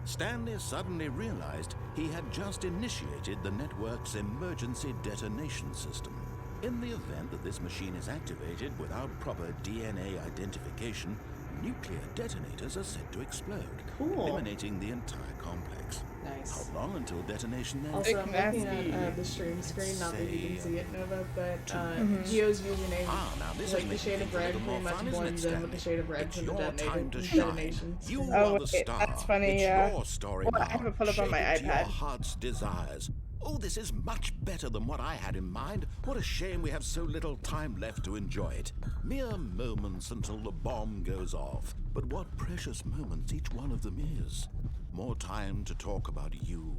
Stanley suddenly realized he had just initiated the network's emergency detonation system. In the event that this machine is activated without proper DNA identification, nuclear detonators are said to explode, Cool. eliminating the entire complex. Nice. How long until detonation then? Also, I'm looking Nasty. at the stream screen, not that you can see it, Nova, but Mm-hmm. Geo's username, Now this is like the making shade of things a red, little more pretty much fun, isn't blends it, in with the Stanley? shade of red It's from the your time to detonation. shine. You Oh, are the wait, star. that's funny, It's yeah. your story Well, I now. have it pulled up on Shape my it to your iPad. heart's desires. Oh, this is much better than what I had in mind. What a shame we have so little time left to enjoy it. Mere moments until the bomb goes off. But what precious moments each one of them is. More time to talk about you,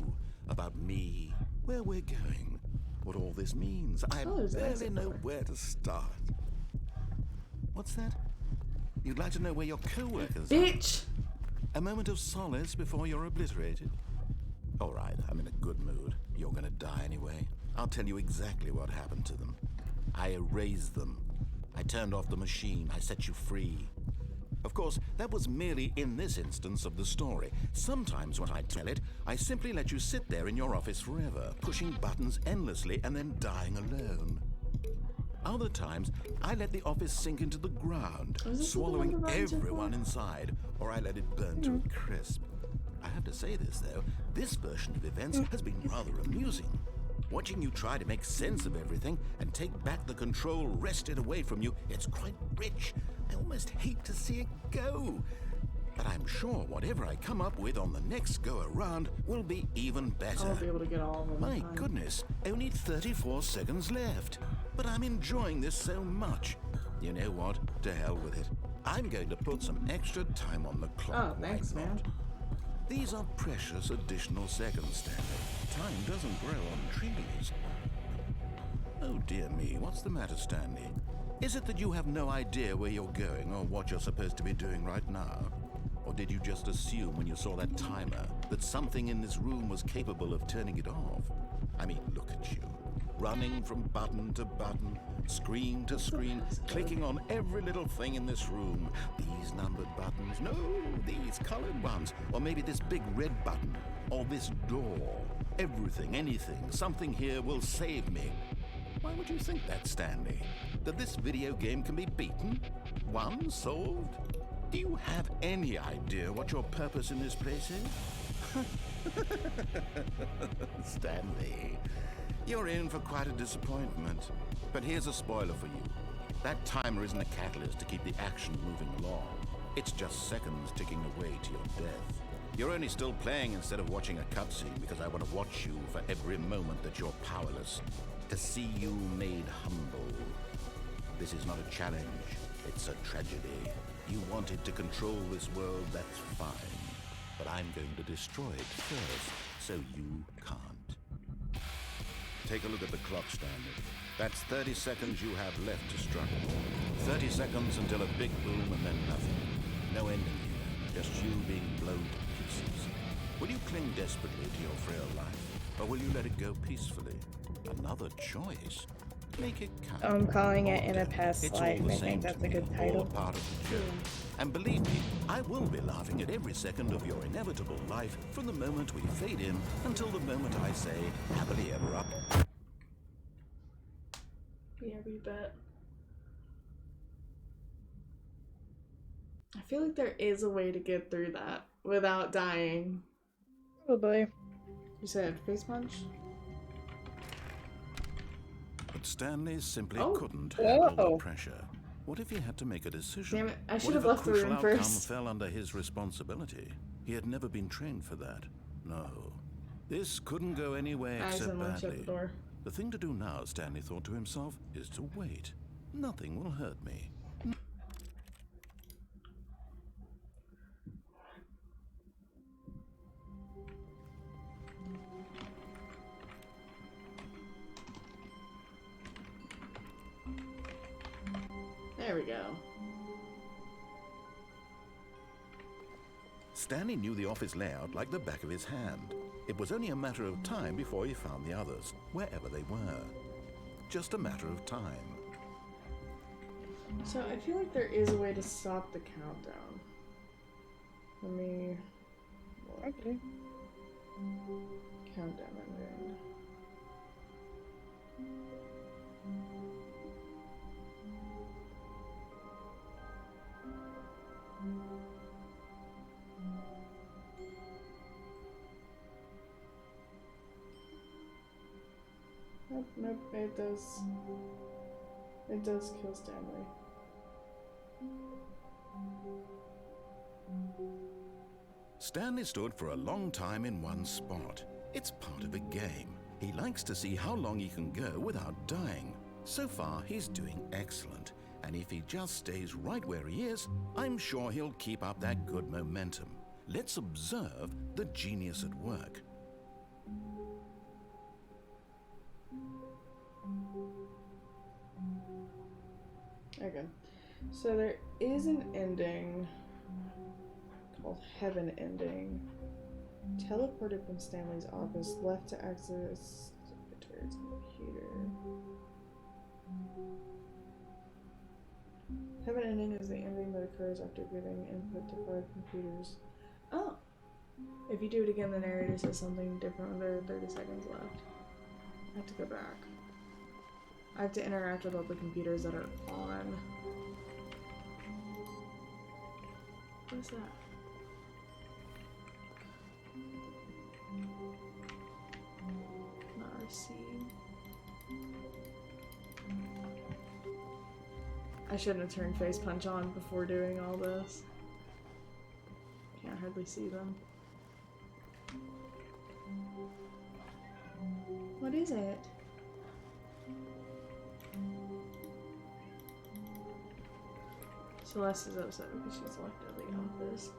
about me, where we're going, what all this means. I Oh, there's an barely exit know door. where to start. What's that? You'd like to know where your co-workers are? Bitch! A moment of solace before you're obliterated. All right, I'm in a good mood. You're gonna die anyway. I'll tell you exactly what happened to them. I erased them. I turned off the machine. I set you free. Of course, that was merely in this instance of the story. Sometimes when I tell it, I simply let you sit there in your office forever, pushing buttons endlessly and then dying alone. Other times, I let the office sink into the ground, Was this the one swallowing the Ryan's are everyone for? inside, or I let it burn to a crisp. I have to say this, though, this version of events has been rather amusing. Watching you try to make sense of everything and take back the control wrested away from you, it's quite rich. I almost hate to see it go. But I'm sure whatever I come up with on the next go-around will be even I better. won't be able to get all of them. My in time. goodness, only 34 seconds left. But I'm enjoying this so much. You know what? To hell with it. I'm going to put some extra time on the clock. Oh, thanks, why man. not? These are precious additional seconds, Stanley. Time doesn't grow on trees. Oh dear me, what's the matter, Stanley? Is it that you have no idea where you're going or what you're supposed to be doing right now? Or did you just assume when you saw that timer that something in this room was capable of turning it off? I mean, look at you. Running from button to button, screen to screen, clicking on every little thing in this room. These numbered buttons, no, these colored ones. Or maybe this big red button, or this door. Everything, anything, something here will save me. Why would you think that, Stanley? That this video game can be beaten? Won? Solved? Do you have any idea what your purpose in this place is? Stanley, you're in for quite a disappointment. But here's a spoiler for you. That timer isn't a catalyst to keep the action moving along. It's just seconds ticking away to your death. You're only still playing instead of watching a cutscene because I want to watch you for every moment that you're powerless. To see you made humble. This is not a challenge, it's a tragedy. You wanted to control this world, that's fine. But I'm going to destroy it first, so you can't. Take a look at the clock, Stanley. That's 30 seconds you have left to struggle. 30 seconds until a big boom and then nothing. No ending here, just you being blown to pieces. Will you cling desperately to your frail life, or will you let it go peacefully? Another choice. Make it count. I'm calling it In a Past It's Life. all the I same think that's to a me, good all title. a part of the joke. And believe me, I will be laughing at every second of your inevitable life from the moment we fade in until the moment I say, happily ever up. Yeah, we bet. I feel like there is a way to get through that without dying. Probably. You said face punch? But Stanley simply Oh. couldn't handle the Whoa. pressure. What if he had to make a decision? Damn it, I should What have if a left the crucial room outcome first. fell under his responsibility? He had never been trained for that. No. This couldn't go anywhere I except accidentally shut the badly. door. The thing to do now, Stanley thought to himself, is to wait. Nothing will hurt me. There we go. Stanley knew the office layout like the back of his hand. It was only a matter of time before he found the others, wherever they were. Just a matter of time. So I feel like there is a way to stop the countdown. Let me Okay. countdown ending. Nope, nope, it does. It does kill Stanley. Stanley stood for a long time in one spot. It's part of a game. He likes to see how long he can go without dying. So far, he's doing excellent. And if he just stays right where he is, I'm sure he'll keep up that good momentum. Let's observe the genius at work. Okay. So there is an ending called Heaven Ending. Teleported from Stanley's office, left to access Victoria's computer. Heaven Ending is the ending that occurs after giving input to 5 computers. Oh! If you do it again, the narrator says something different when there are 30 seconds left. I have to go back. I have to interact with all the computers that are on. What is that? Not received. I shouldn't have turned face punch on before doing all this. Can't hardly see them. What is it? Celeste is upset because she's locked out of the office.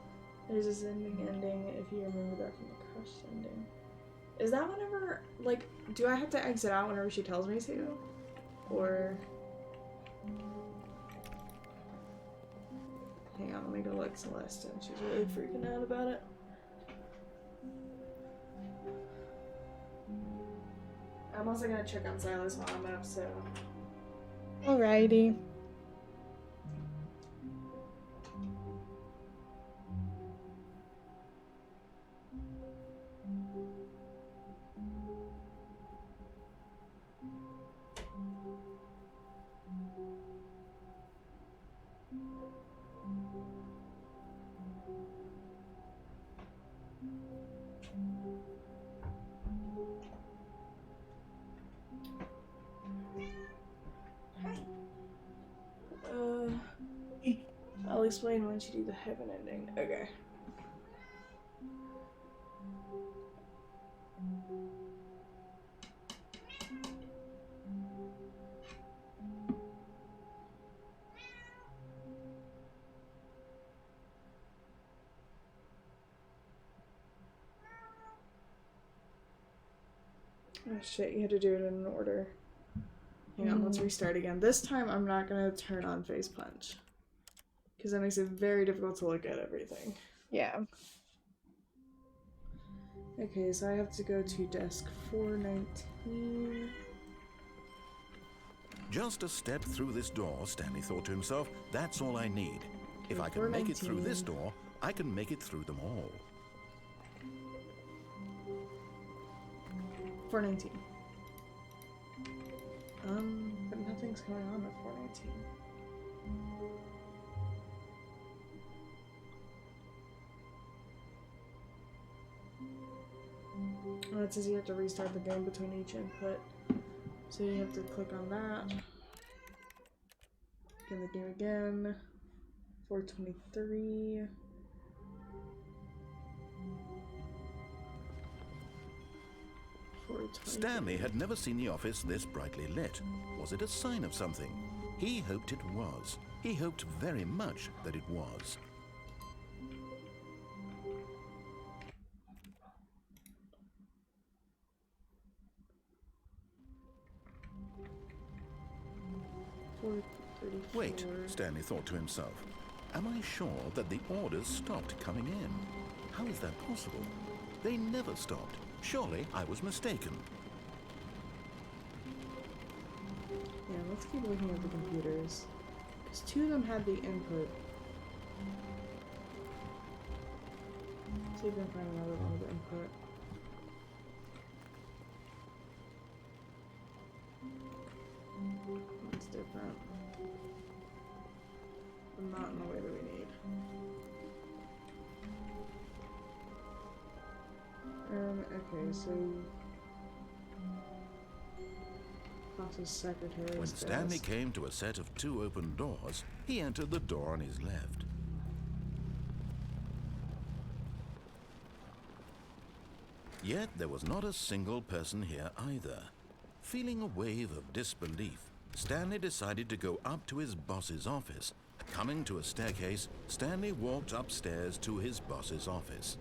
There's this ending if you remember that from the crush ending. Is that whenever, like, do I have to exit out whenever she tells me to? Or... Hang on, let me go let Celeste in. She's really freaking out about it. I'm also gonna check on Silas while I'm up, so. Alrighty. I'll explain when you do the heaven ending. Okay. Oh shit, you had to do it in an order. Hang on, let's restart again. This time I'm not gonna turn on face punch, because that makes it very difficult to look at everything. Yeah. Okay, so I have to go to desk 419. Just a step through this door, Stanley thought to himself. That's all I need. If I can make it through this door, I can make it through them all. 419. But nothing's going on with 419. Oh, it says you have to restart the game between each input. So you have to click on that. Begin the game again. 423. Stanley had never seen the office this brightly lit. Was it a sign of something? He hoped it was. He hoped very much that it was. Wait, Stanley thought to himself. Am I sure that the orders stopped coming in? How is that possible? They never stopped. Surely I was mistaken. Yeah, let's keep looking at the computers. Because 2 of them had the input. See if we can find another one with input. It's different. But not in the way that we need. Okay, so Office Secretary. When Stanley came to a set of 2 open doors, he entered the door on his left. Yet there was not a single person here either. Feeling a wave of disbelief, Stanley decided to go up to his boss's office. Coming to a staircase, Stanley walked upstairs to his boss's office.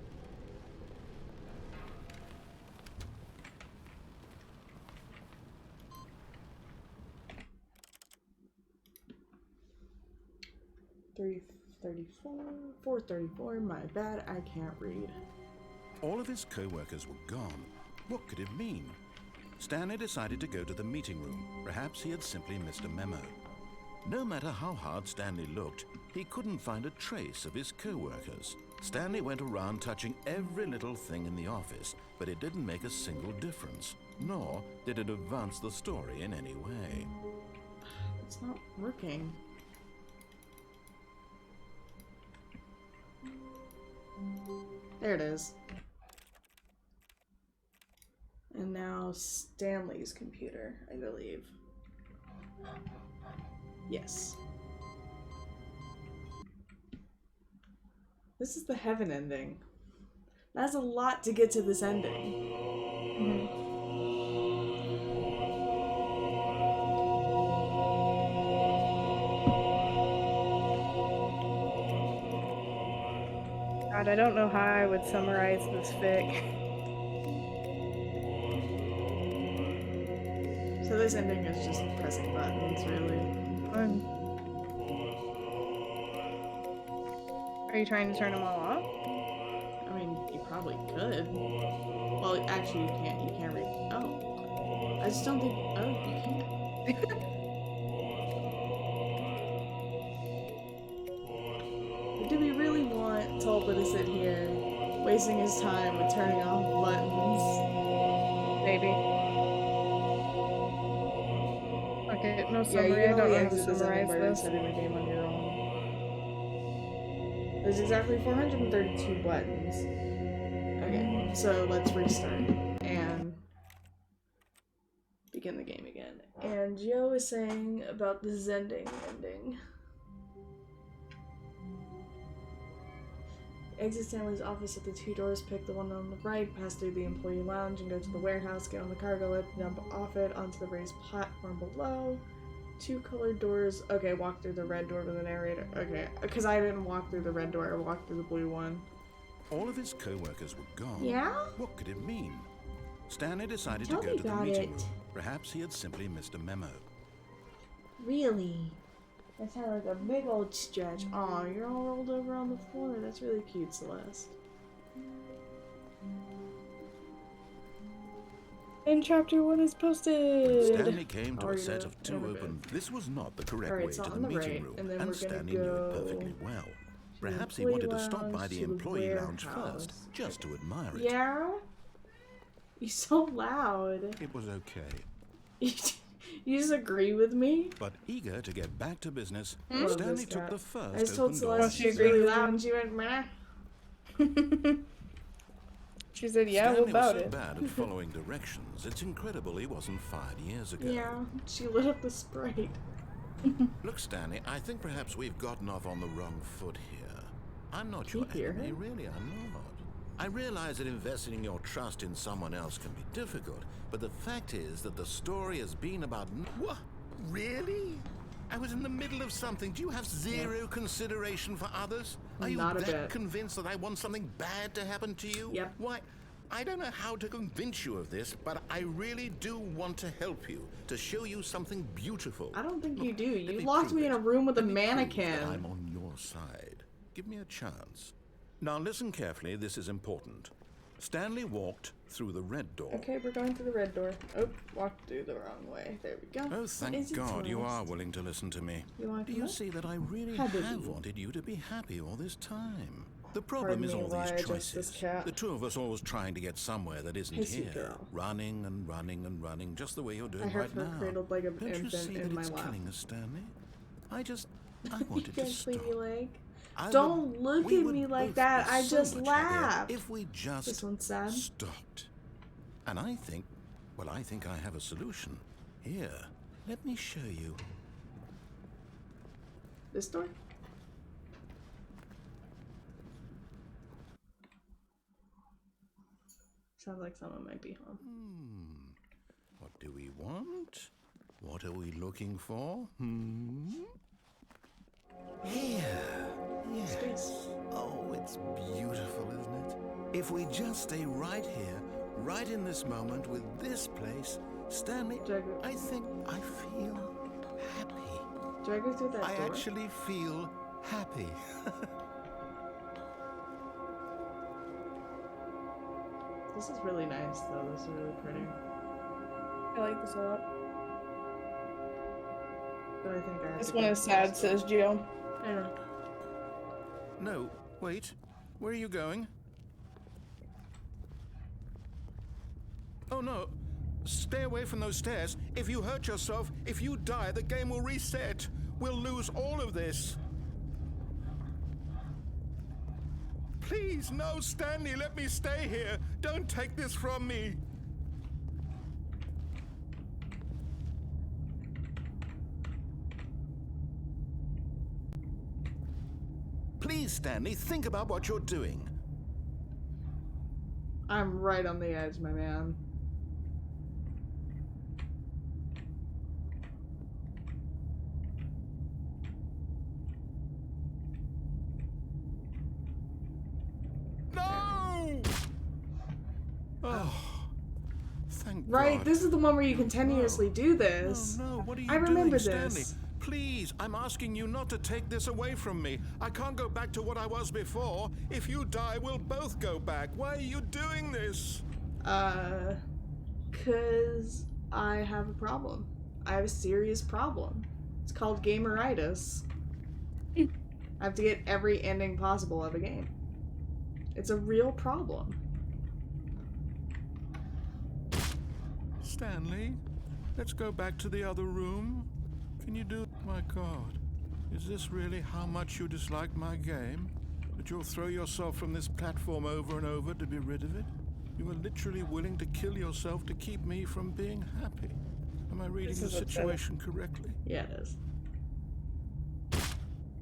Four 34, my bad, I can't read. All of his co-workers were gone. What could it mean? Stanley decided to go to the meeting room. Perhaps he had simply missed a memo. No matter how hard Stanley looked, he couldn't find a trace of his co-workers. Stanley went around touching every little thing in the office, but it didn't make a single difference, nor did it advance the story in any way. It's not working. There it is. And now Stanley's computer, I believe. Yes. This is the heaven ending. That's a lot to get to this ending. God, I don't know how I would summarize this fic. So this ending is just pressing buttons, really. Are you trying to turn them all off? I mean, you probably could. Well, actually, you can't. You can't read. Oh. I just don't think. Oh, you can't. But do we really want Tulpa to sit here, wasting his time with turning off buttons? Maybe. Okay, no Yeah, summary. you I can don't only know how to exit the summarize Zenberg this. setting the game on your own. There's exactly 432 buttons. Okay, so let's restart and begin the game again. And Joe is saying about the Zending ending. Exit Stanley's office at the 2 doors, pick the one on the right, pass through the employee lounge, and go to the warehouse, get on the cargo lift, jump off it onto the raised platform below. 2 colored doors. Okay, walk through the red door with the narrator. Okay, because I didn't walk through the red door, I walked through the blue one. All of his co-workers were gone. Yeah? What could it mean? Stanley decided Tell to go me to the about meeting it. room. Perhaps he had simply missed a memo. Really? That sounded like a big old stretch. Aw, you're all rolled over on the floor. That's really cute, Celeste. And chapter 1 is posted. Stanley came to a Already set there. of 2 Never open. This was not the correct Alright, way so to the on the meeting right, room, and then we're gonna Stanley knew go it perfectly well. the Perhaps he employee wanted to stop by lounge, the to the employee lounge warehouse. first, just to admire it. Yeah? You're so loud. It was okay. You disagree with me? But eager to get back to business, Love Stanley this took cat. the I first just told open door. Celeste she she's agreed really with loud you. and she went, meh. She said, yeah, Stanley what about was so it? bad at following directions, it's incredible he wasn't fired years ago. Yeah, she lit up the Sprite. Look, Stanley, I think perhaps we've gotten off on the wrong foot here. I'm not Can your you hear enemy, her? really, I'm not. I realize that investing your trust in someone else can be difficult, but the fact is that the story has been about... What? Really? I was in the middle of something. Do you have zero consideration for others? Are you Not a that bit. convinced that I want something bad to happen to you? Yep. Why, I don't know how to convince you of this, but I really do want to help you, to show you something beautiful. I don't think you Look, do. let You me locked prove me in a it. room with a Let me prove that mannequin. I'm on your side. Give me a chance. Now listen carefully, this is important. Stanley walked through the red door. Okay, we're going through the red door. Oh, walked through the wrong way. There we go. Oh, What thank is it, God you Celeste? are willing to listen to me. You want Do to you come see that I really Hi, baby. have wanted you to be happy all this time? The problem Pardon is me all while I these adjust this choices. cat. The two of us always trying to get somewhere that isn't Hey, sweet here. girl. Running and running and running, just the way you're I doing have right her now. cradled like an Don't you infant see in that my it's lap. killing us, Stanley? I You wanted to can't stop. sleepy leg. I Don't would- look we at would me like both that. be I so just much happier laughed. if we just This one's sad. stopped. And I think, well, I think I have a solution. Here, let me show you. This door? Sounds like someone might be home. What do we want? What are we looking for? Here. Yes. Space. Oh, it's beautiful, isn't it? If we just stay right here, right in this moment with this place, Stanley, Jagger. I think I feel happy. Drag her through that I door. actually feel happy. This is really nice, though. This is really pretty. I like this a lot. But I think I have This to one go is sad, first. says Jill. I know. No, wait. Where are you going? Oh no. Stay away from those stairs. If you hurt yourself, if you die, the game will reset. We'll lose all of this. Please, no, Stanley, let me stay here. Don't take this from me. Please, Stanley, think about what you're doing. I'm right on the edge, my man. No! Oh, thank Right, God. this is the one where you continuously do this. No, what are you I remember doing, Stanley? this. Please, I'm asking you not to take this away from me. I can't go back to what I was before. If you die, we'll both go back. Why are you doing this? 'Cause I have a problem. I have a serious problem. It's called gameritis. I have to get every ending possible of a game. It's a real problem. Stanley, let's go back to the other room. Can you do... My God, is this really how much you dislike my game? That you'll throw yourself from this platform over and over to be rid of it? You were literally willing to kill yourself to keep me from being happy. Am I reading the situation correctly? Yeah, it is.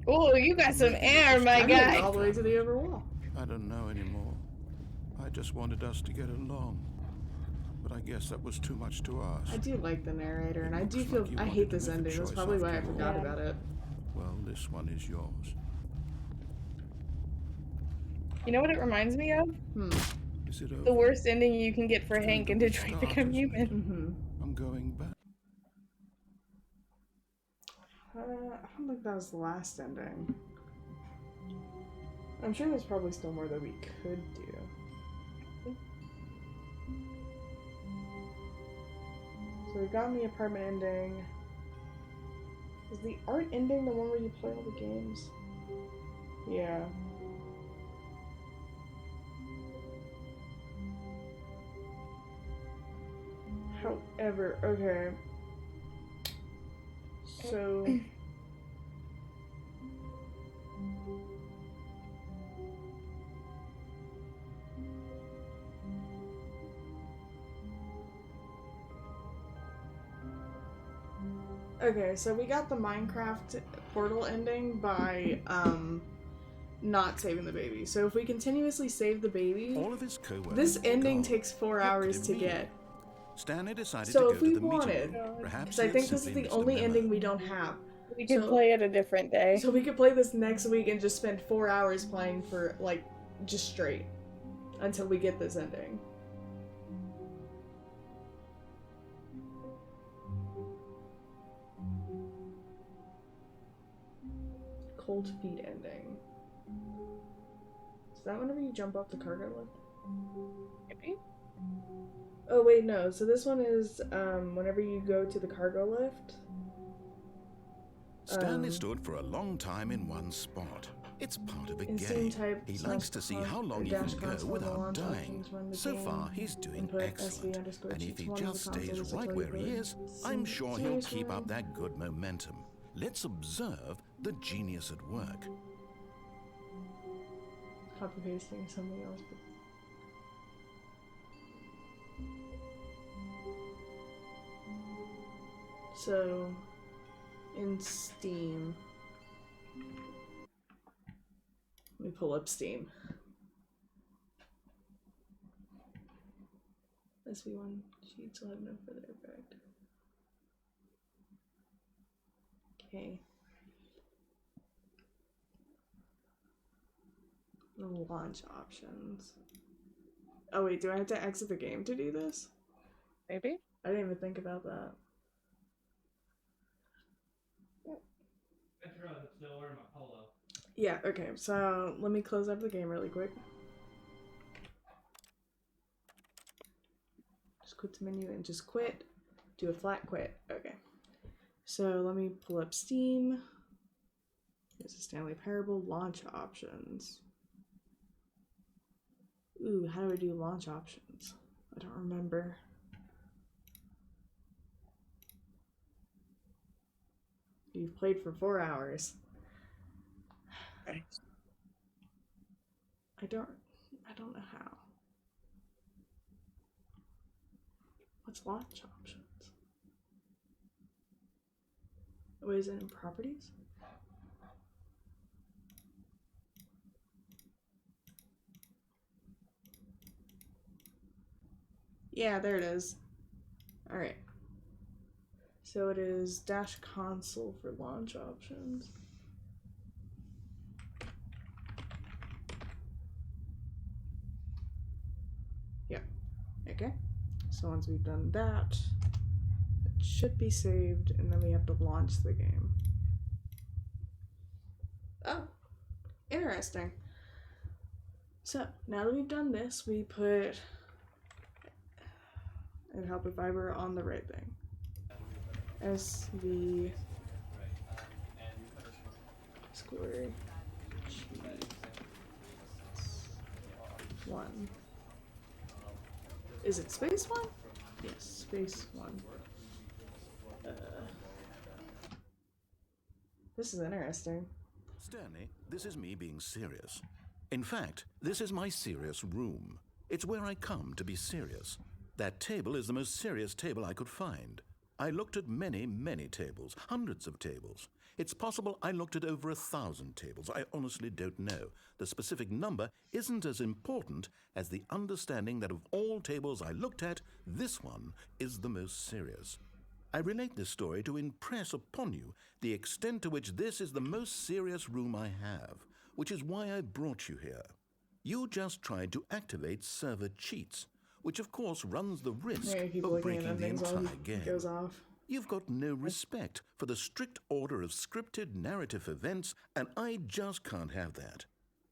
Oh, you got some air, my I made it guy. all the way to the other wall. I don't know anymore. I just wanted us to get along. But I guess that was too much to ask. I do like the narrator, and I do Looks feel like you I wanted hate to this make a ending. That's choice probably why I after all. forgot about it. Well, this one is yours. You know what it reminds me of? Is it over? The worst ending you can get for It's Hank going in to Detroit restart, Become isn't it? Human. I'm going back. I don't think that was the last ending. I'm sure there's probably still more that we could do. So we've gotten the apartment ending. Is the art ending the one where you play all the games? Yeah. However, okay. So... Okay, so we got the Minecraft portal ending by, not saving the baby. So if we continuously save the baby, All of his co-workers this were ending gone. takes 4 What could hours it to mean? get. Stanley decided So to if go we to the wanted, meeting room. Perhaps because I he had think this is simply the missed a only memo. ending we don't have. We could So- play it a different day. So we could play this next week and just spend 4 hours playing for, like, just straight. Until we get this ending. Cold feet ending. Is that whenever you jump off the cargo lift? Maybe? Oh wait, no. So this one is whenever you go to the cargo lift. Stanley stood for a long time in one spot. It's part of a Insane game. type He slash likes to see how long or he can dash go console without launch dying. options run the So game. far, he's doing Input excellent. SV And if he _cheats1 of the just stays console is a right where he keyboard. is, I'm sure he'll Serious keep one? up that good momentum. Let's observe the genius at work. Copy pasting something else. But... So, in Steam, let me pull up Steam. SV1 cheats will have no further effect. Okay. The launch options. Oh wait, do I have to exit the game to do this? Maybe? I didn't even think about that. I'm still wearing my polo. Yeah, okay, so let me close up the game really quick. Just quit the menu and just quit. Do a flat quit. Okay. So let me pull up Steam. Here's the Stanley Parable launch options. Ooh, how do I do launch options? I don't remember. You've played for 4 hours. I don't know how. What's launch options? Oh, is it in properties? Yeah, there it is. Alright. So it is dash console for launch options. Yeah. Okay. So once we've done that, it should be saved, and then we have to launch the game. Interesting. So, now that we've done this, we put and help with fiber on the right thing. SV square one. Is it space one? Yes, space one. This is interesting. Stanley, this is me being serious. In fact, this is my serious room. It's where I come to be serious. That table is the most serious table I could find. I looked at many, many tables, hundreds of tables. It's possible I looked at over 1,000 tables. I honestly don't know. The specific number isn't as important as the understanding that of all tables I looked at, this one is the most serious. I relate this story to impress upon you the extent to which this is the most serious room I have, which is why I brought you here. You just tried to activate server cheats, which of course runs the risk of breaking the entire game. Goes off. You've got no respect for the strict order of scripted narrative events, and I just can't have that.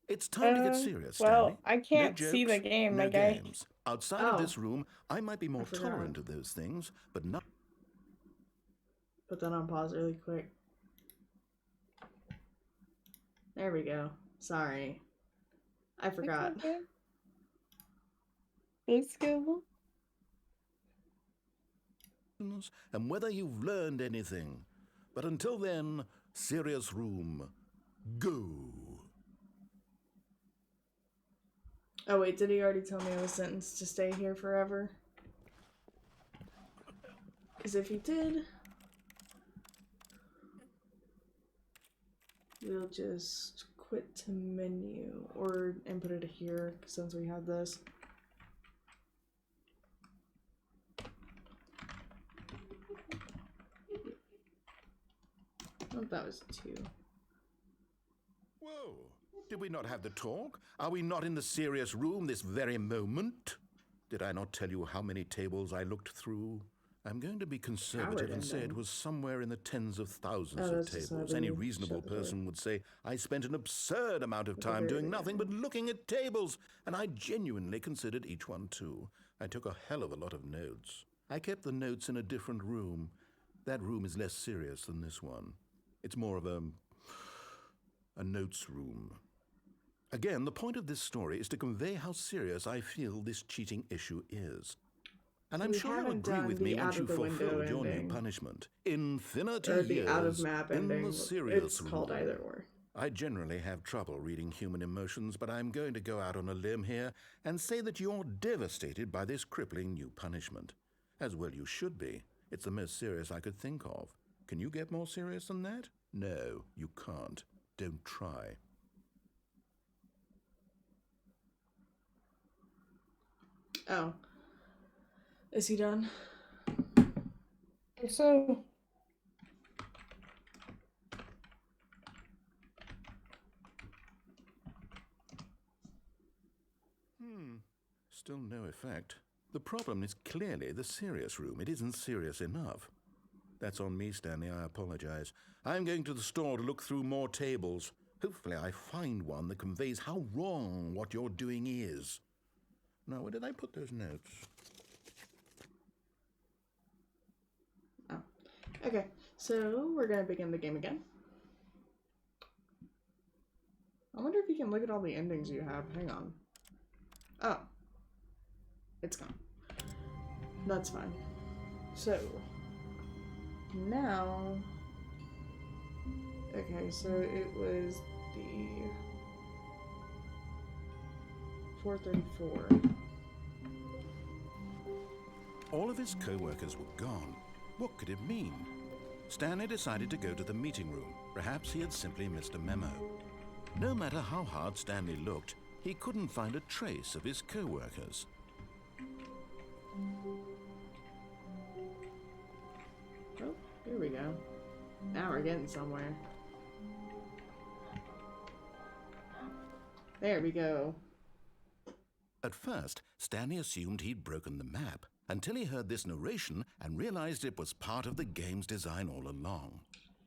It's time to get serious, well, Stanley. I can't No see the jokes, game, no my guy. games. Outside of this room, I might be more tolerant of those things, but not... Put that on pause really quick. There we go. Sorry. I forgot. Okay. Let's go. And whether you've learned anything. But until then, serious room, go. Oh wait, did he already tell me I was sentenced to stay here forever? Because if he did, we'll just quit to menu or input it here since we have this. Oh, that was 2. Whoa, did we not have the talk? Are we not in the serious room this very moment? Did I not tell you how many tables I looked through? I'm going to be conservative and say it was somewhere in the tens of thousands of tables. Any reasonable person would say I spent an absurd amount of time doing nothing but looking at tables, and I genuinely considered each one too. I took a hell of a lot of notes. I kept the notes in a different room. That room is less serious than this one. It's more of a notes room. Again, the point of this story is to convey how serious I feel this cheating issue is. And I'm sure you'll agree with me once you've fulfilled your new punishment. Infinity or the years out of map in ending. the serious It's called room. either or. I generally have trouble reading human emotions, but I'm going to go out on a limb here and say that you're devastated by this crippling new punishment. As well you should be. It's the most serious I could think of. Can you get more serious than that? No, you can't. Don't try. Oh. Is he done? So. Still no effect. The problem is clearly the serious room. It isn't serious enough. That's on me, Stanley. I apologize. I'm going to the store to look through more tables. Hopefully I find one that conveys how wrong what you're doing is. Now, where did I put those notes? Oh. Okay, so we're going to begin the game again. I wonder if you can look at all the endings you have. Hang on. Oh. It's gone. That's fine. So, now... Okay, so it was the 434. All of his co-workers were gone. What could it mean? Stanley decided to go to the meeting room. Perhaps he had simply missed a memo. No matter how hard Stanley looked, he couldn't find a trace of his co-workers. Oh, here we go. Now we're getting somewhere. There we go. At first, Stanley assumed he'd broken the map, until he heard this narration and realized it was part of the game's design all along.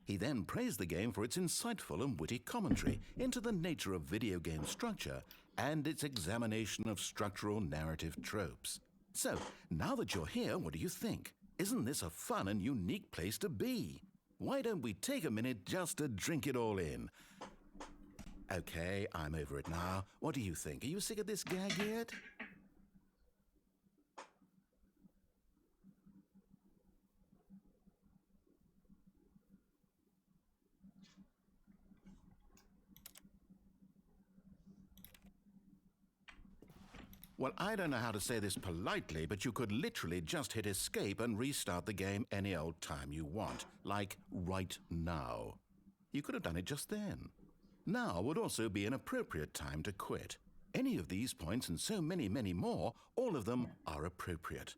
He then praised the game for its insightful and witty commentary into the nature of video game structure and its examination of structural narrative tropes. So, now that you're here, what do you think? Isn't this a fun and unique place to be? Why don't we take a minute just to drink it all in? Okay, I'm over it now. What do you think? Are you sick of this gag yet? Well, I don't know how to say this politely, but you could literally just hit escape and restart the game any old time you want, like right now. You could have done it just then. Now would also be an appropriate time to quit. Any of these points and so many, many more, all of them are appropriate.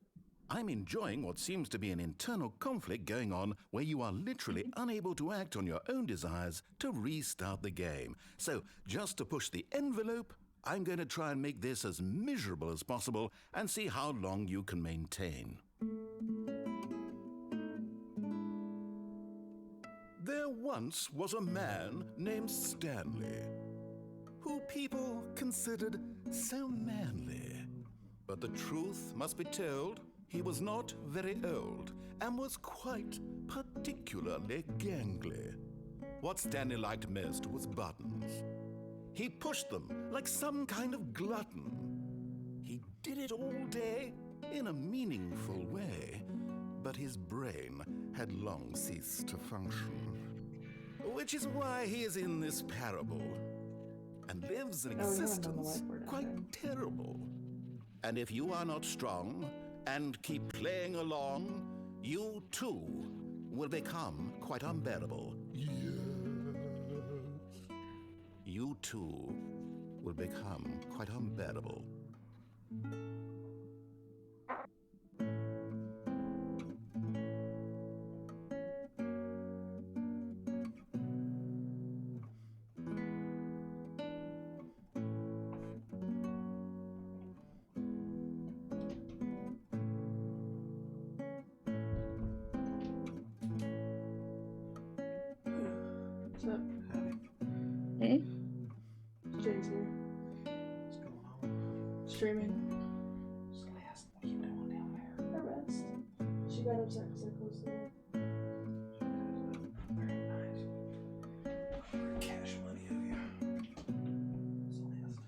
I'm enjoying what seems to be an internal conflict going on where you are literally unable to act on your own desires to restart the game. So, just to push the envelope, I'm going to try and make this as miserable as possible and see how long you can maintain. There once was a man named Stanley, who people considered so manly. But the truth must be told, he was not very old and was quite particularly gangly. What Stanley liked most was buttons. He pushed them like some kind of glutton. He did it all day in a meaningful way, but his brain had long ceased to function. Which is why he is in this parable and lives an existence quite terrible. And if you are not strong and keep playing along, you too will become quite unbearable. You too will become quite unbearable. What's up? Jay's here. What's going on? Streaming. Just gonna ask what you doing down there. Her rest. She got upset because I closed the door. Very nice. Cash money of you. Just gonna ask.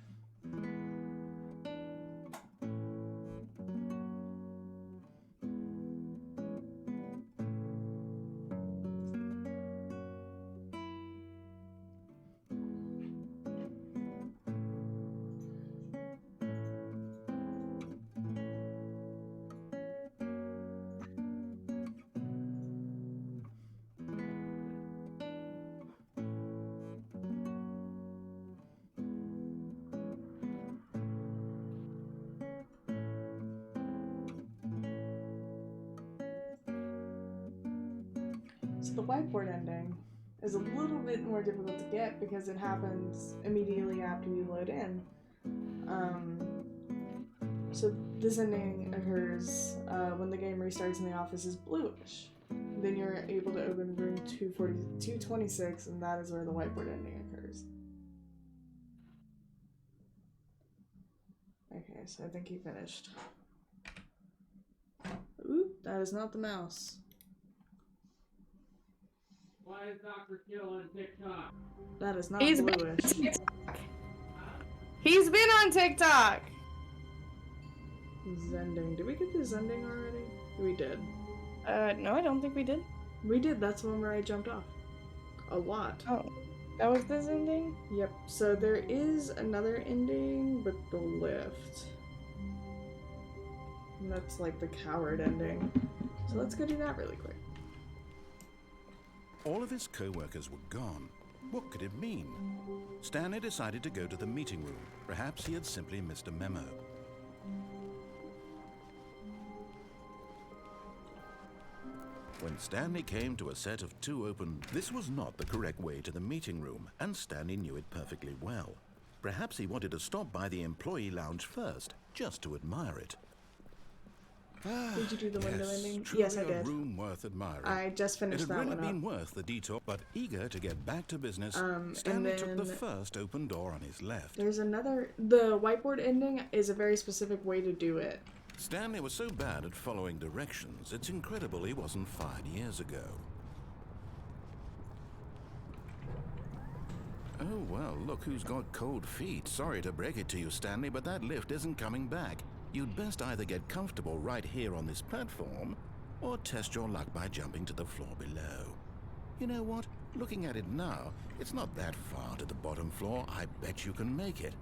So the whiteboard ending is a little bit more difficult to get because it happens immediately after you load in. So this ending occurs when the game restarts and the office is bluish. Then you're able to open room 226, and that is where the whiteboard ending occurs. Okay, so I think he finished. Oop, that is not the mouse. Why is Dr. Kill on TikTok? That is not He's bluish. He's been on TikTok. Zending. Did we get the Zending already? We did. No, I don't think we did. We did. That's the one where I jumped off. A lot. Oh, that was this ending? Yep. So there is another ending, but the lift. And that's like the coward ending. So let's go do that really quick. All of his co-workers were gone. What could it mean? Stanley decided to go to the meeting room. Perhaps he had simply missed a memo. When Stanley came to a set of two open, this was not the correct way to the meeting room, and Stanley knew it perfectly well. Perhaps he wanted to stop by the employee lounge first, just to admire it. Did you do the window Yes, ending? truly Yes, I a did. room worth admiring. I just It finished had that really one up. been worth the detour, but eager to get back to business, And Stanley took the then first open door on his left. there's another. The whiteboard ending is a very specific way to do it. Stanley was so bad at following directions, it's incredible he wasn't fired years ago. Oh, well, look who's got cold feet. Sorry to break it to you, Stanley, but that lift isn't coming back. You'd best either get comfortable right here on this platform, or test your luck by jumping to the floor below. You know what? Looking at it now, it's not that far to the bottom floor. I bet you can make it.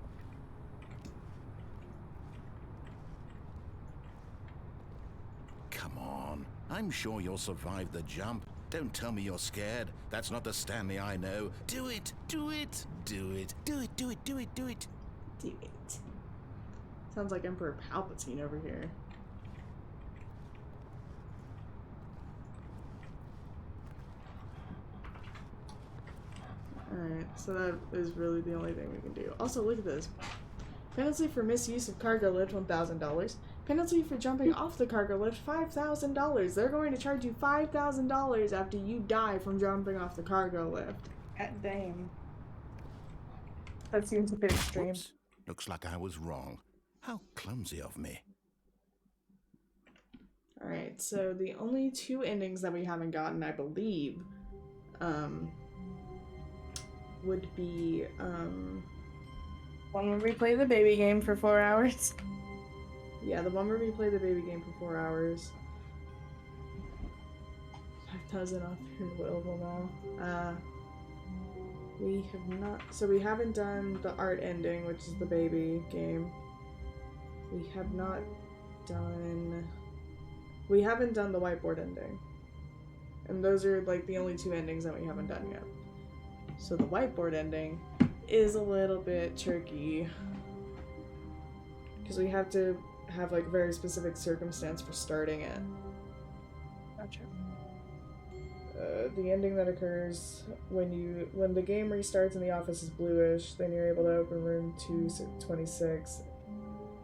Come on. I'm sure you'll survive the jump. Don't tell me you're scared. That's not the Stanley I know. Do it! Do it! Do it! Do it! Do it! Do it! Do it! Do it. Sounds like Emperor Palpatine over here. Alright, so that is really the only thing we can do. Also, look at this. Penalty for misuse of cargo lift, $1,000. Penalty for jumping off the cargo lift, $5,000. They're going to charge you $5,000 after you die from jumping off the cargo lift. God damn. That seems a bit extreme. Whoops. Looks like I was wrong. How clumsy of me. Alright, so the only two endings that we haven't gotten, I believe, would be, One where we play the baby game for 4 hours. yeah, the one where we play the baby game for 4 hours. 5,000 off your willable now. We have not, so we haven't done the art ending, which is the baby game. We haven't done the whiteboard ending. And those are like the only two endings that we haven't done yet. So the whiteboard ending is a little bit tricky. Because we have to have like a very specific circumstance for starting it. Gotcha. The ending that occurs when the game restarts and the office is bluish, then you're able to open room 226.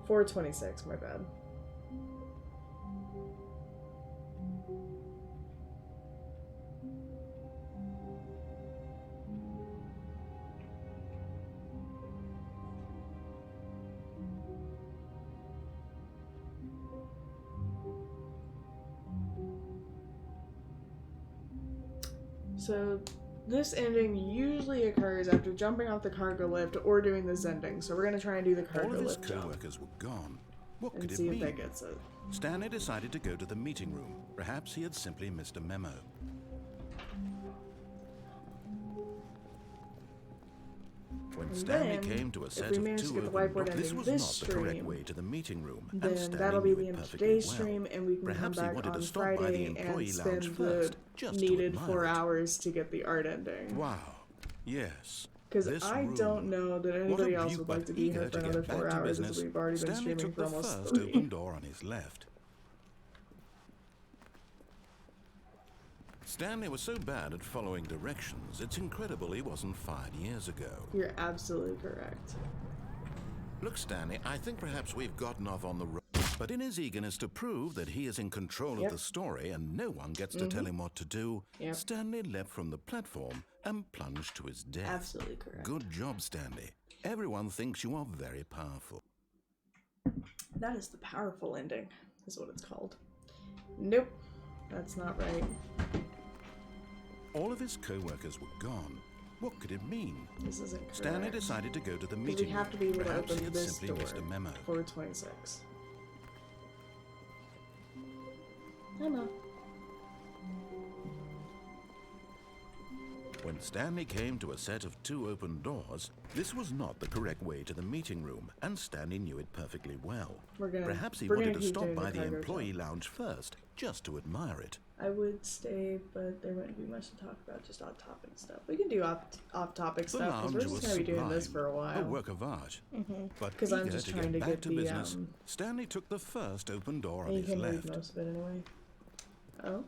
426, my bad. So this ending usually occurs after jumping off the cargo lift or doing this ending. So we're gonna try and do the cargo All of his lift jump co-workers were gone. What and could it see mean? if that gets it. Stanley decided to go to the meeting room. Perhaps he had simply missed a memo. When And Stanley then, came to a if set we of manage to two get the open whiteboard doors, this ending was this not the correct stream, way to the meeting room, and then Stanley that'll be knew the it end of perfectly today's well. stream, and we can Perhaps he come back wanted to on stop by the Friday employee and lounge spend first, the just to needed admire 4 it. hours to get the art ending. Wow. Yes. Because This I room. don't know that What a anybody else beaut, would like but to be eager here for to get another back 4 to hours as business, we've already been Stanley streaming took for the almost first 3. open door on his left. Stanley was so bad at following directions, it's incredible he wasn't fired years ago. You're absolutely correct. Look, Stanley, I think perhaps we've gotten off on the road. But in his eagerness to prove that he is in control Yep. of the story and no one gets to tell him what to do, Yep. Stanley leapt from the platform and plunged to his death. Absolutely correct. Good job, Stanley. Everyone thinks you are very powerful. That is the powerful ending, is what it's called. Nope, that's not right. All of his co-workers were gone. What could it mean? This isn't correct. Stanley decided to go to the Because meeting we have to room. be able to Perhaps he open had this simply door missed a memo. 426. Emma. When Stanley came to a set of 2 open doors, this was not the correct way to the meeting room, and Stanley knew it perfectly well. Perhaps he wanted to stop by the employee lounge first, just to admire it. I would stay, but there wouldn't be much to talk about, just off-topic stuff. We can do off-topic The stuff, because lounge we're just was going to be doing this sublime, for a while. a work of art. But 'Cause I'm eager just to trying get to back get to the, business, Stanley took the first open door on You his can read left. most of it anyway. Oh?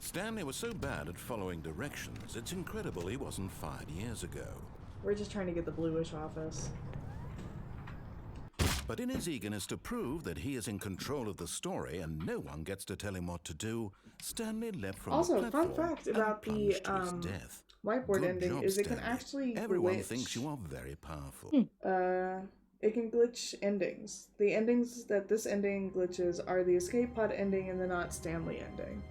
Stanley was so bad at following directions, it's incredible he wasn't fired years ago. We're just trying to get the bluish office. But in his eagerness to prove that he is in control of the story and no one gets to tell him what to do, Stanley leapt from Also, the fun platform fact and about the plunged to his death. whiteboard Good ending job, is it can Stanley. actually Everyone glitch. thinks you are very powerful. It can glitch endings. The endings that this ending glitches are the escape pod ending and the not Stanley ending.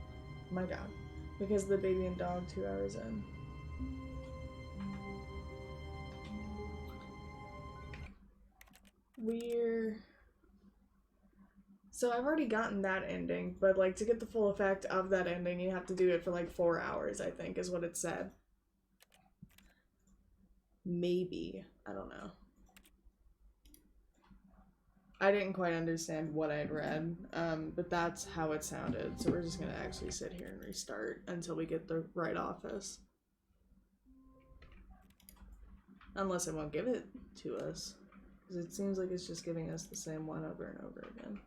Oh my god. Because of the baby and dog 2 hours in. So I've already gotten that ending, but like to get the full effect of that ending, you have to do it for like 4 hours, I think, is what it said. Maybe. I don't know. I didn't quite understand what I'd read, but that's how it sounded. So we're just gonna actually sit here and restart until we get the right office. Unless it won't give it to us. Because it seems like it's just giving us the same one over and over again.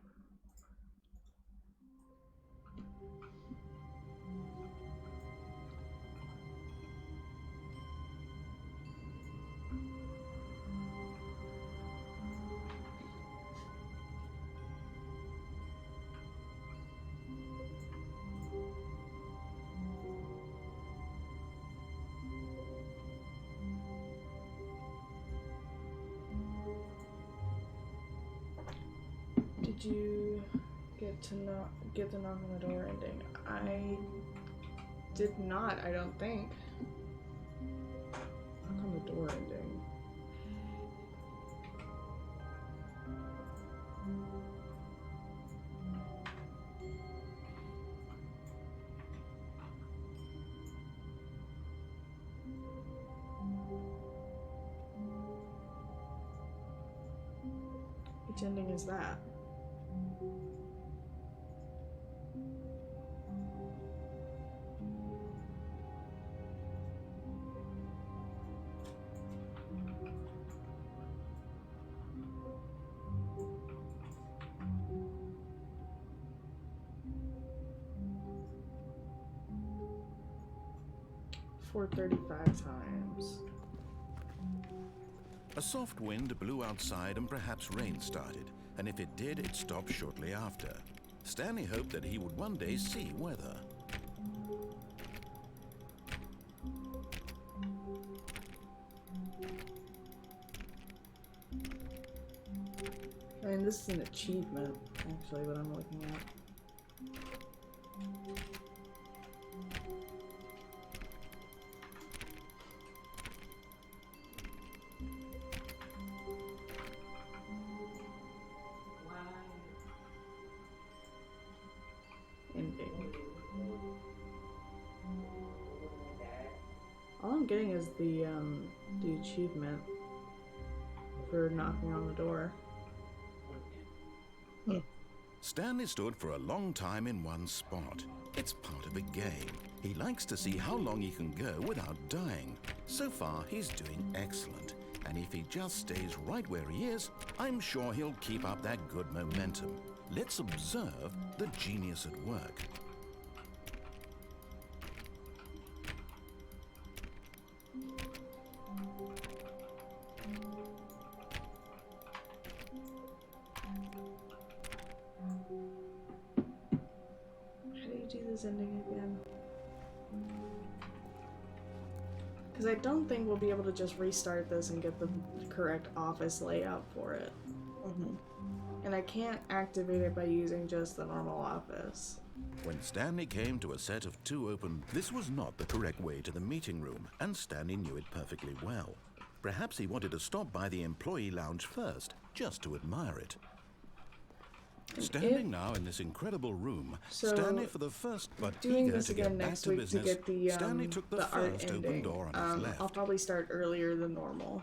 Did you get the knock on the door ending? I did not, I don't think. Knock on the door ending. Which ending is that? .35 times. A soft wind blew outside and perhaps rain started, and if it did, it stopped shortly after. Stanley hoped that he would one day see weather. I mean, this is an achievement, actually, what I'm looking at. Ending. All I'm getting is the achievement for knocking on the door. Stanley stood for a long time in one spot. It's part of a game. He likes to see how long he can go without dying. So far, he's doing excellent. And if he just stays right where he is, I'm sure he'll keep up that good momentum. Let's observe the genius at work. How do you do this ending again? Because I don't think we'll be able to just restart this and get the correct office layout for it. And I can't activate it by using just the normal office. When Stanley came to a set of 2 open, this was not the correct way to the meeting room, and Stanley knew it perfectly well. Perhaps he wanted to stop by the employee lounge first, just to admire it. Standing now in this incredible room, Stanley for the first but doing eager this to again get back next to week business, to get the Stanley took the art first open ending. door on his left. I'll probably start earlier than normal.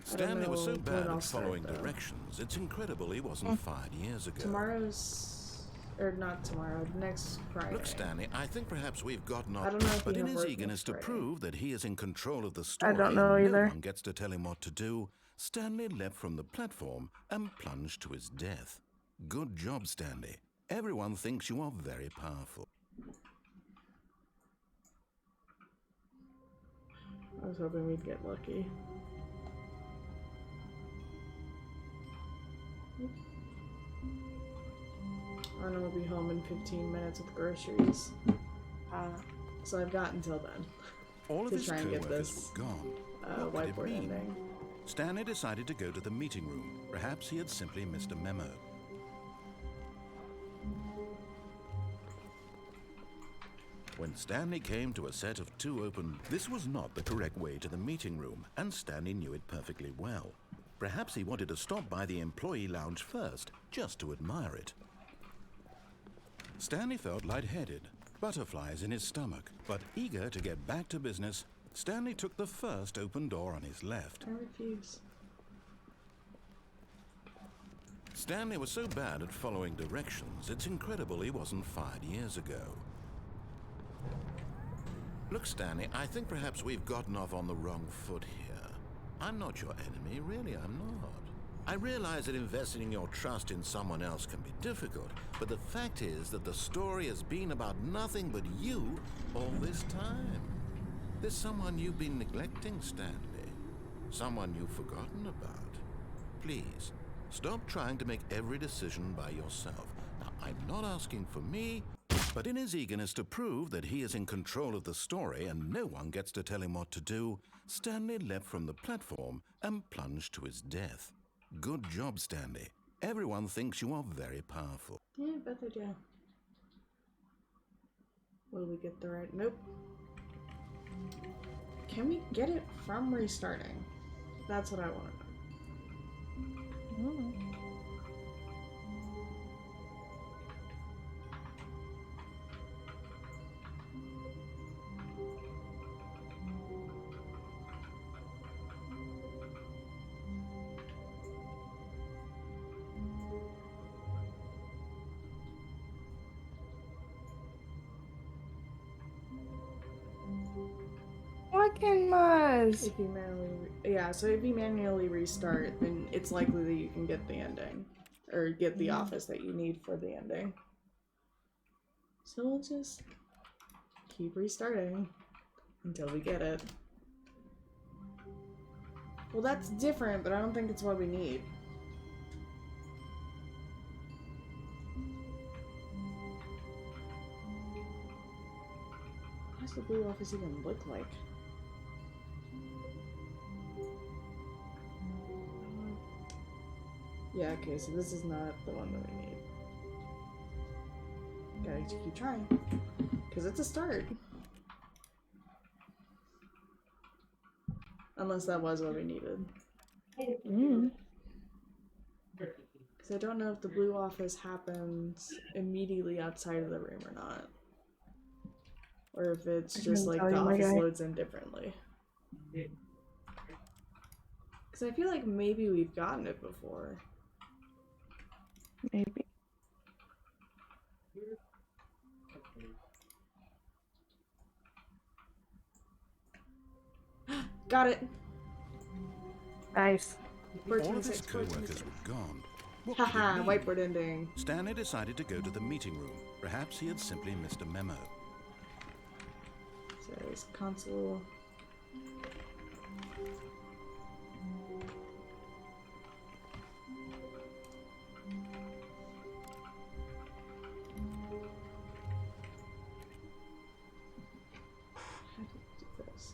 Stanley was so know bad when I'll at start, following though. directions, it's incredible he wasn't fired years ago. Not tomorrow, next Friday. Look, Stanley, I think perhaps we've gotten off. I don't know if But we in have his work eagerness next to Friday. prove that he is in control of the story, don't know and either. no one gets to tell him what to do, Stanley leapt from the platform and plunged to his death. Good job, Stanley. Everyone thinks you are very powerful. I was hoping we'd get lucky. And I'll be home in 15 minutes with groceries. So I've got until then All of to his try and get co-workers this were gone. What could it whiteboard mean? ending. Stanley decided to go to the meeting room. Perhaps he had simply missed a memo. When Stanley came to a set of 2 open, this was not the correct way to the meeting room, and Stanley knew it perfectly well. Perhaps he wanted to stop by the employee lounge first, just to admire it. Stanley felt lightheaded, butterflies in his stomach, but eager to get back to business, Stanley took the first open door on his left. I refuse. Stanley was so bad at following directions, it's incredible he wasn't fired years ago. Look, Stanley, I think perhaps we've gotten off on the wrong foot here. I'm not your enemy, really, I'm not. I realize that investing your trust in someone else can be difficult, but the fact is that the story has been about nothing but you all this time. There's someone you've been neglecting, Stanley. Someone you've forgotten about. Please, stop trying to make every decision by yourself. Now, I'm not asking for me, but in his eagerness to prove that he is in control of the story and no one gets to tell him what to do, Stanley leapt from the platform and plunged to his death. Good job, Stanley. Everyone thinks you are very powerful. Yeah, I bet they do. Will we get the right? Nope. Can we get it from restarting? That's what I want to know. Fucking Muzz! If you manually, so if you manually restart, then it's likely that you can get the ending, or get the office that you need for the ending. So we'll just keep restarting until we get it. Well, that's different, but I don't think it's what we need. What does the blue office even look like? Yeah, okay, so this is not the one that we need. Gotta keep trying. Because it's a start. Unless that was what we needed. Because I don't know if the blue office happens immediately outside of the room or not. Or if it's just like the office loads in differently. Because I feel like maybe we've gotten it before. Maybe. Got it! Nice. All of his co-workers were gone. What could it Haha, mean? whiteboard ending. Stanley decided to go to the meeting room. Perhaps he had simply missed a memo. Says console. How do you do this?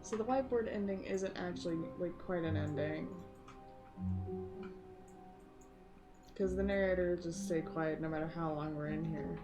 So the whiteboard ending isn't actually like quite an ending. Because the narrator will just stay quiet no matter how long we're in here.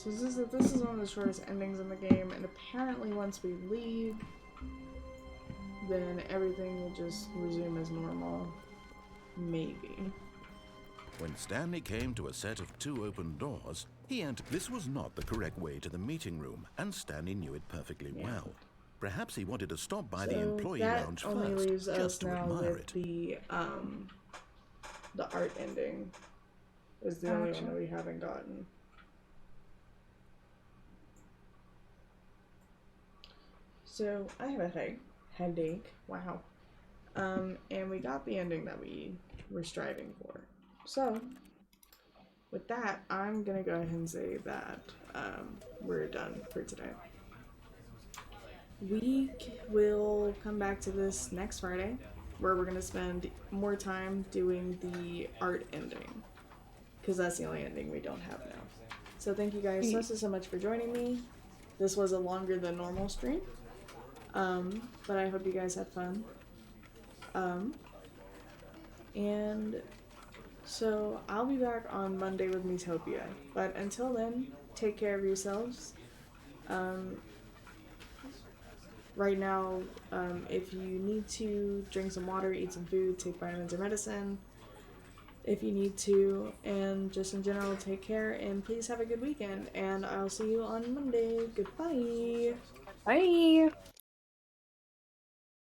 So this is one of the shortest endings in the game, and apparently once we leave, then everything will just resume as normal. Maybe. When Stanley came to a set of 2 open doors, he entered. This was not the correct way to the meeting room, and Stanley knew it perfectly well. Perhaps he wanted to stop by the employee lounge that only first, leaves just us to now admire with it. the art ending. Is the only one that we haven't gotten. So I have a headache. Wow. And we got the ending that we were striving for. So with that, I'm gonna go ahead and say that we're done for today. We will come back to this next Friday, where we're gonna spend more time doing the art ending, because that's the only ending we don't have now. So thank you guys so much for joining me. This was a longer than normal stream, but I hope you guys had fun. And so I'll be back on Monday with Metopia, but until then, take care of yourselves. Right now, if you need to, drink some water, eat some food, take vitamins or medicine if you need to, and just in general, take care, and please have a good weekend, and I'll see you on Monday. Goodbye! Bye!